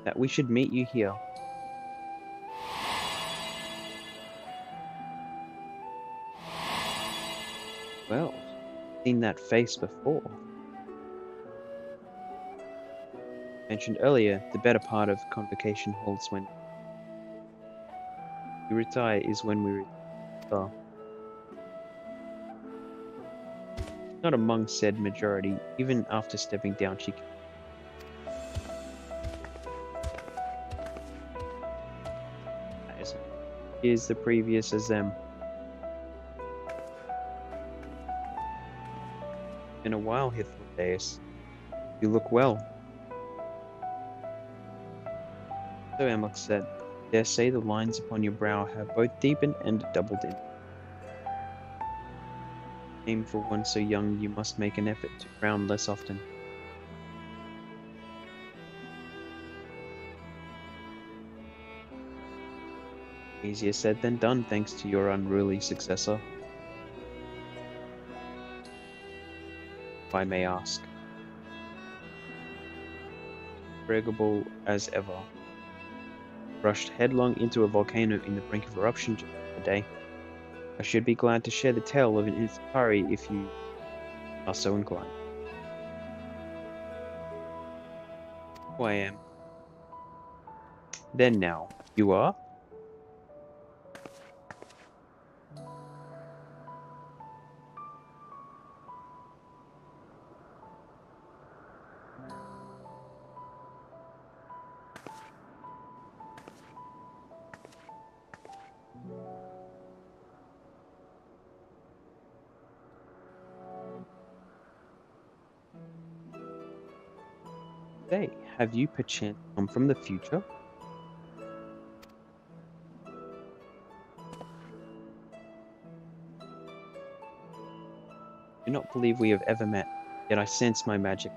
that we should meet you here. Well, seen that face before. Mentioned earlier, the better part of convocation holds when we retire is when we retire. Not among said majority, even after stepping down she is the previous as them. In a while, Hithlodeus. You look well. So Amok said, dare say the lines upon your brow have both deepened and doubled in. Aim for one so young, you must make an effort to frown less often. Easier said than done, thanks to your unruly successor. If I may ask. Regable as ever. Rushed headlong into a volcano in the brink of eruption just the other day. I should be glad to share the tale of an entirety if you are so inclined. Who I am. Then now, you are? Say, have you perchance come from the future? Do not believe we have ever met, yet I sense my magic.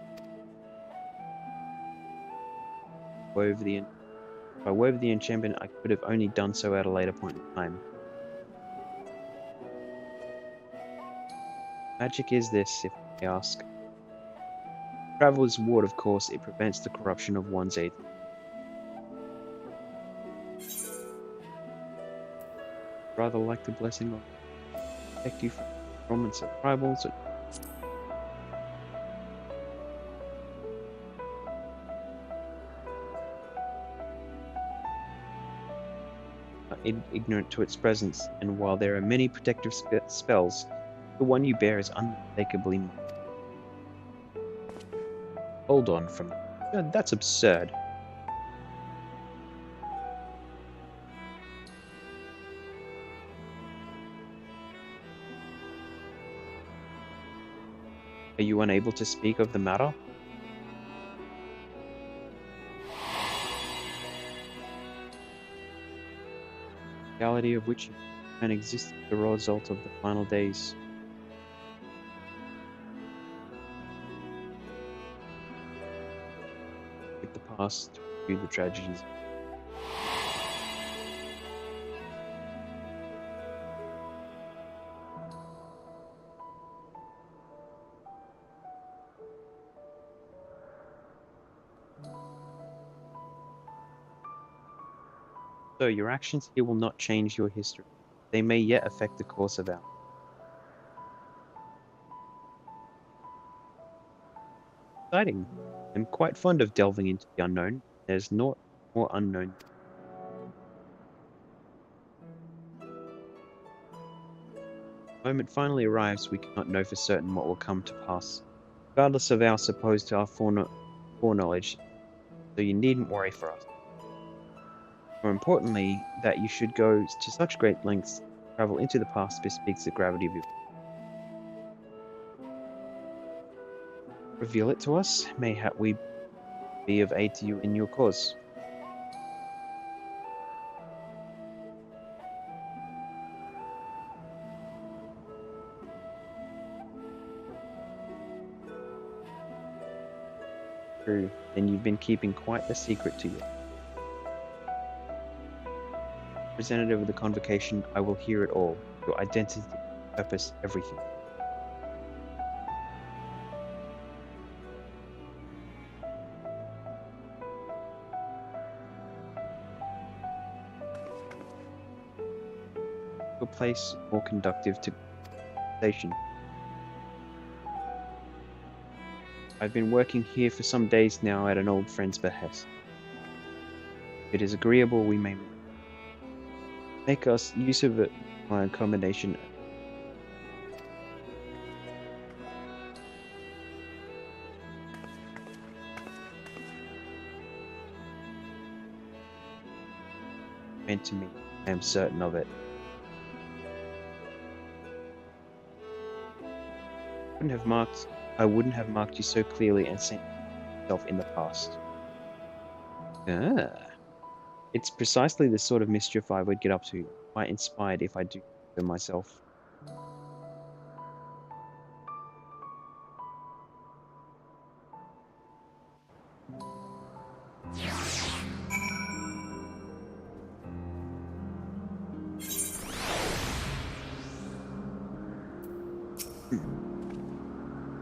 If I wove the enchantment, I could have only done so at a later point in time. Magic is this, if I ask. Traveler's ward, of course, it prevents the corruption of one's aid. Rather like the blessing of protect you from performance of rivals or ignorant to its presence, and while there are many protective spells, the one you bear is unmistakably mine. Hold on from that's absurd. Are you unable to speak of the matter? The reality of which can exist as the result of the final days. With the past to review the tragedies. So your actions here will not change your history. They may yet affect the course of ours. Exciting. I'm quite fond of delving into the unknown. There's naught more unknown. The moment finally arrives, we cannot know for certain what will come to pass, regardless of our supposed foreknowledge, so you needn't worry for us. More importantly, that you should go to such great lengths to travel into the past bespeaks the gravity of your. Reveal it to us. Mayhap we be of aid to you in your cause. True, then you've been keeping quite a secret to you. Representative of the convocation, I will hear it all. Your identity, purpose, everything. A place more conducive to conversation. I've been working here for some days now at an old friend's behest. If it is agreeable, we may make us use of it my accommodation. Meant to me, I am certain of it. I wouldn't have marked you so clearly and sent yourself in the past. Ah, it's precisely the sort of mischief I would get up to. Quite inspired if I do so myself.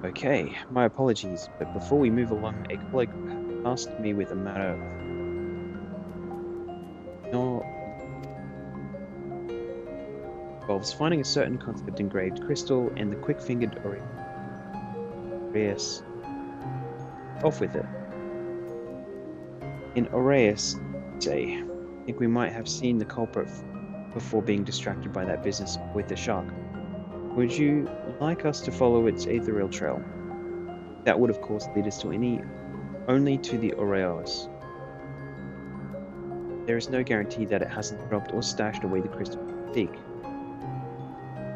Okay, my apologies, but before we move along, a colleague asked me with a matter no involves finding a certain concept engraved crystal and the quick-fingered Aureus off with it. In Aureus, say, I think we might have seen the culprit before being distracted by that business with the shark. Would you like us to follow its ethereal trail? That would of course lead us to only to the Aureus. There is no guarantee that it hasn't dropped or stashed away the crystal we seek.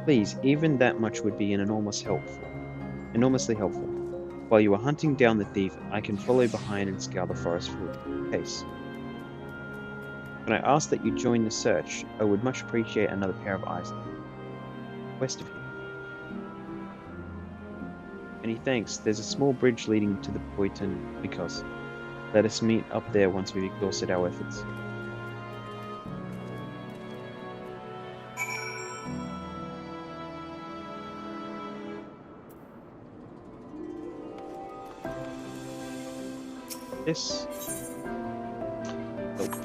Please, even that much would be enormously helpful. While you are hunting down the thief, I can follow behind and scour the forest for the case. When I ask that you join the search, I would much appreciate another pair of eyes west of here. Many thanks. There's a small bridge leading to the Boyton because let us meet up there once we've exhausted our efforts. This. Nope.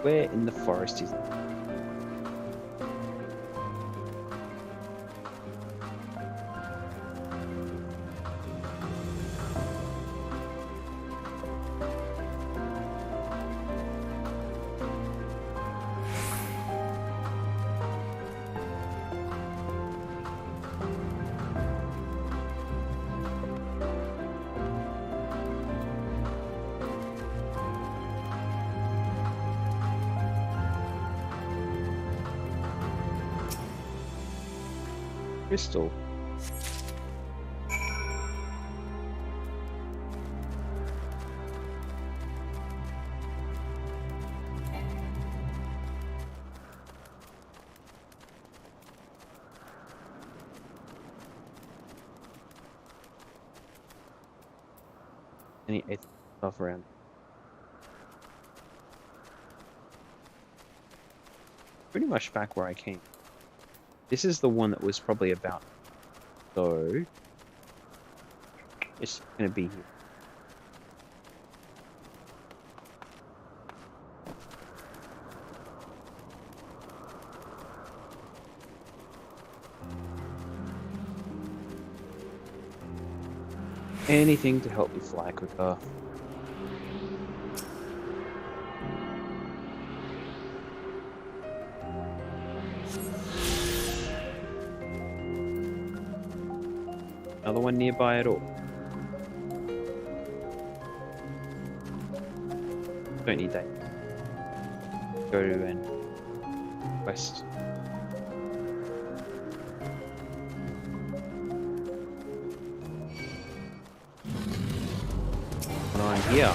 Where in the forest is it? Crystal. Any stuff around? Pretty much back where I came. This is the one that was probably about. So it's gonna be here. Anything to help me fly quicker. Another one nearby at all? Don't need that. Go to and west. What on here?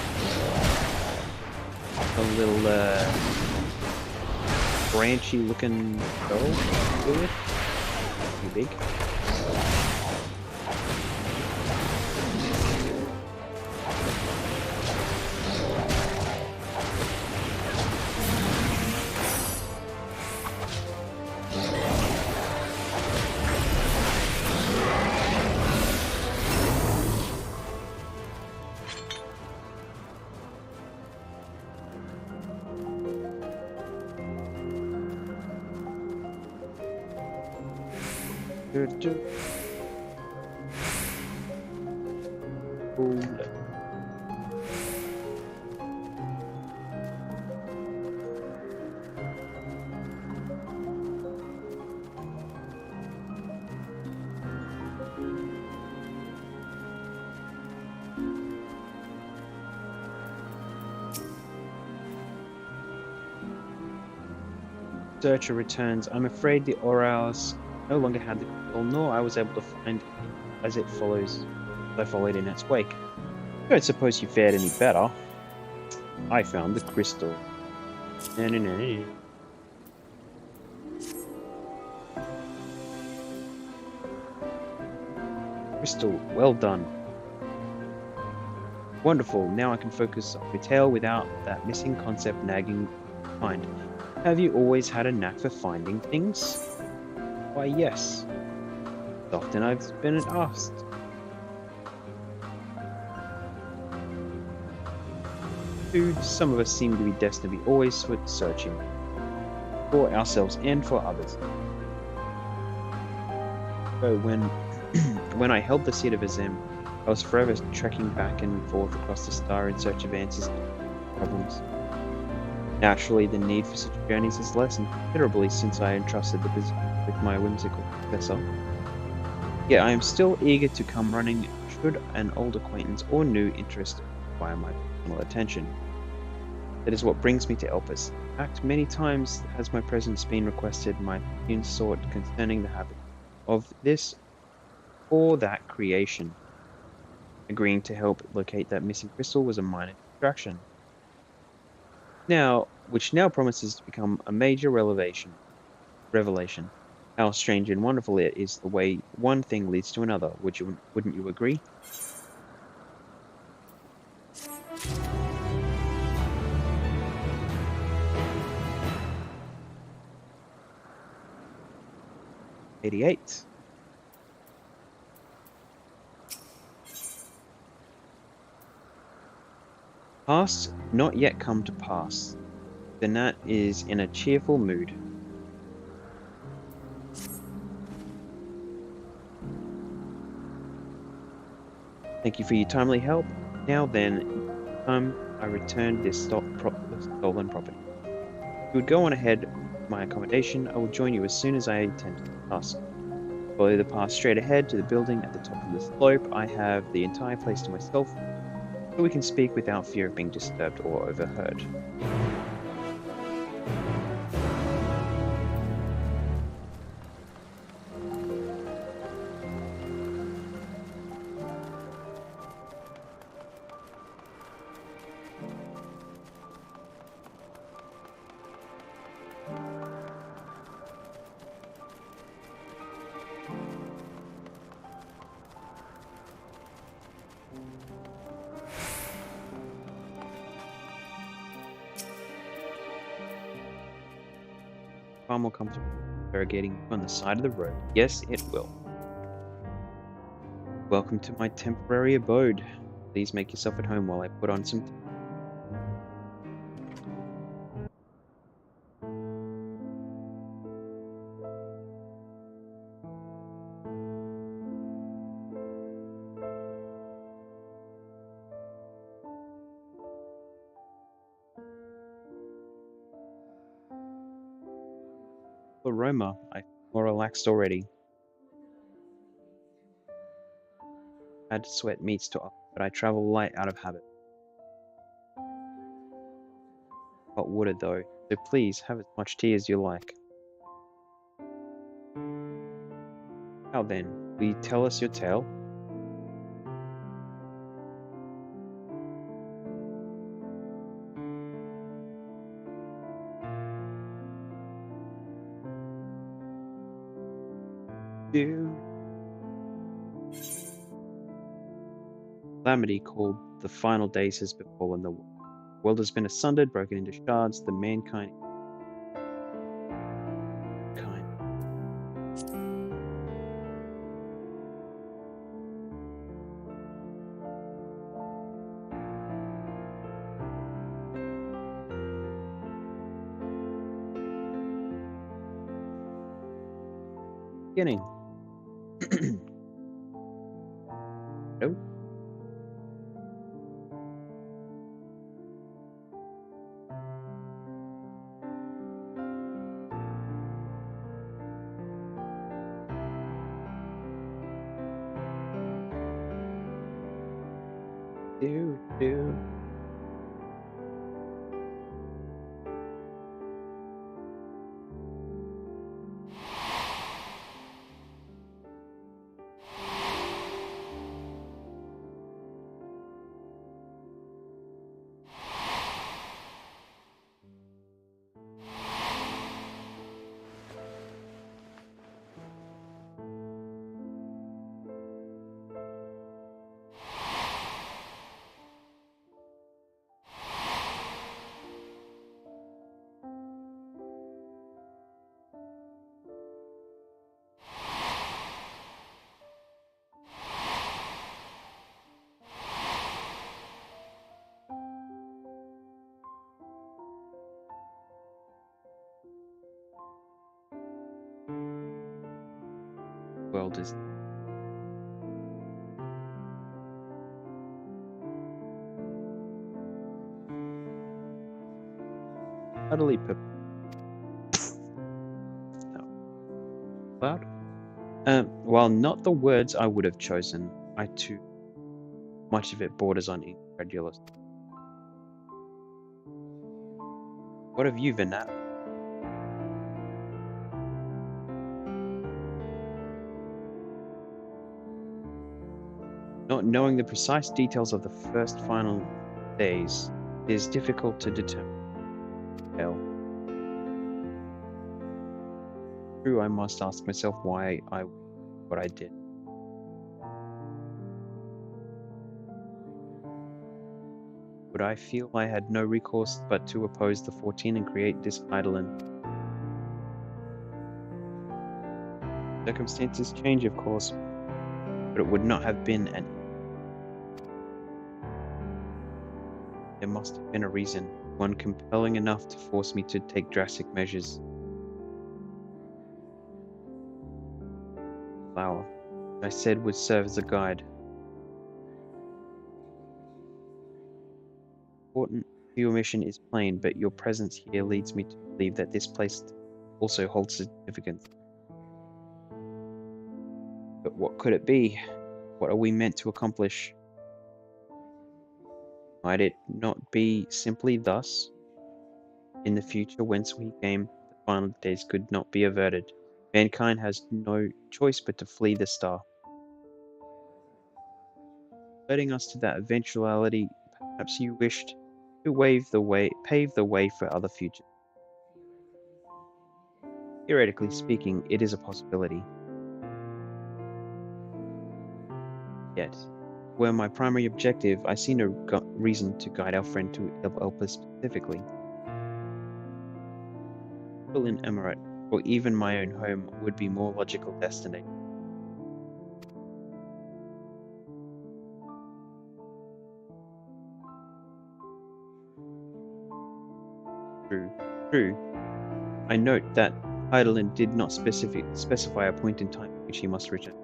A little branchy looking girl. Pretty big. Searcher returns. I'm afraid the Orals no longer had the crystal, nor I was able to find it as I followed in its wake. I don't suppose you fared any better. I found the crystal. No. Crystal, well done. Wonderful, now I can focus on my tale without that missing concept nagging mind. Have you always had a knack for finding things? Why, yes. Often I've been asked. Dude, some of us seem to be destined to be always searching for ourselves and for others. So when when I held the seat of Azem, I was forever trekking back and forth across the star in search of answers to problems. Naturally, the need for such journeys has lessened considerably since I entrusted the business with my whimsical successor. Yet I am still eager to come running should an old acquaintance or new interest require my personal attention. That is what brings me to Elpis. In fact, many times has my presence been requested, my opinion sought concerning the habit of this or that creation. Agreeing to help locate that missing crystal was a minor distraction. Which now promises to become a major revelation. How strange and wonderful it is the way one thing leads to another. Wouldn't you agree? '88. Past not yet come to pass. The gnat is in a cheerful mood. Thank you for your timely help. Now then, I return this stolen property. If you would go on ahead with my accommodation, I will join you as soon as I attend to the task. Follow the path straight ahead to the building at the top of the slope. I have the entire place to myself, so we can speak without fear of being disturbed or overheard. Far more comfortable interrogating on the side of the road. Yes, it will. Welcome to my temporary abode. Please make yourself at home while I put on some. Aroma. I feel more relaxed already. Add sweat meats to offer, but I travel light out of habit. Hot water though, so please have as much tea as you like. Now then, will you tell us your tale? Do calamity called the final days has befallen the world. The world has been sundered, broken into shards. The mankind. Beginning. No. Do. world is utterly loud. While not the words I would have chosen, I too much of it borders on incredulous. What have you, Vanat? Not knowing the precise details of the first final days, it is difficult to determine. True, I must ask myself why I what I did. Would I feel I had no recourse but to oppose the 14 and create this Eidolon? Circumstances change, of course, but it would not have been an. There must have been a reason, one compelling enough to force me to take drastic measures. Flower, I said, would serve as a guide. Important to your mission is plain, but your presence here leads me to believe that this place also holds significance. But what could it be? What are we meant to accomplish? Might it not be simply thus? In the future, whence we came, the final days could not be averted. Mankind has no choice but to flee the star. Leading us to that eventuality, perhaps you wished to pave the way for other futures. Theoretically speaking, it is a possibility. Yet, were my primary objective, I see no reason to guide our friend to help us specifically. People in Emirat, or even my own home, would be more logical destination. True, true. I note that Heidelin did not specify a point in time at which he must return.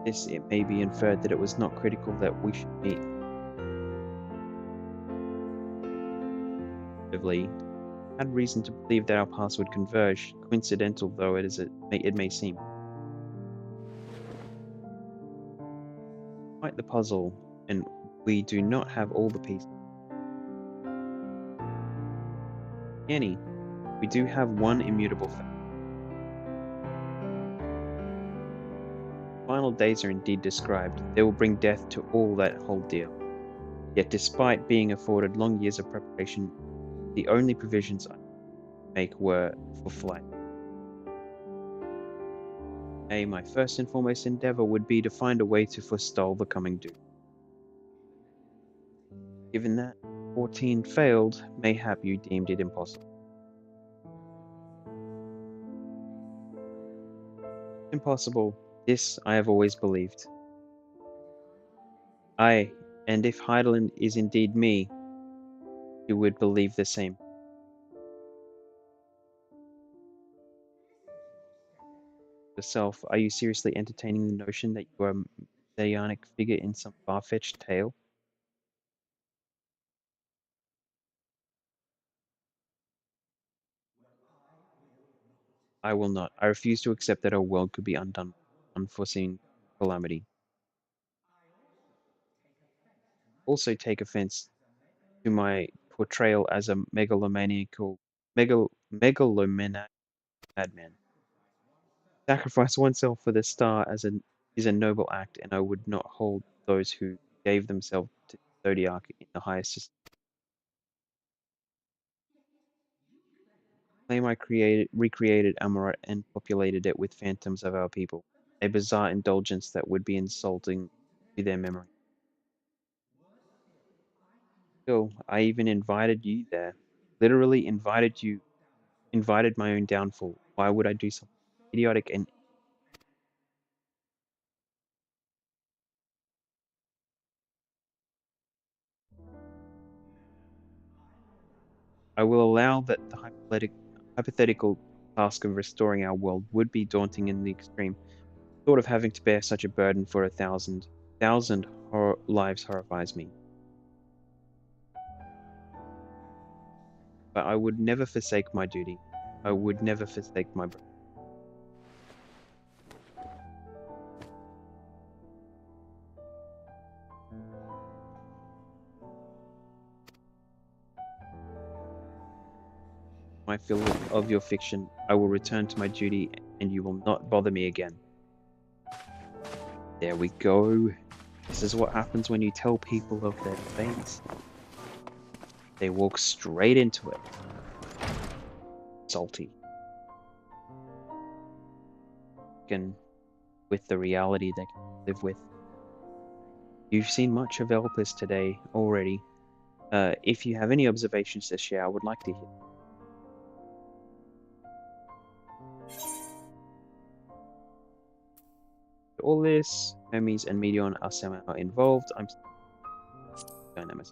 This, it may be inferred that it was not critical that we should meet. I had reason to believe that our paths would converge, coincidental though it may seem. Quite the puzzle, and we do not have all the pieces. Annie, we do have one immutable fact. Final days are indeed described. They will bring death to all that hold dear. Yet despite being afforded long years of preparation, the only provisions I make were for flight. My first and foremost endeavor would be to find a way to forestall the coming doom. Given that 14 failed, mayhap you deemed it impossible. Impossible, this I have always believed. Aye, and if Heidelin is indeed me, you would believe the same. Yourself, are you seriously entertaining the notion that you are a messianic figure in some far-fetched tale? I will not. I refuse to accept that our world could be undone by unforeseen calamity. Also take offense to my portrayal as a megalomaniac madman. Sacrifice oneself for the star is a noble act, and I would not hold those who gave themselves to the zodiac in the highest esteem. Claim I recreated Amarat and populated it with phantoms of our people, a bizarre indulgence that would be insulting to their memory. Still, I even invited you there. Literally invited my own downfall. Why would I do something idiotic and I will allow that the hypothetical task of restoring our world would be daunting in the extreme. The thought of having to bear such a burden for 1,000 lives horrifies me. But I would never forsake my duty. I would never forsake my brother. My fill of your fiction, I will return to my duty, and you will not bother me again. There we go. This is what happens when you tell people of their fates. They walk straight into it. Salty. With the reality they can live with. You've seen much of Elpis today already. If you have any observations to share, I would like to hear. All this, Hermes and Meteon are somehow involved. I'm dynamic.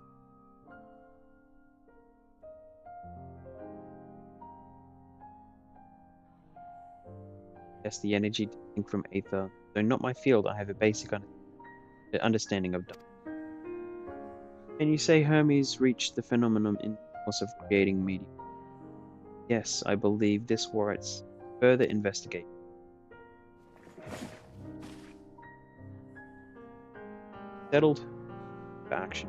Yes, the energy distinct from Aether, though not my field. I have a basic understanding of. Can you say Hermes reached the phenomenon in the course of creating Meteon? Yes, I believe this warrants further investigation. Settled for action.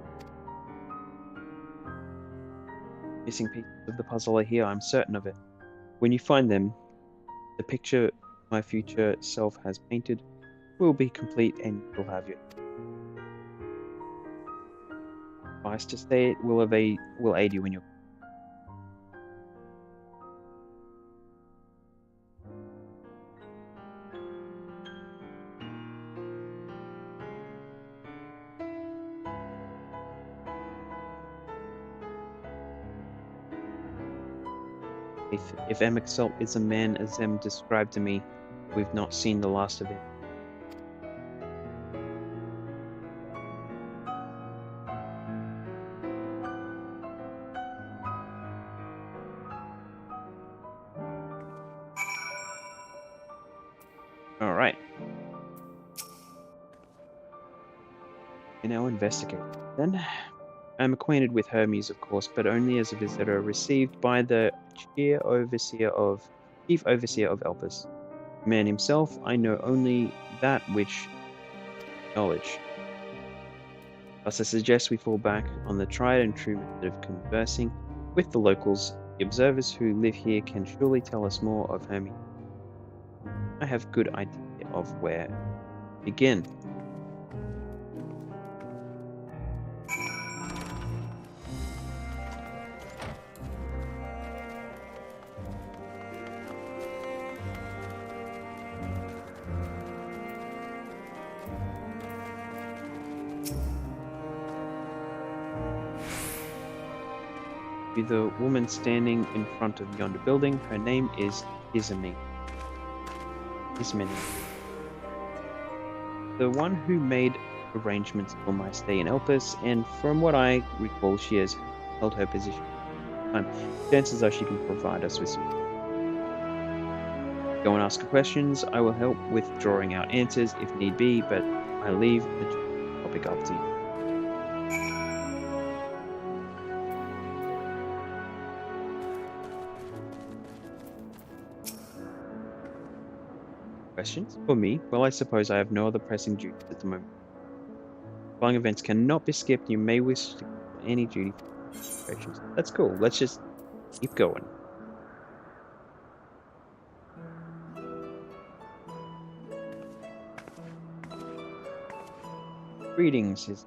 Missing pieces of the puzzle are here, I'm certain of it. When you find them, the picture my future self has painted will be complete and you'll have your advice to say it will aid you in your. If Emexalt is a man as Zem described to me, we've not seen the last of him. Alright. We now investigate. Then, I'm acquainted with Hermes, of course, but only as a visitor received by the Chief Overseer of Elpis. The man himself, I know only that which knowledge. Thus I suggest we fall back on the tried and true method of conversing with the locals. The observers who live here can surely tell us more of Hermes. I have good idea of where to begin. The woman standing in front of yonder building, her name is Ismene. The one who made arrangements for my stay in Elpis, and from what I recall, she has held her position. Chances are she can provide us with some. Go and ask her questions. I will help with drawing out answers if need be, but I leave the topic up to you. Questions? For me? Well, I suppose I have no other pressing duties at the moment. Flying events cannot be skipped. You may wish to any duty. That's cool. Let's just keep going. Greetings,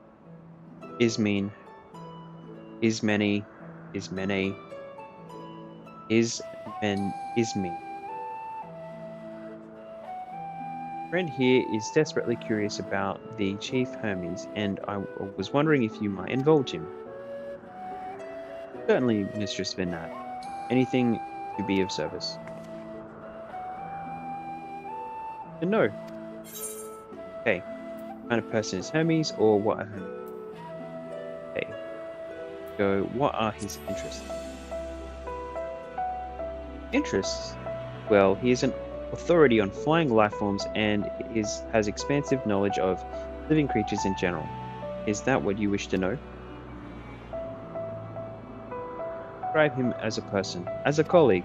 Ismene, Ismene. Friend here is desperately curious about the Chief Hermes, and I was wondering if you might indulge him. Certainly, Mistress Vinat. Anything to be of service. No. Okay. What kind of person is Hermes, or what are Hermes? Okay. So, what are his interests? Interests? Well, he is an authority on flying life forms and has expansive knowledge of living creatures in general. Is that what you wish to know? Describe him as a person, as a colleague.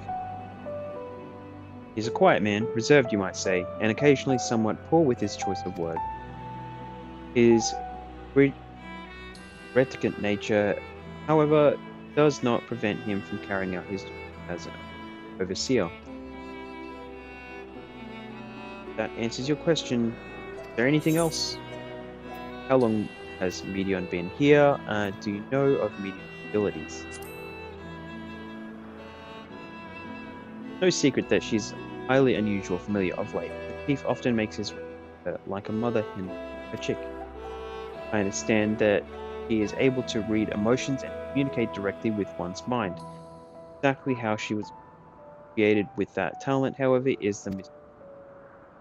He's a quiet man, reserved you might say, and occasionally somewhat poor with his choice of words. His reticent nature, however, does not prevent him from carrying out his duties as an overseer. That answers your question. Is there anything else? How long has Medion been here? Do you know of Medion's abilities? No secret that she's highly unusual familiar of late. The chief often makes his like a mother hen a chick. I understand that she is able to read emotions and communicate directly with one's mind. Exactly how she was created with that talent, however, is the mystery.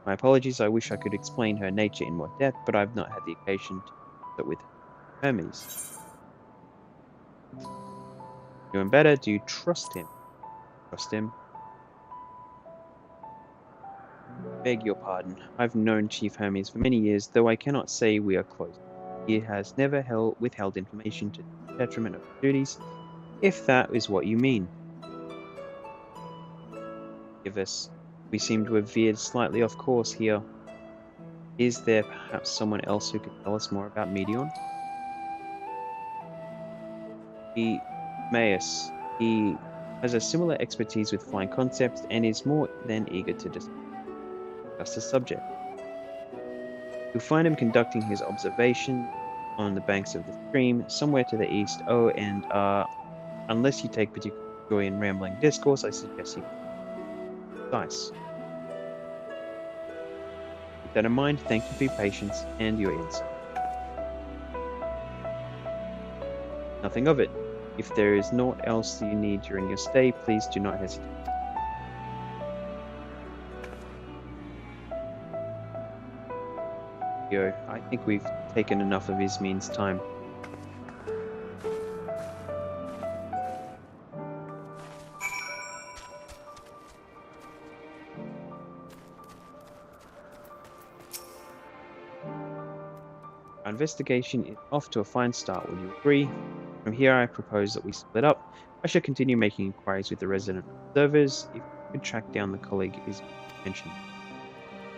My apologies, I wish I could explain her nature in more depth, but I've not had the occasion to do it with Hermes. Doing better, do you trust him? Trust him? Beg your pardon. I've known Chief Hermes for many years, though I cannot say we are close. He has never withheld information to the detriment of his duties, if that is what you mean. Give us. We seem to have veered slightly off course here. Is there perhaps someone else who could tell us more about Medion? Maius. He has a similar expertise with flying concepts and is more than eager to discuss the subject. You'll find him conducting his observation on the banks of the stream, somewhere to the east. Oh, and unless you take particular joy in rambling discourse, I suggest you dice. With that in mind, thank you for your patience and your insight. Nothing of it. If there is naught else you need during your stay, please do not hesitate. Yo, I think we've taken enough of Ismin's time. Our investigation is off to a fine start, would you agree? From here I propose that we split up. I shall continue making inquiries with the resident observers if we could track down the colleague is mentioned.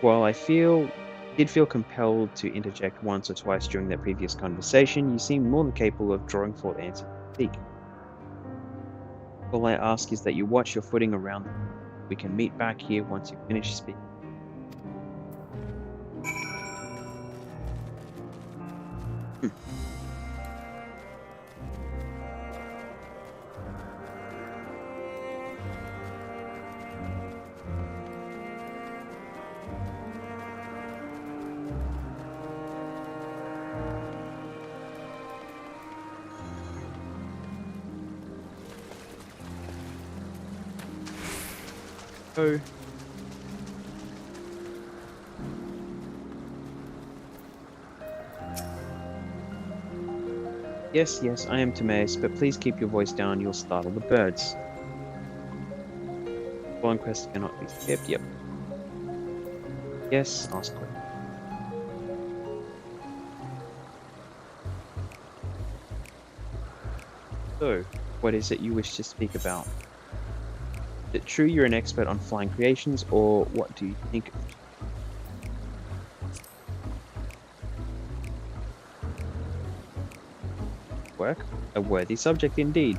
While I did feel compelled to interject once or twice during that previous conversation, you seemed more than capable of drawing forth answers you seek. All I ask is that you watch your footing around. We can meet back here once you finish speaking. Oh. Yes, I am Timaeus, but please keep your voice down, you'll startle the birds. Following quest cannot be skipped, yep. Yes, ask quick. So, what is it you wish to speak about? Is it true you're an expert on flying creations, or what do you think of work? A worthy subject indeed.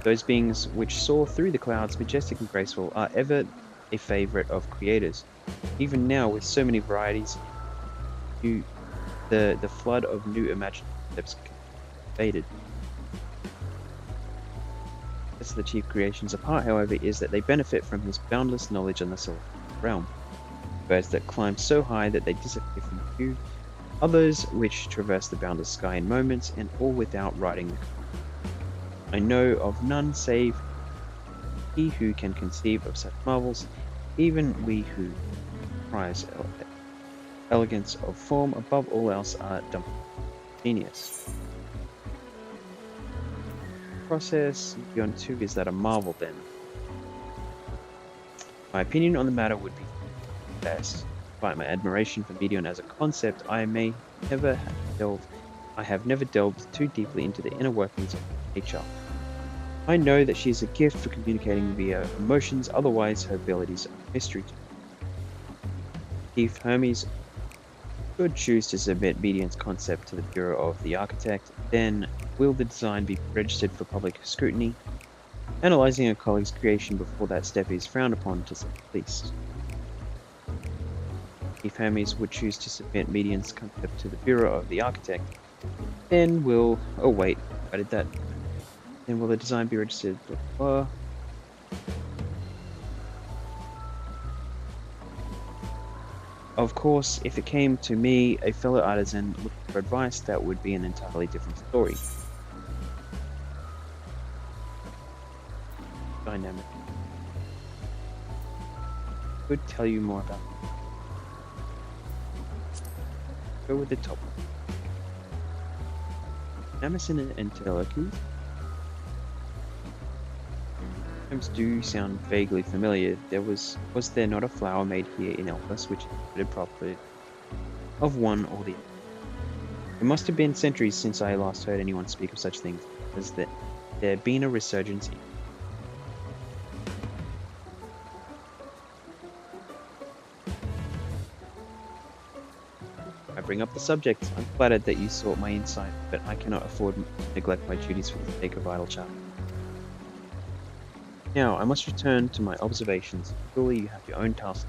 Those beings which soar through the clouds, majestic and graceful, are ever a favorite of creators. Even now, with so many varieties, the flood of new imaginative concepts faded. As the chief creations apart, however, is that they benefit from his boundless knowledge on the celestial realm. Birds that climb so high that they disappear from view, others which traverse the boundless sky in moments, and all without riding the clouds. I know of none save he who can conceive of such marvels, even we who prize elegance of form above all else are dumb genius. Process beyond 2, is that a marvel then? My opinion on the matter would be best. Despite my admiration for Medion as a concept, never have delved I have never delved too deeply into the inner workings of nature. I know that she is a gift for communicating via emotions, otherwise her abilities are a mystery to me. If Hermes could choose to submit Medion's concept to the Bureau of the Architect, then will the design be registered for public scrutiny? Analyzing a colleague's creation before that step is frowned upon to say the least. If Hermes would choose to submit Medion's concept to the Bureau of the Architect, then will... Oh wait, I did that. Then will the design be registered? Of course, if it came to me, a fellow artisan looking for advice, that would be an entirely different story. Dynamic. Could tell you more about it. Go with the top one. Namison and Teleku terms do sound vaguely familiar. Was there not a flower made here in Elpis which exhibited property of one or the other? It must have been centuries since I last heard anyone speak of such things. Has there been a resurgence in... I bring up the subject. I'm flattered that you sought my insight, but I cannot afford to neglect my duties for the sake of idle chat. Now, I must return to my observations. Surely you have your own task.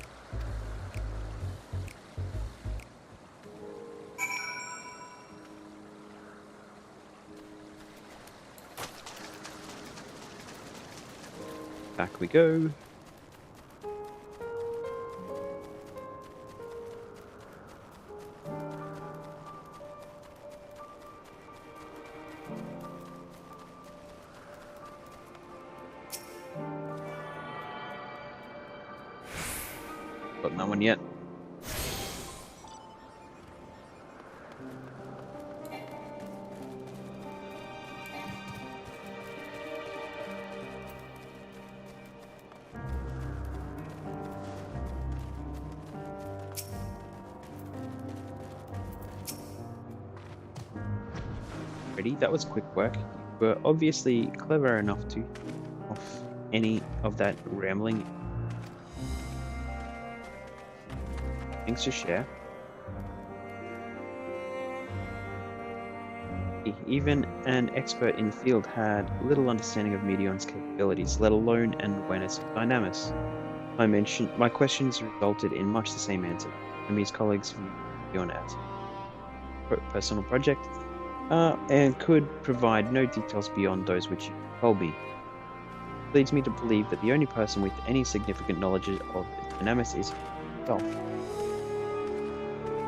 Back we go. Got no one yet. Ready? That was quick work. You were obviously clever enough to off any of that rambling. Thanks to share. Even an expert in the field had little understanding of Medion's capabilities, let alone an awareness of dynamics. My questions resulted in much the same answer. Hermes' colleagues viewed Medion as a personal project, and could provide no details beyond those which you told me. Leads me to believe that the only person with any significant knowledge of dynamics is himself.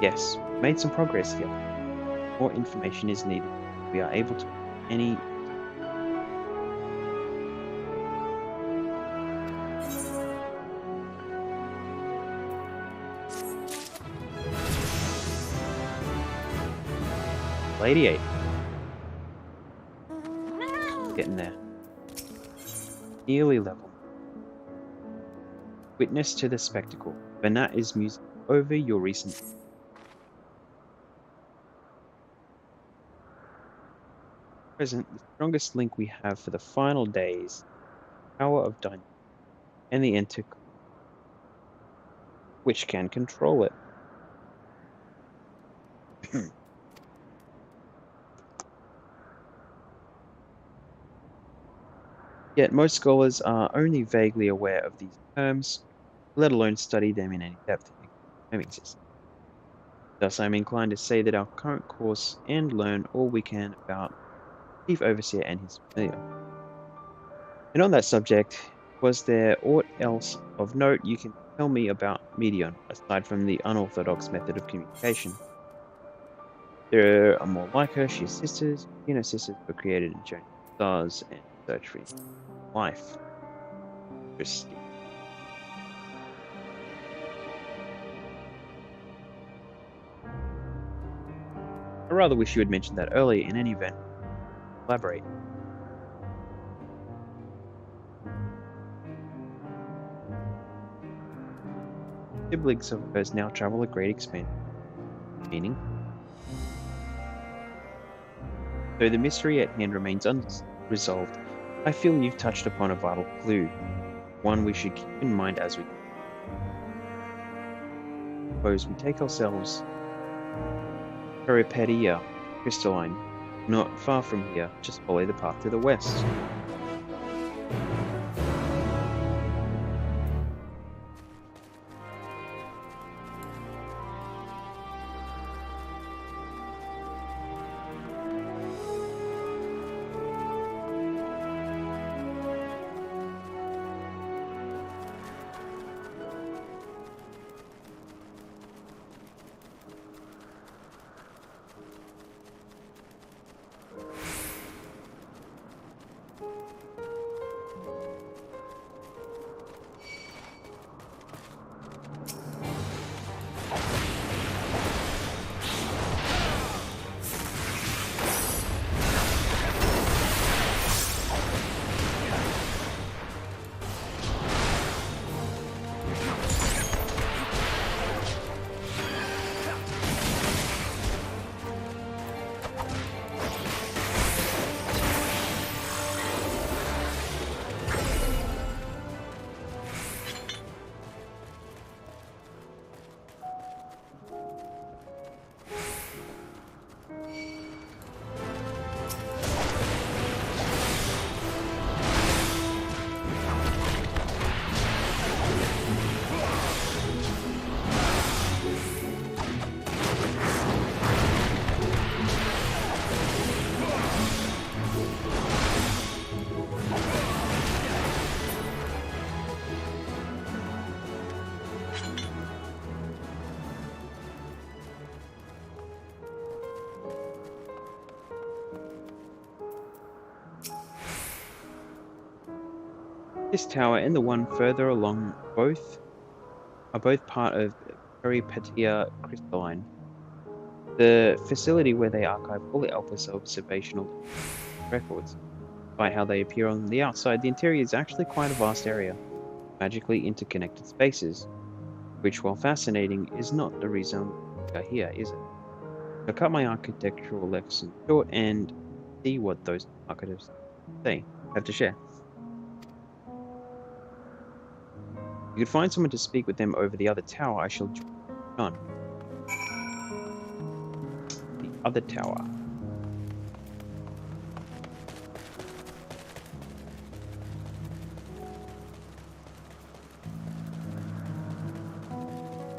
Yes, made some progress here. More information is needed. We are able to any... Lady 8. Getting there. Nearly level. Witness to the spectacle. Banat is musing over your recent... Present, the strongest link we have for the final days, power of dynamics, and the enter, which can control it. Yet most scholars are only vaguely aware of these terms, let alone study them in any depth in the programming system. Thus, I'm inclined to say that our current course and learn all we can about Chief Overseer and his familiar. And on that subject, was there aught else of note you can tell me about Medion, aside from the unorthodox method of communication? There are more like her. She has sisters. Her sisters were created in journey stars and search for life. Interesting. I rather wish you had mentioned that earlier. In any event, elaborate. Siblings of hers now travel a great expanse. Meaning? Though the mystery at hand remains unresolved, I feel you've touched upon a vital clue, one we should keep in mind as we suppose we take ourselves Peripedia crystalline, not far from here, just follow the path to the west. This tower and the one further along are both part of Peripetia crystalline, the facility where they archive all the Alpha's observational records. Despite how they appear on the outside, the interior is actually quite a vast area, magically interconnected spaces, which, while fascinating, is not the reason we are here, is it? I'll cut my architectural lesson short and see what those architects have to share. If you could find someone to speak with them over the other tower, I shall join on. The other tower.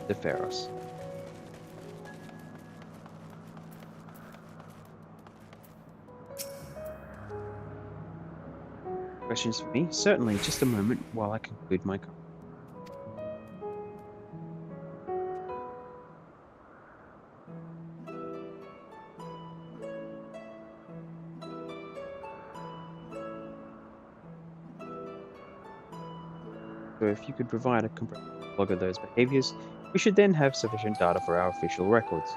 The Pharos. Questions for me? Certainly, just a moment while I conclude my comment. So if you could provide a comprehensive log of those behaviors, we should then have sufficient data for our official records.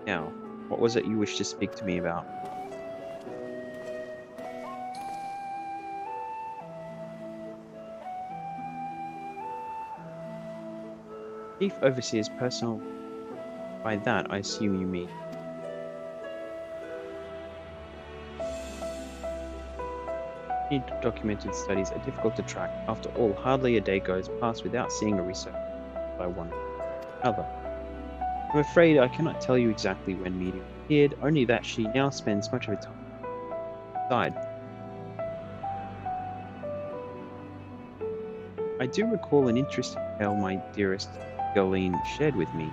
Now, what was it you wished to speak to me about? Chief Overseer's personal... By that, I assume you mean... Documented studies are difficult to track. After all, hardly a day goes past without seeing a research by one or another. I'm afraid I cannot tell you exactly when Medium appeared, only that she now spends much of her time outside. I do recall an interesting tale my dearest Jolene shared with me.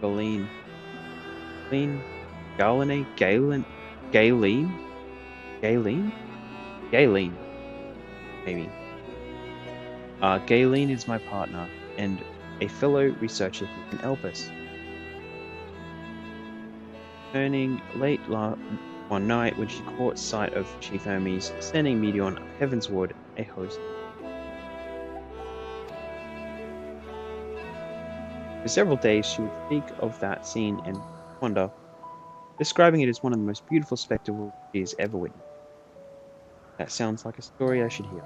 Jolene... Galen, maybe. Galen is my partner and a fellow researcher who can help us. Turning late one night when she caught sight of Chief Hermes sending Meteor heavensward a host. For several days she would speak of that scene and wonder describing it as one of the most beautiful spectacles she has ever witnessed. That sounds like a story I should hear.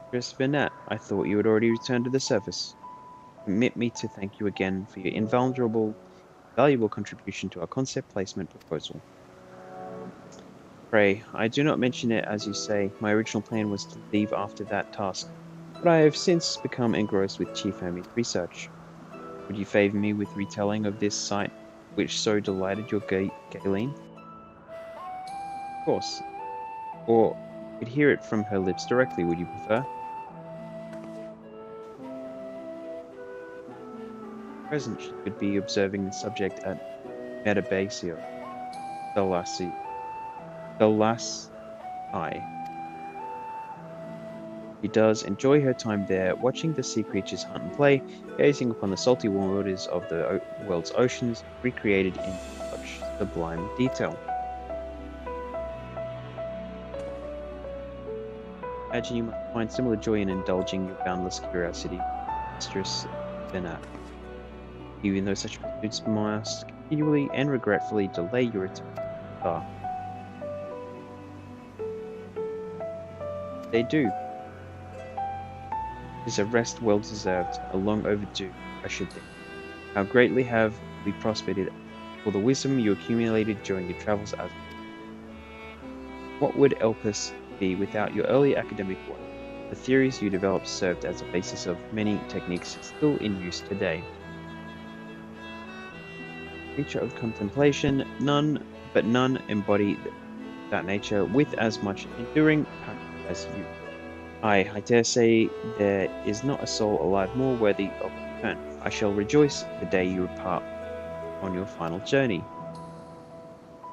Christopher Nat, I thought you had already returned to the surface. Permit me to thank you again for your valuable contribution to our concept placement proposal. Pray, I do not mention it as you say. My original plan was to leave after that task, but I have since become engrossed with Chief Hermes' research. Would you favor me with retelling of this sight which so delighted your Galen? Of course. Or could hear it from her lips directly, would you prefer? Present, she could be observing the subject at Metabasio, Thalasi. She does enjoy her time there, watching the sea creatures hunt and play, gazing upon the salty waters of the world's oceans, recreated in such sublime detail. Imagine you must find similar joy in indulging your boundless curiosity, Mistress Benat. Even though such pursuits must continually and regretfully delay your return to the star. They do. It is a rest well deserved, a long overdue, I should think. How greatly have we prospered for the wisdom you accumulated during your travels as what would Elpis be without your early academic work? The theories you developed served as a basis of many techniques still in use today. Creature of contemplation, none embody that nature with as much enduring passion as you. I dare say there is not a soul alive more worthy of return. I shall rejoice the day you depart on your final journey.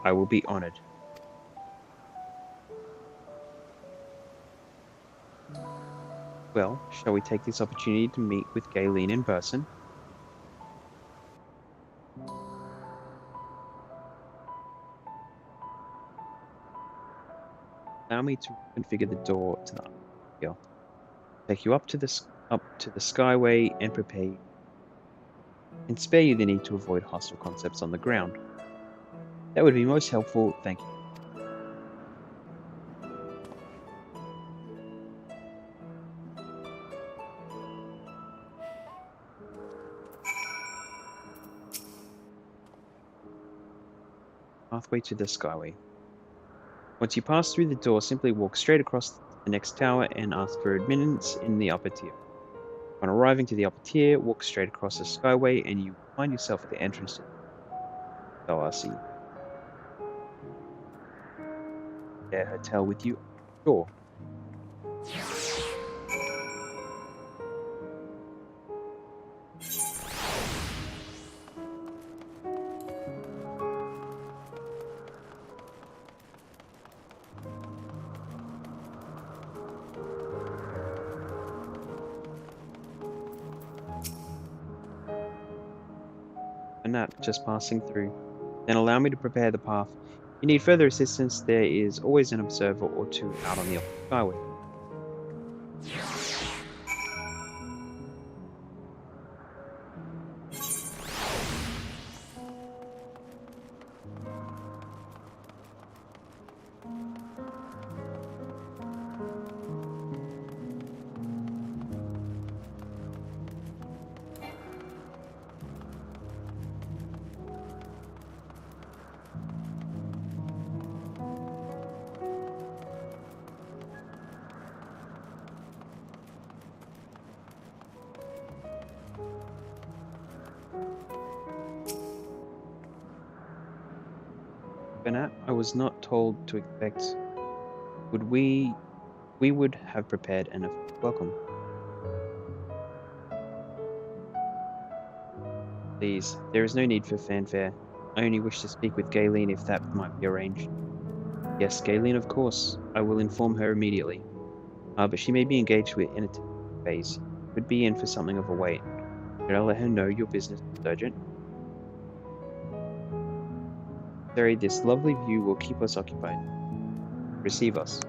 I will be honored. Well, shall we take this opportunity to meet with Galen in person? Allow me to configure the door to the uphill. Take you up to the skyway and prepare you, and spare you the need to avoid hostile concepts on the ground. That would be most helpful, thank you. Pathway to the skyway. Once you pass through the door, simply walk straight across the next tower and ask for admittance in the upper tier. On arriving to the upper tier, walk straight across the skyway and you find yourself at the entrance to the Thalasi. Share her tale with you, sure. And that just passing through. Then allow me to prepare the path. If you need further assistance, there is always an observer or two out on the upper skyway. Benat, I was not told to expect. We would have prepared an official welcome. Please, there is no need for fanfare. I only wish to speak with Galen if that might be arranged. Yes, Galen, of course. I will inform her immediately. But she may be engaged with in a phase. Could be in for something of a wait. Should I let her know your business is urgent? Sorry, this lovely view will keep us occupied. Receive us.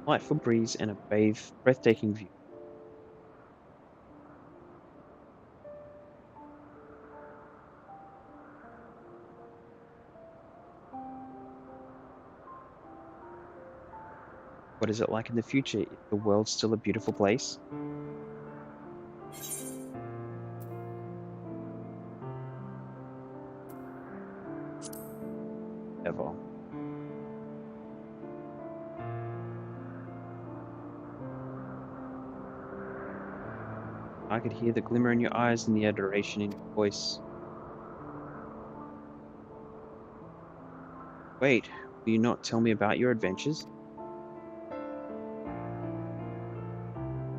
Delightful breeze and a breathtaking view. What is it like in the future? Is the world still a beautiful place? Ever. I could hear the glimmer in your eyes and the adoration in your voice. Wait, will you not tell me about your adventures?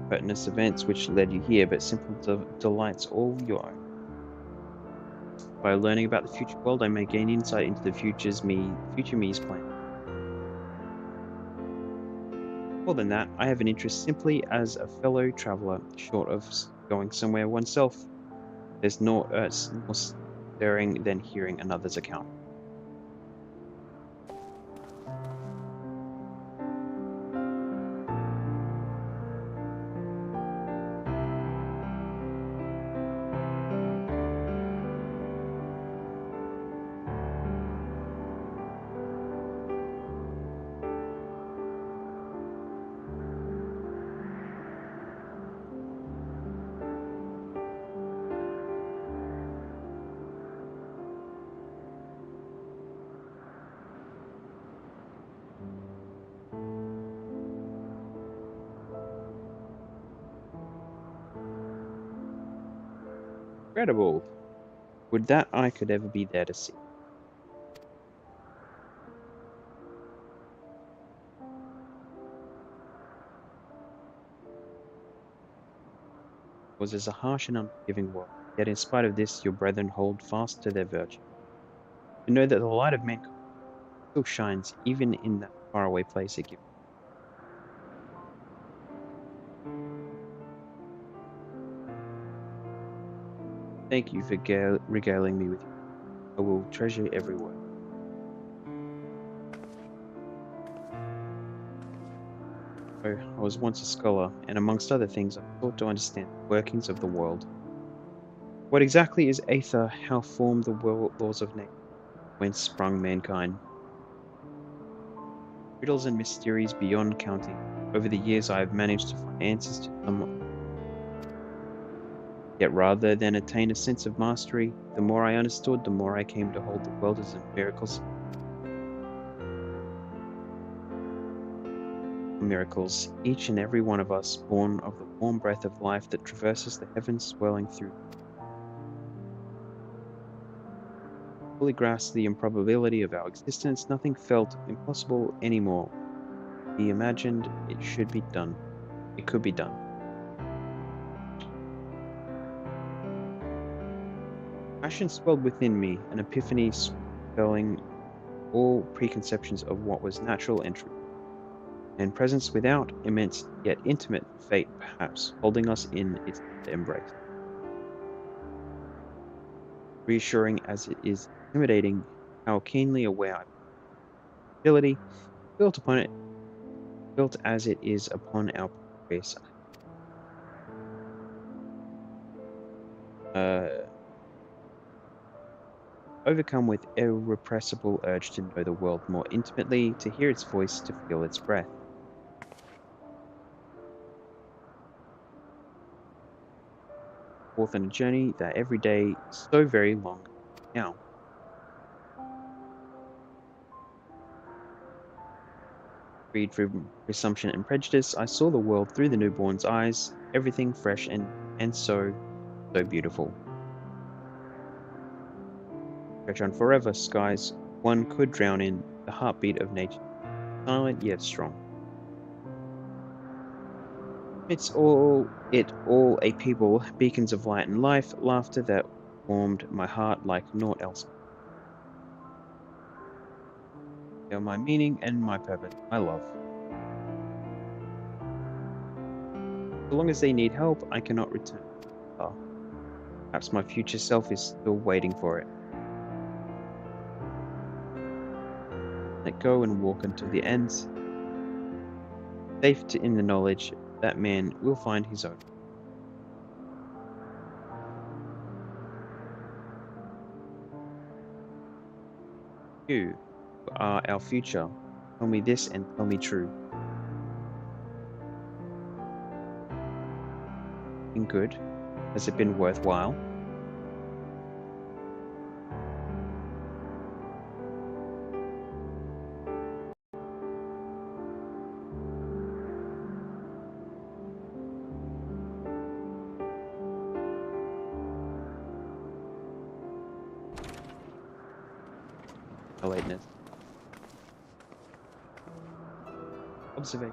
Pertinent events which led you here, but simple delights all your own. By learning about the future world, I may gain insight into the future me's plan. More than that, I have an interest simply as a fellow traveler, short of going somewhere oneself. There's more stirring than hearing another's account. Incredible. Would that I could ever be there to see. Was as a harsh and unforgiving world. Yet in spite of this, your brethren hold fast to their virtue. To know that the light of mankind still shines even in that faraway place it gives. Thank you for regaling me with you. I will treasure every word. Oh, I was once a scholar, and amongst other things, I sought to understand the workings of the world. What exactly is Aether? How formed the laws of nature? Whence sprung mankind? Riddles and mysteries beyond counting. Over the years, I have managed to find answers to some. Yet rather than attain a sense of mastery, the more I understood, the more I came to hold the world as a miracles, each and every one of us born of the warm breath of life that traverses the heavens swelling through. Fully grasped the improbability of our existence, nothing felt impossible anymore. He imagined it should be done. It could be done. Passion swelled within me, an epiphany spelling all preconceptions of what was natural and true. And presence without, immense yet intimate fate perhaps, holding us in its embrace. Reassuring as it is intimidating, how keenly aware I am of ability, built upon it, built as it is upon our progress. Overcome with irrepressible urge to know the world more intimately, to hear its voice, to feel its breath. Forth on a journey that every day is so very long now. Freed from presumption and prejudice, I saw the world through the newborn's eyes, everything fresh and so beautiful. Stretch on forever, skies one could drown in, the heartbeat of nature, silent yet strong. All a people, beacons of light and life, laughter that warmed my heart like naught else. They are my meaning and my purpose, my love. So long as they need help, I cannot return. Perhaps my future self is still waiting for it. Let go and walk until the ends. in the knowledge that man will find his own. You are our future. Tell me this and tell me true. Been good? Has it been worthwhile? No lateness. Observation.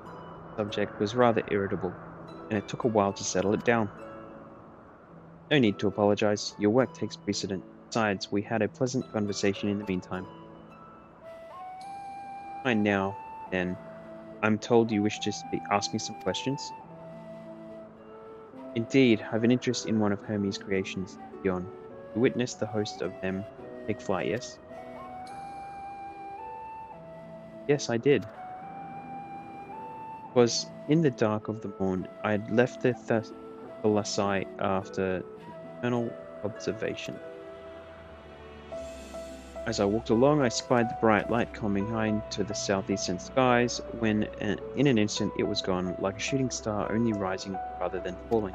Subject was rather irritable, and it took a while to settle it down. No need to apologize. Your work takes precedent. Besides, we had a pleasant conversation in the meantime. Fine now, then. I'm told you wish to ask me some questions. Indeed, I've an interest in one of Hermes' creations, Dion. You witnessed the host of them take flight, yes? Yes, I did. It was in the dark of the morn. I had left the Thalassae after nocturnal observation. As I walked along, I spied the bright light coming high into the southeastern skies, when in an instant it was gone, like a shooting star only rising rather than falling.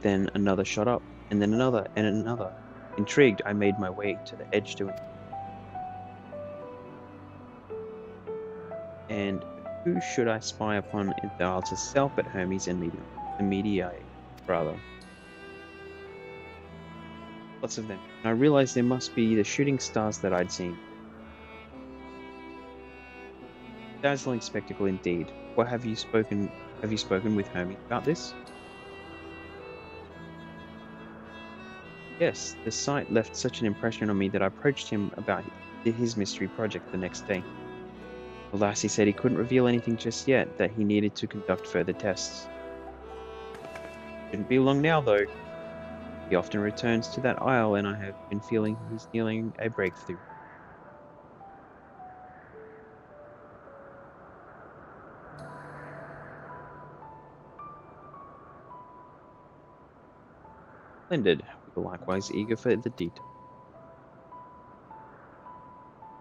Then another shot up, and then another, and another. Intrigued, I made my way to the edge to it. And who should I spy upon in the Isles itself but Hermes and Medii, rather. Lots of them. And I realized they must be the shooting stars that I'd seen. Dazzling spectacle indeed. What have you spoken with Hermes about this? Yes, the sight left such an impression on me that I approached him about his mystery project the next day. Alas, he said he couldn't reveal anything just yet, that he needed to conduct further tests. Shouldn't be long now, though. He often returns to that isle, and I have been feeling he's nearing a breakthrough. Splendid. We are likewise eager for the detail.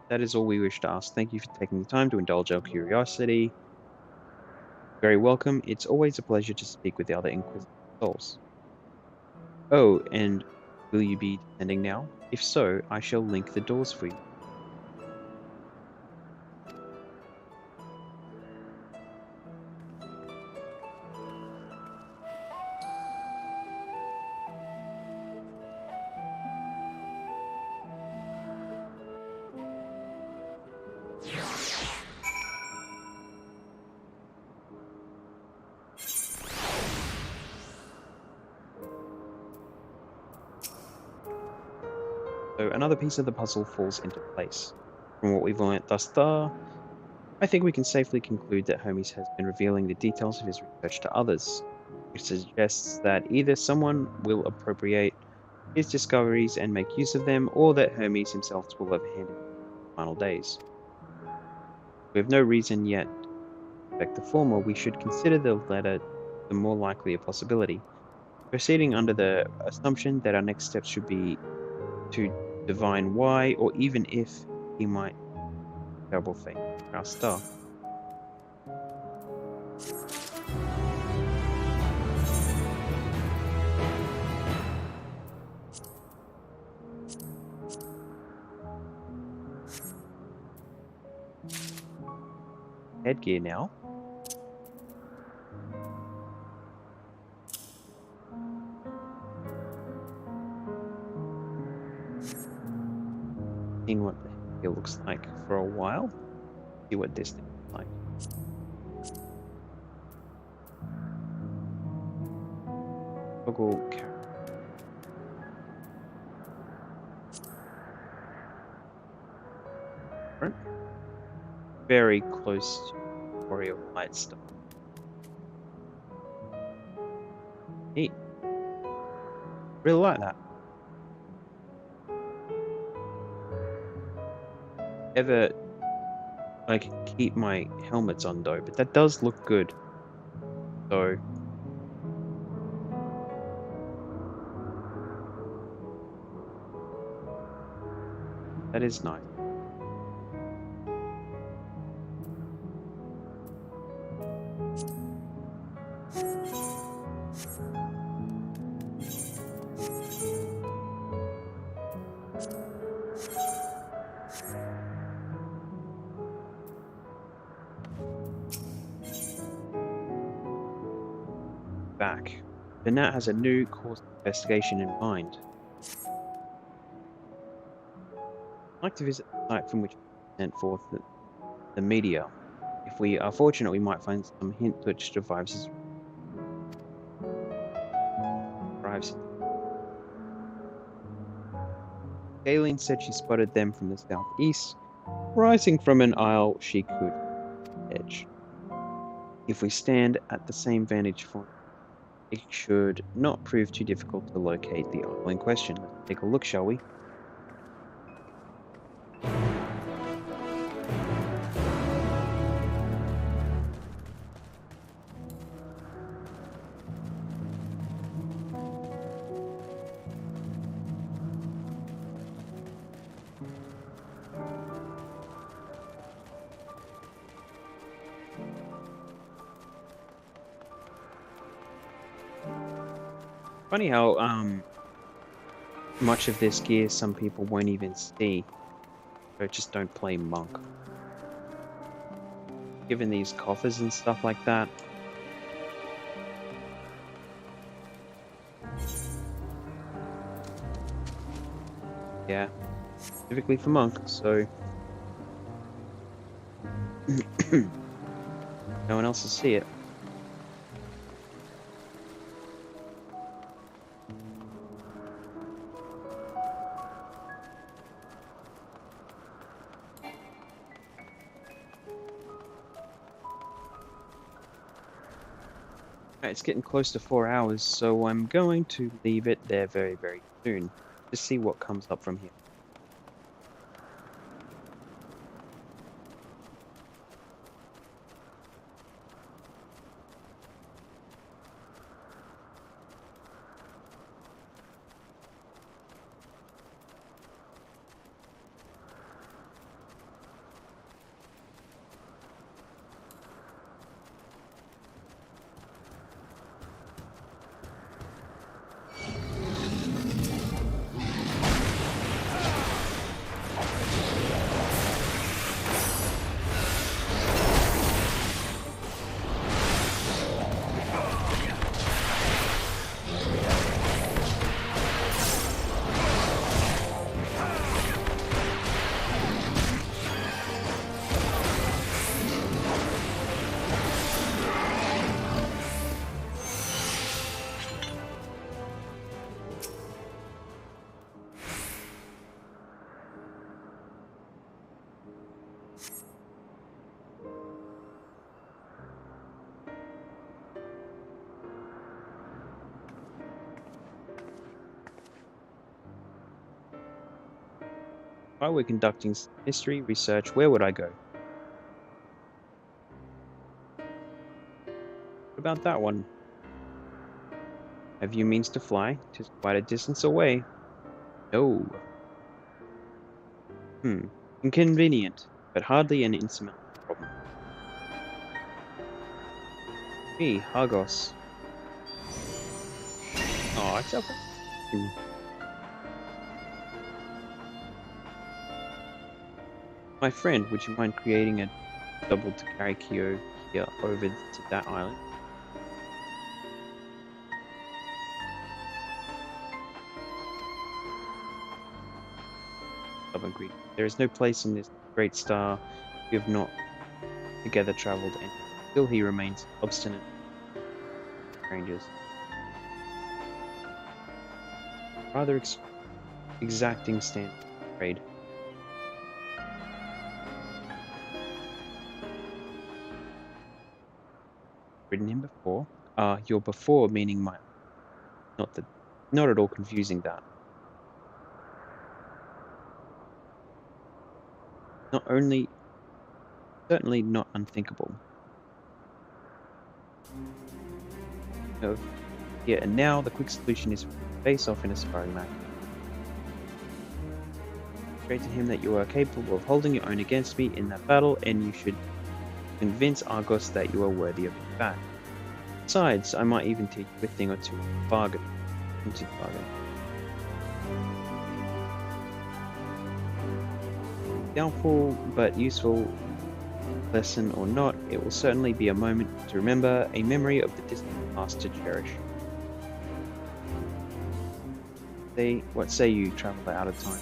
That is all we wish to ask. Thank you for taking the time to indulge our curiosity. Very welcome. It's always a pleasure to speak with the other Inquisitive souls. Oh, and will you be descending now? If so, I shall link the doors for you. So another piece of the puzzle falls into place. From what we've learnt thus far, I think we can safely conclude that Hermes has been revealing the details of his research to others, which suggests that either someone will appropriate his discoveries and make use of them, or that Hermes himself will have handed in the final days. We have no reason yet to suspect the former. We should consider the latter the more likely a possibility, proceeding under the assumption that our next steps should be to divine why, or even if he might terrible fate for our star. Headgear now. Seen what the headgear looks like for a while. See what this thing looks like. Toggle character. Very close to Warrior Light stuff. Neat. Really like that. Ever I can keep my helmets on though, but that does look good. So that is nice. Back. The Nat has a new course of investigation in mind. I'd like to visit the site from which we sent forth the meteor. If we are fortunate, we might find some hint which drives. Galen said she spotted them from the southeast, rising from an isle she could edge. If we stand at the same vantage point, it should not prove too difficult to locate the isle in question. Let's take a look, shall we? Funny how much of this gear some people won't even see, or just don't play monk. Given these coffers and stuff like that. Yeah, specifically for monk, so no one else will see it. It's getting close to 4 hours, so I'm going to leave it there very, very soon to see what comes up from here. If I were conducting history research, where would I go? What about that one? Have you means to fly? 'Tis quite a distance away. No. Inconvenient, but hardly an insurmountable problem. Me, Argos. Oh, it's up. My friend, would you mind creating a double to carry Kyo here over to that island? Stubborn greed. There is no place on this great star we have not together travelled, and still he remains obstinate. Strangers. Rather exacting standard, I'm afraid. Ridden him before? Your before meaning my, not at all confusing that. Not only certainly not unthinkable. Of here and now, the quick solution is face off in a sparring match. Straight to him that you are capable of holding your own against me in that battle, and you should convince Argos that you are worthy of that. Besides, I might even teach you a thing or two bargain. Into the bargain. Doubtful but useful lesson or not, it will certainly be a moment to remember, a memory of the distant past to cherish. What say you, traveler out of time?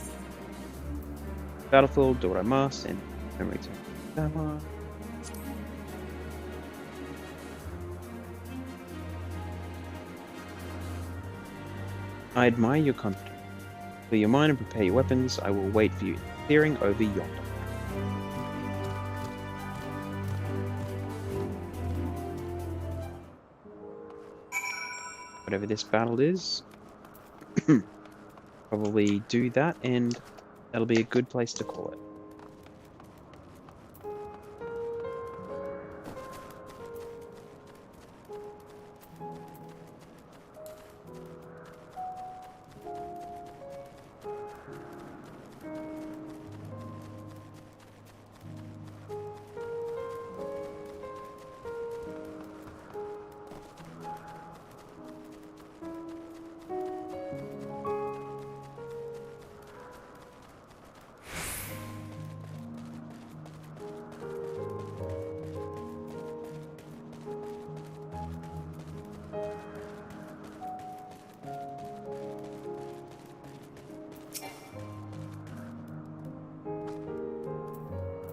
Battlefield, do what I must, and memory to Dama. I admire your confidence. Clear your mind and prepare your weapons. I will wait for you, clearing over yonder. Whatever this battle is, probably do that, and that'll be a good place to call it.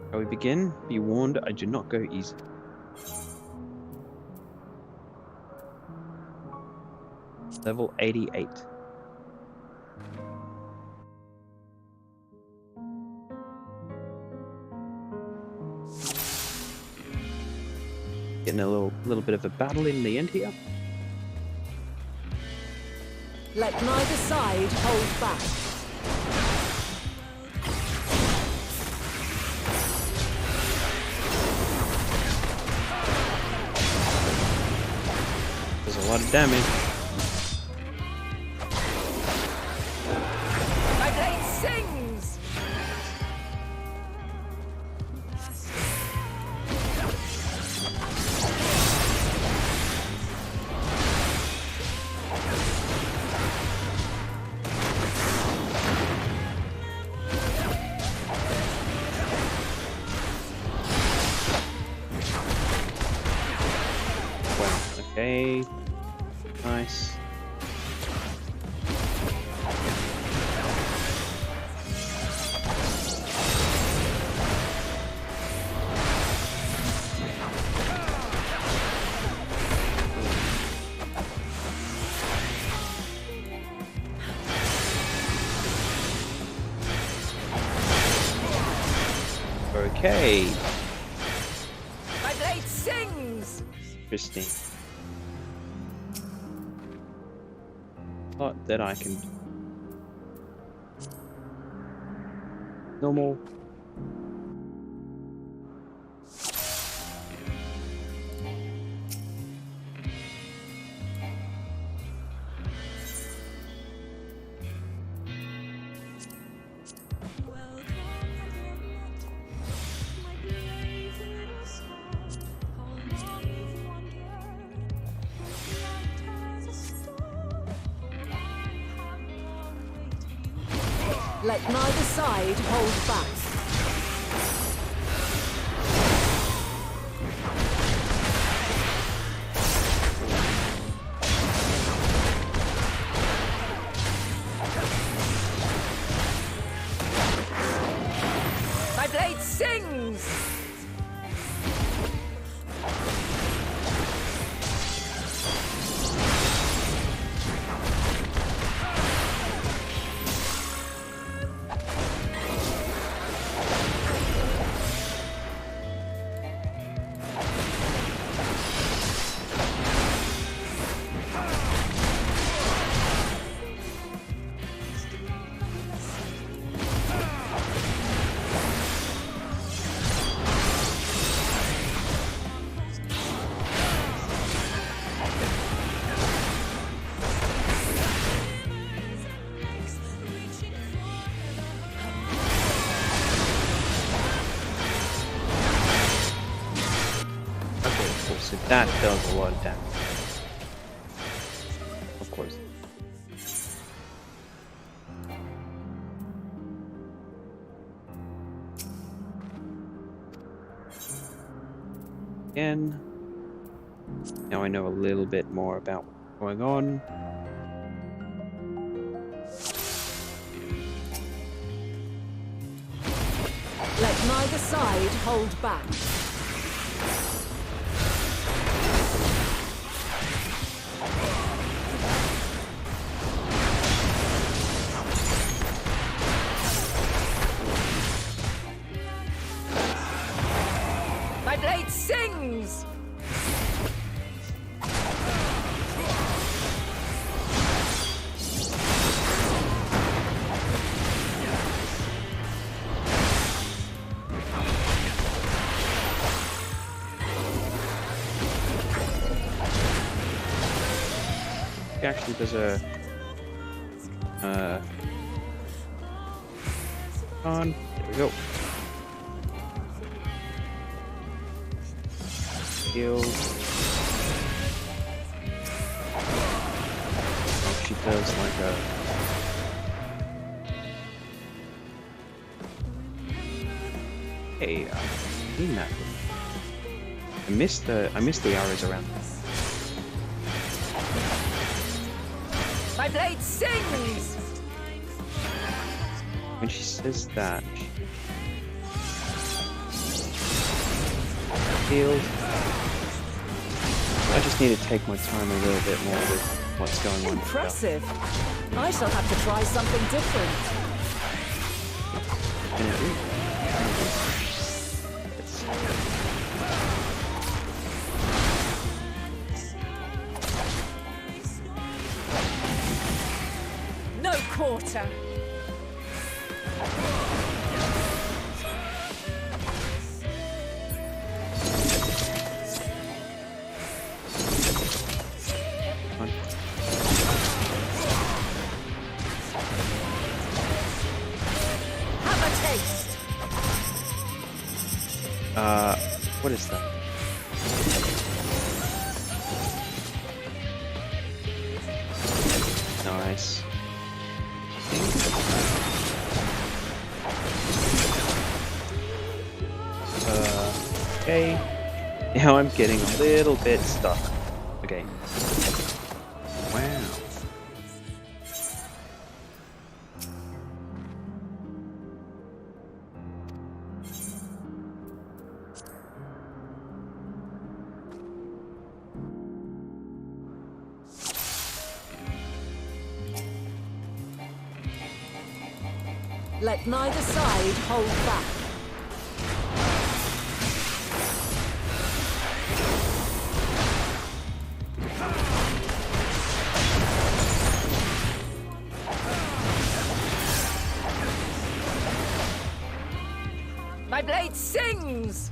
Shall we begin? Be warned, I do not go easy. Level 88. Getting a little bit of a battle in the end here. Let neither side hold back. There's a lot of damage. My blade sings! Well, okay. Nice. Okay. My blade sings! Interesting. Lot that I can do. Normal. Let neither side hold back. My blade sings! So that does a lot of damage. Of course. Again. Now I know a little bit more about what's going on. Let neither side hold back. My blade sings! Actually, there's a on. There we go. Heal. Oh, she does like a. Hey, seen that. I missed the arrows around. My blade sings! When she says that, heals. I just need to take my time a little bit more with what's going on. Impressive! I shall have to try something different. No quarter! What is that? Nice. Okay. Now I'm getting a little bit stuck. Okay. Wow. Let neither side hold back. My blade sings!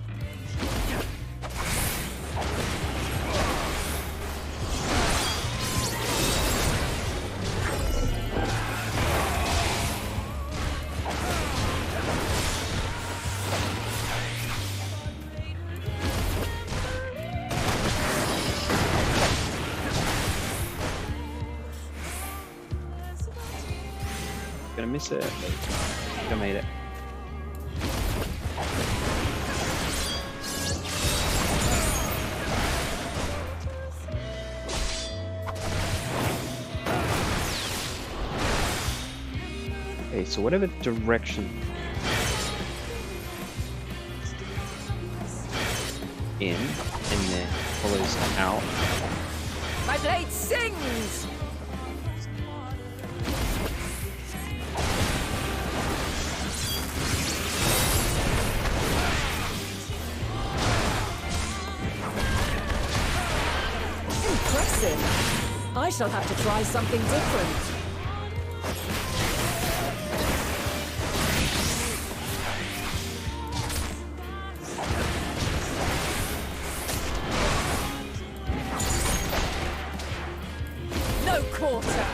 Gonna miss it. I think I made it. Okay, so whatever direction in and then follows out. My blade sings! Impressive! I shall have to try something different. No quarter!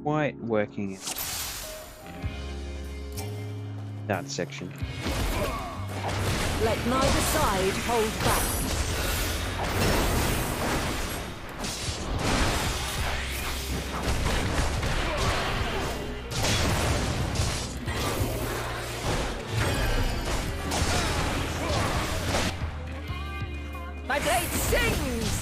quite working in that section. Let neither side hold back. My blade sings!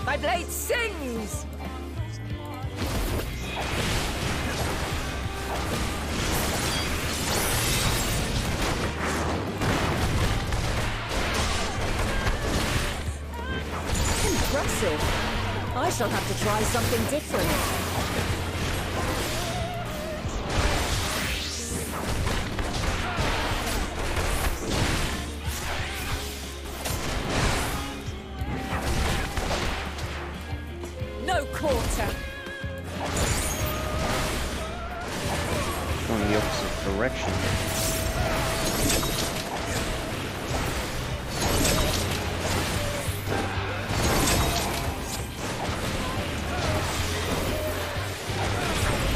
My blade sings! Impressive. I shall have to try something different. No quarter. Going the opposite direction.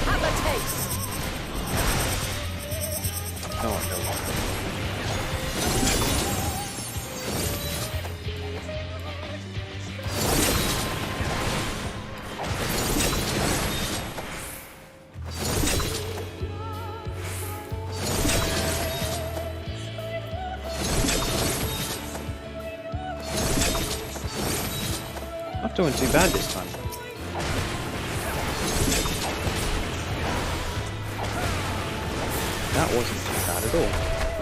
Have a taste. Oh no. Not doing too bad this time. That wasn't too bad at all.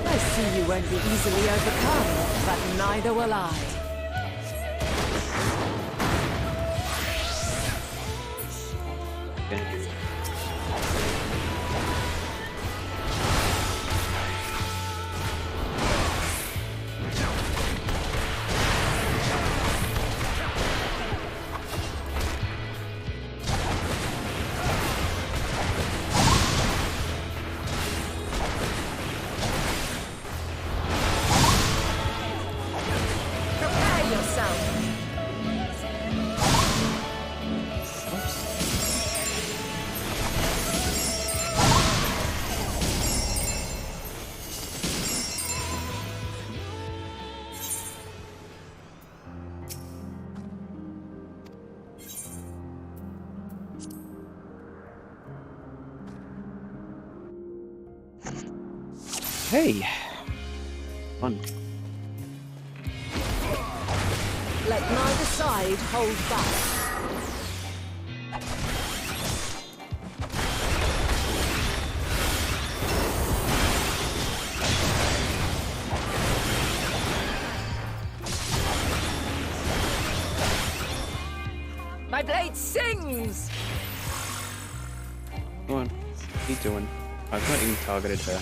I see you won't be easily overcome, but neither will I. Gonna do. Prepare yourself. Hey! Fun. Let neither side hold back. My blade sings! Come on. What are you doing? I've not even targeted her.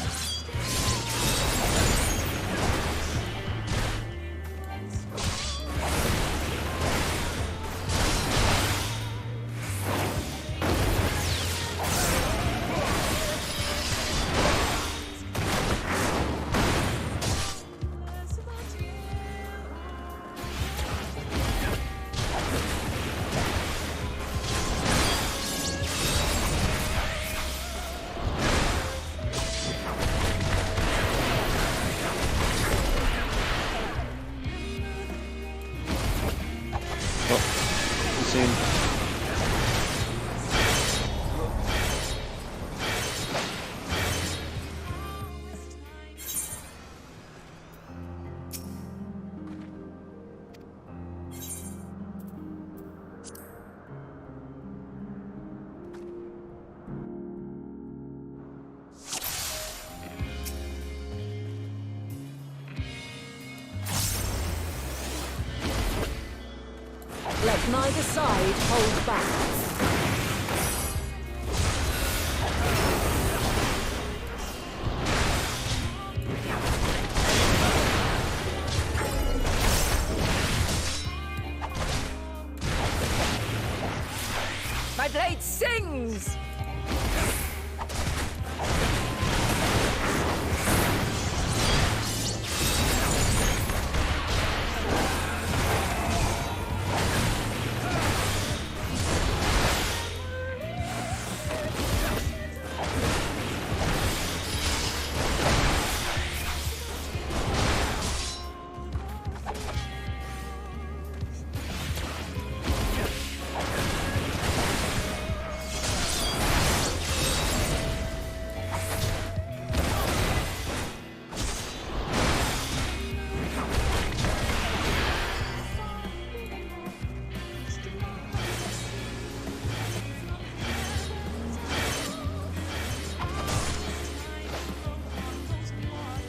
Neither side hold back. My blade sings!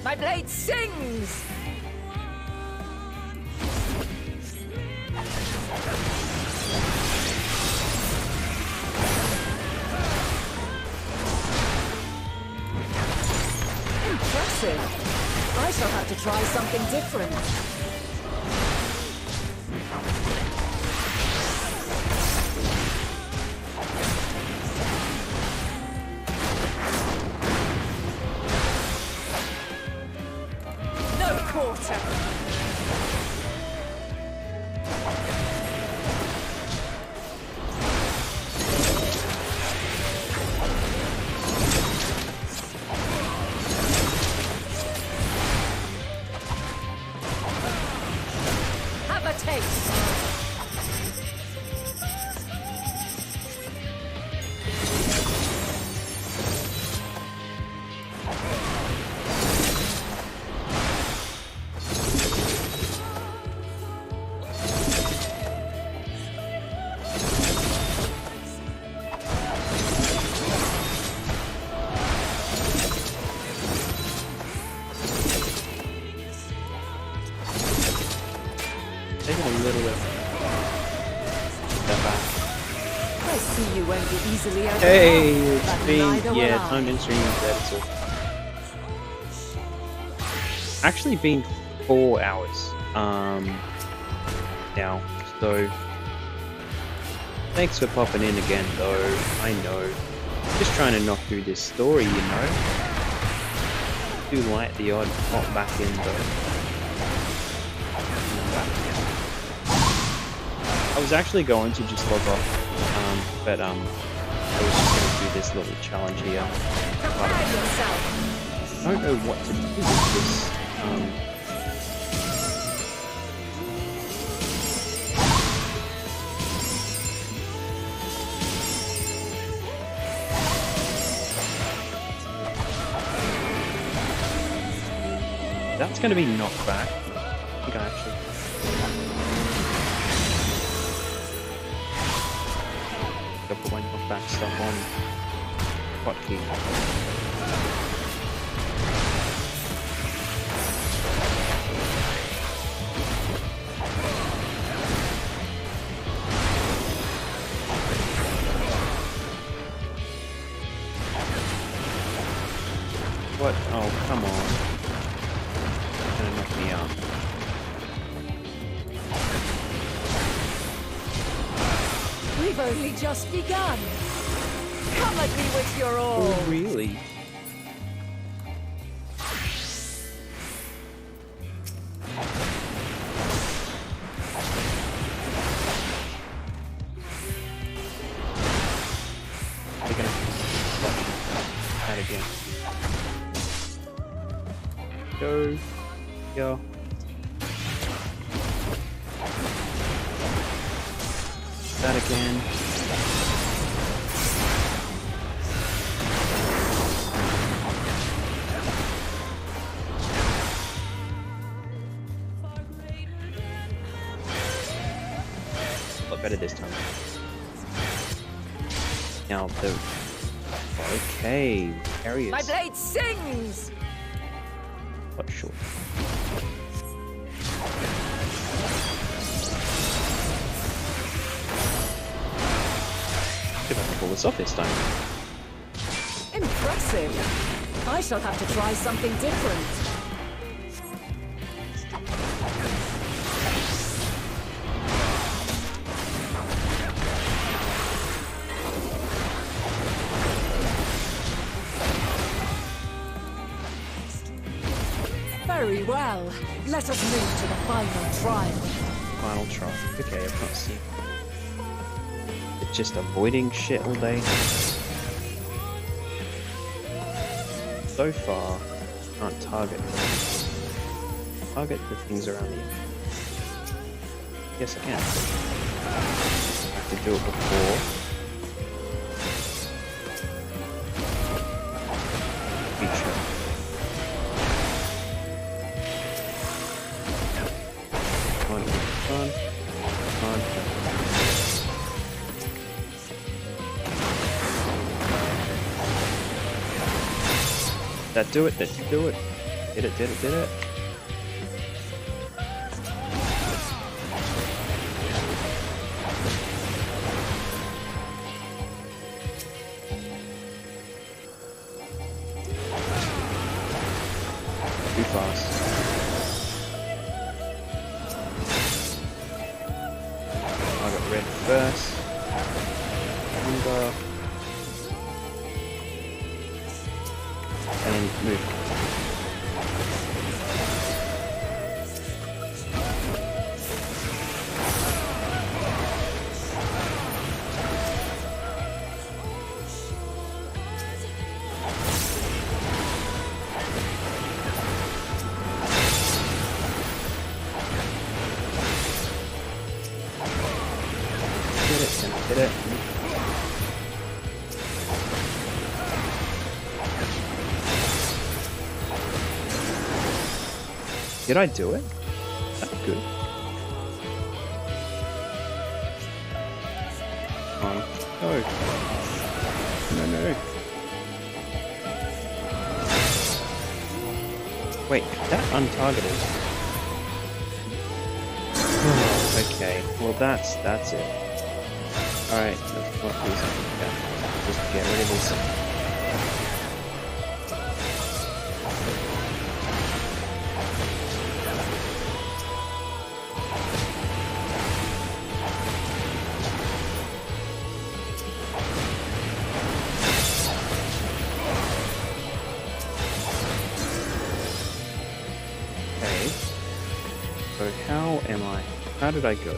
My blade sings! Impressive! I shall have to try something different. Quarter. Have a taste. Taking a little bit. Step back. I see you won't be easily overcome. Hey, it's but been neither will I. time in stream that's all. Actually been 4 hours now, so thanks for popping in again though. I know. Just trying to knock through this story, you know. Do like the odd pop back in though. I was actually going to just log off, but I was just going to do this little challenge here. Prepare yourself. I don't know what to do with this. That's going to be knocked back. I think I actually... I'll put my knockback stuff on. Hotkey. What? Oh, come on. It's gonna knock me out. We've only just begun. Come at me with your all. Oh, really? They're gonna that again. Go. Go. That again. A lot better this time. Now the okay, areas. My blade sings. What short? pull this off this time. Impressive. I shall have to try something different. Very well. Let us move to the final trial. Final trial. Okay, I can't see. It's just avoiding shit all day. So far, can't target. Target the things around the edge. Yes, I can. I have to do it before. Feature. Come on. That do it, that do it. Did it. Too fast. I got red first. Amber. And move. Hit it. Did I do it? That's good. Oh, no. Wait, that untargeted. Oh, okay. Well, that's it. Alright, let's not do something like that. Just get rid of this. Okay. So how did I go?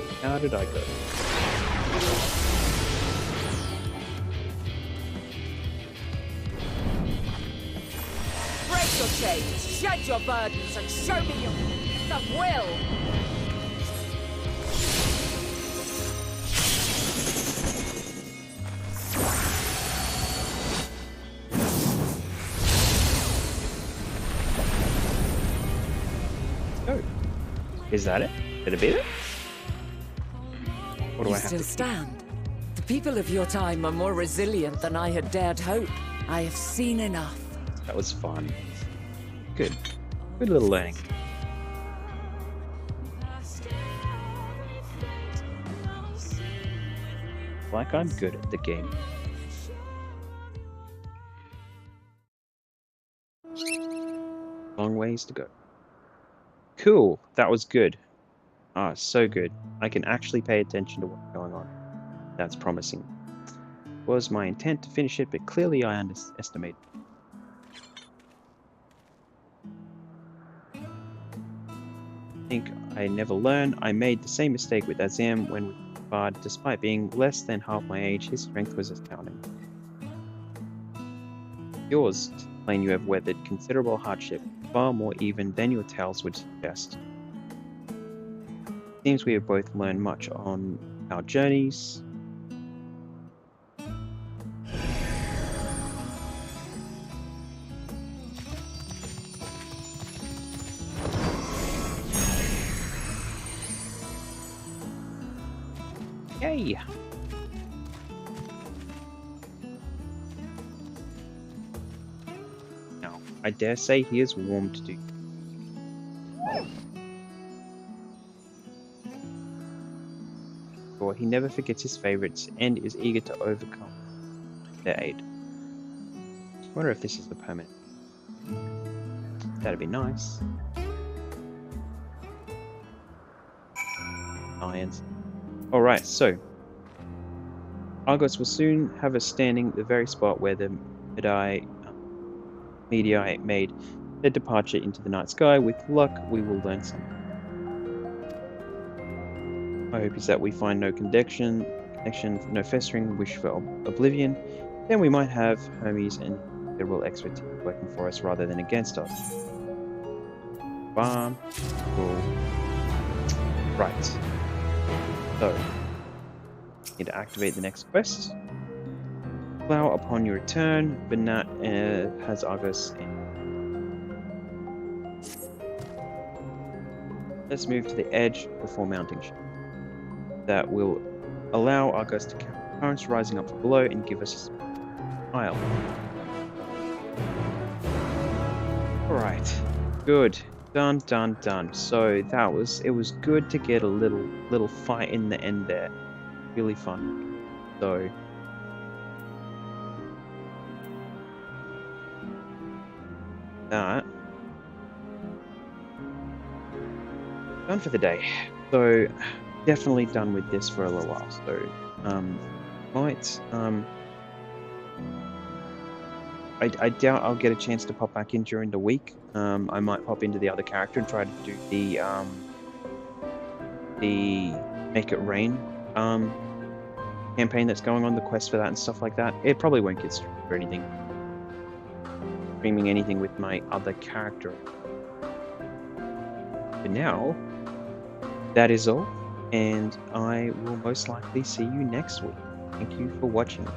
Break your chains, shed your burdens, and show me your will. Oh. Is that it? Did it beat it? What do You I have still to stand. The people of your time are more resilient than I had dared hope. I have seen enough. That was fun. Good. Good little learning. Like I'm good at the game. Long ways to go. Cool. That was good. Ah, so good. I can actually pay attention to what's going on. That's promising. It was my intent to finish it, but clearly I underestimated. I think I never learn. I made the same mistake with Azam when we sparred. Despite being less than half my age, his strength was astounding. Yours, to claim you have weathered considerable hardship, far more even than your tales would suggest. Seems we have both learned much on our journeys. Yay! Now, I dare say he is warm to do. He never forgets his favorites and is eager to overcome. their aid. Wonder if this is the permanent. That'd be nice. Science. Alright, so Argos will soon have us standing at the very spot where the Medii made their departure into the night sky. With luck, we will learn something. My hope is that we find no connection, no festering wish for oblivion. Then we might have Hermes and considerable expertise working for us rather than against us. Cool. Right. So, need to activate the next quest. Plow upon your return. Benat has Argos in. Let's move to the edge before mounting. That will allow Argos to count currents rising up from below and give us a smile. Alright. Good. Done. So it was good to get a little fight in the end there. Really fun. So that done for the day. So definitely done with this for a little while. So I doubt I'll get a chance to pop back in during the week. I might pop into the other character and try to do the Make It Rain campaign that's going on, the quest for that and stuff like that. It probably won't get streamed or anything. Streaming anything with my other character. But now, that is all, and I will most likely see you next week. Thank you for watching.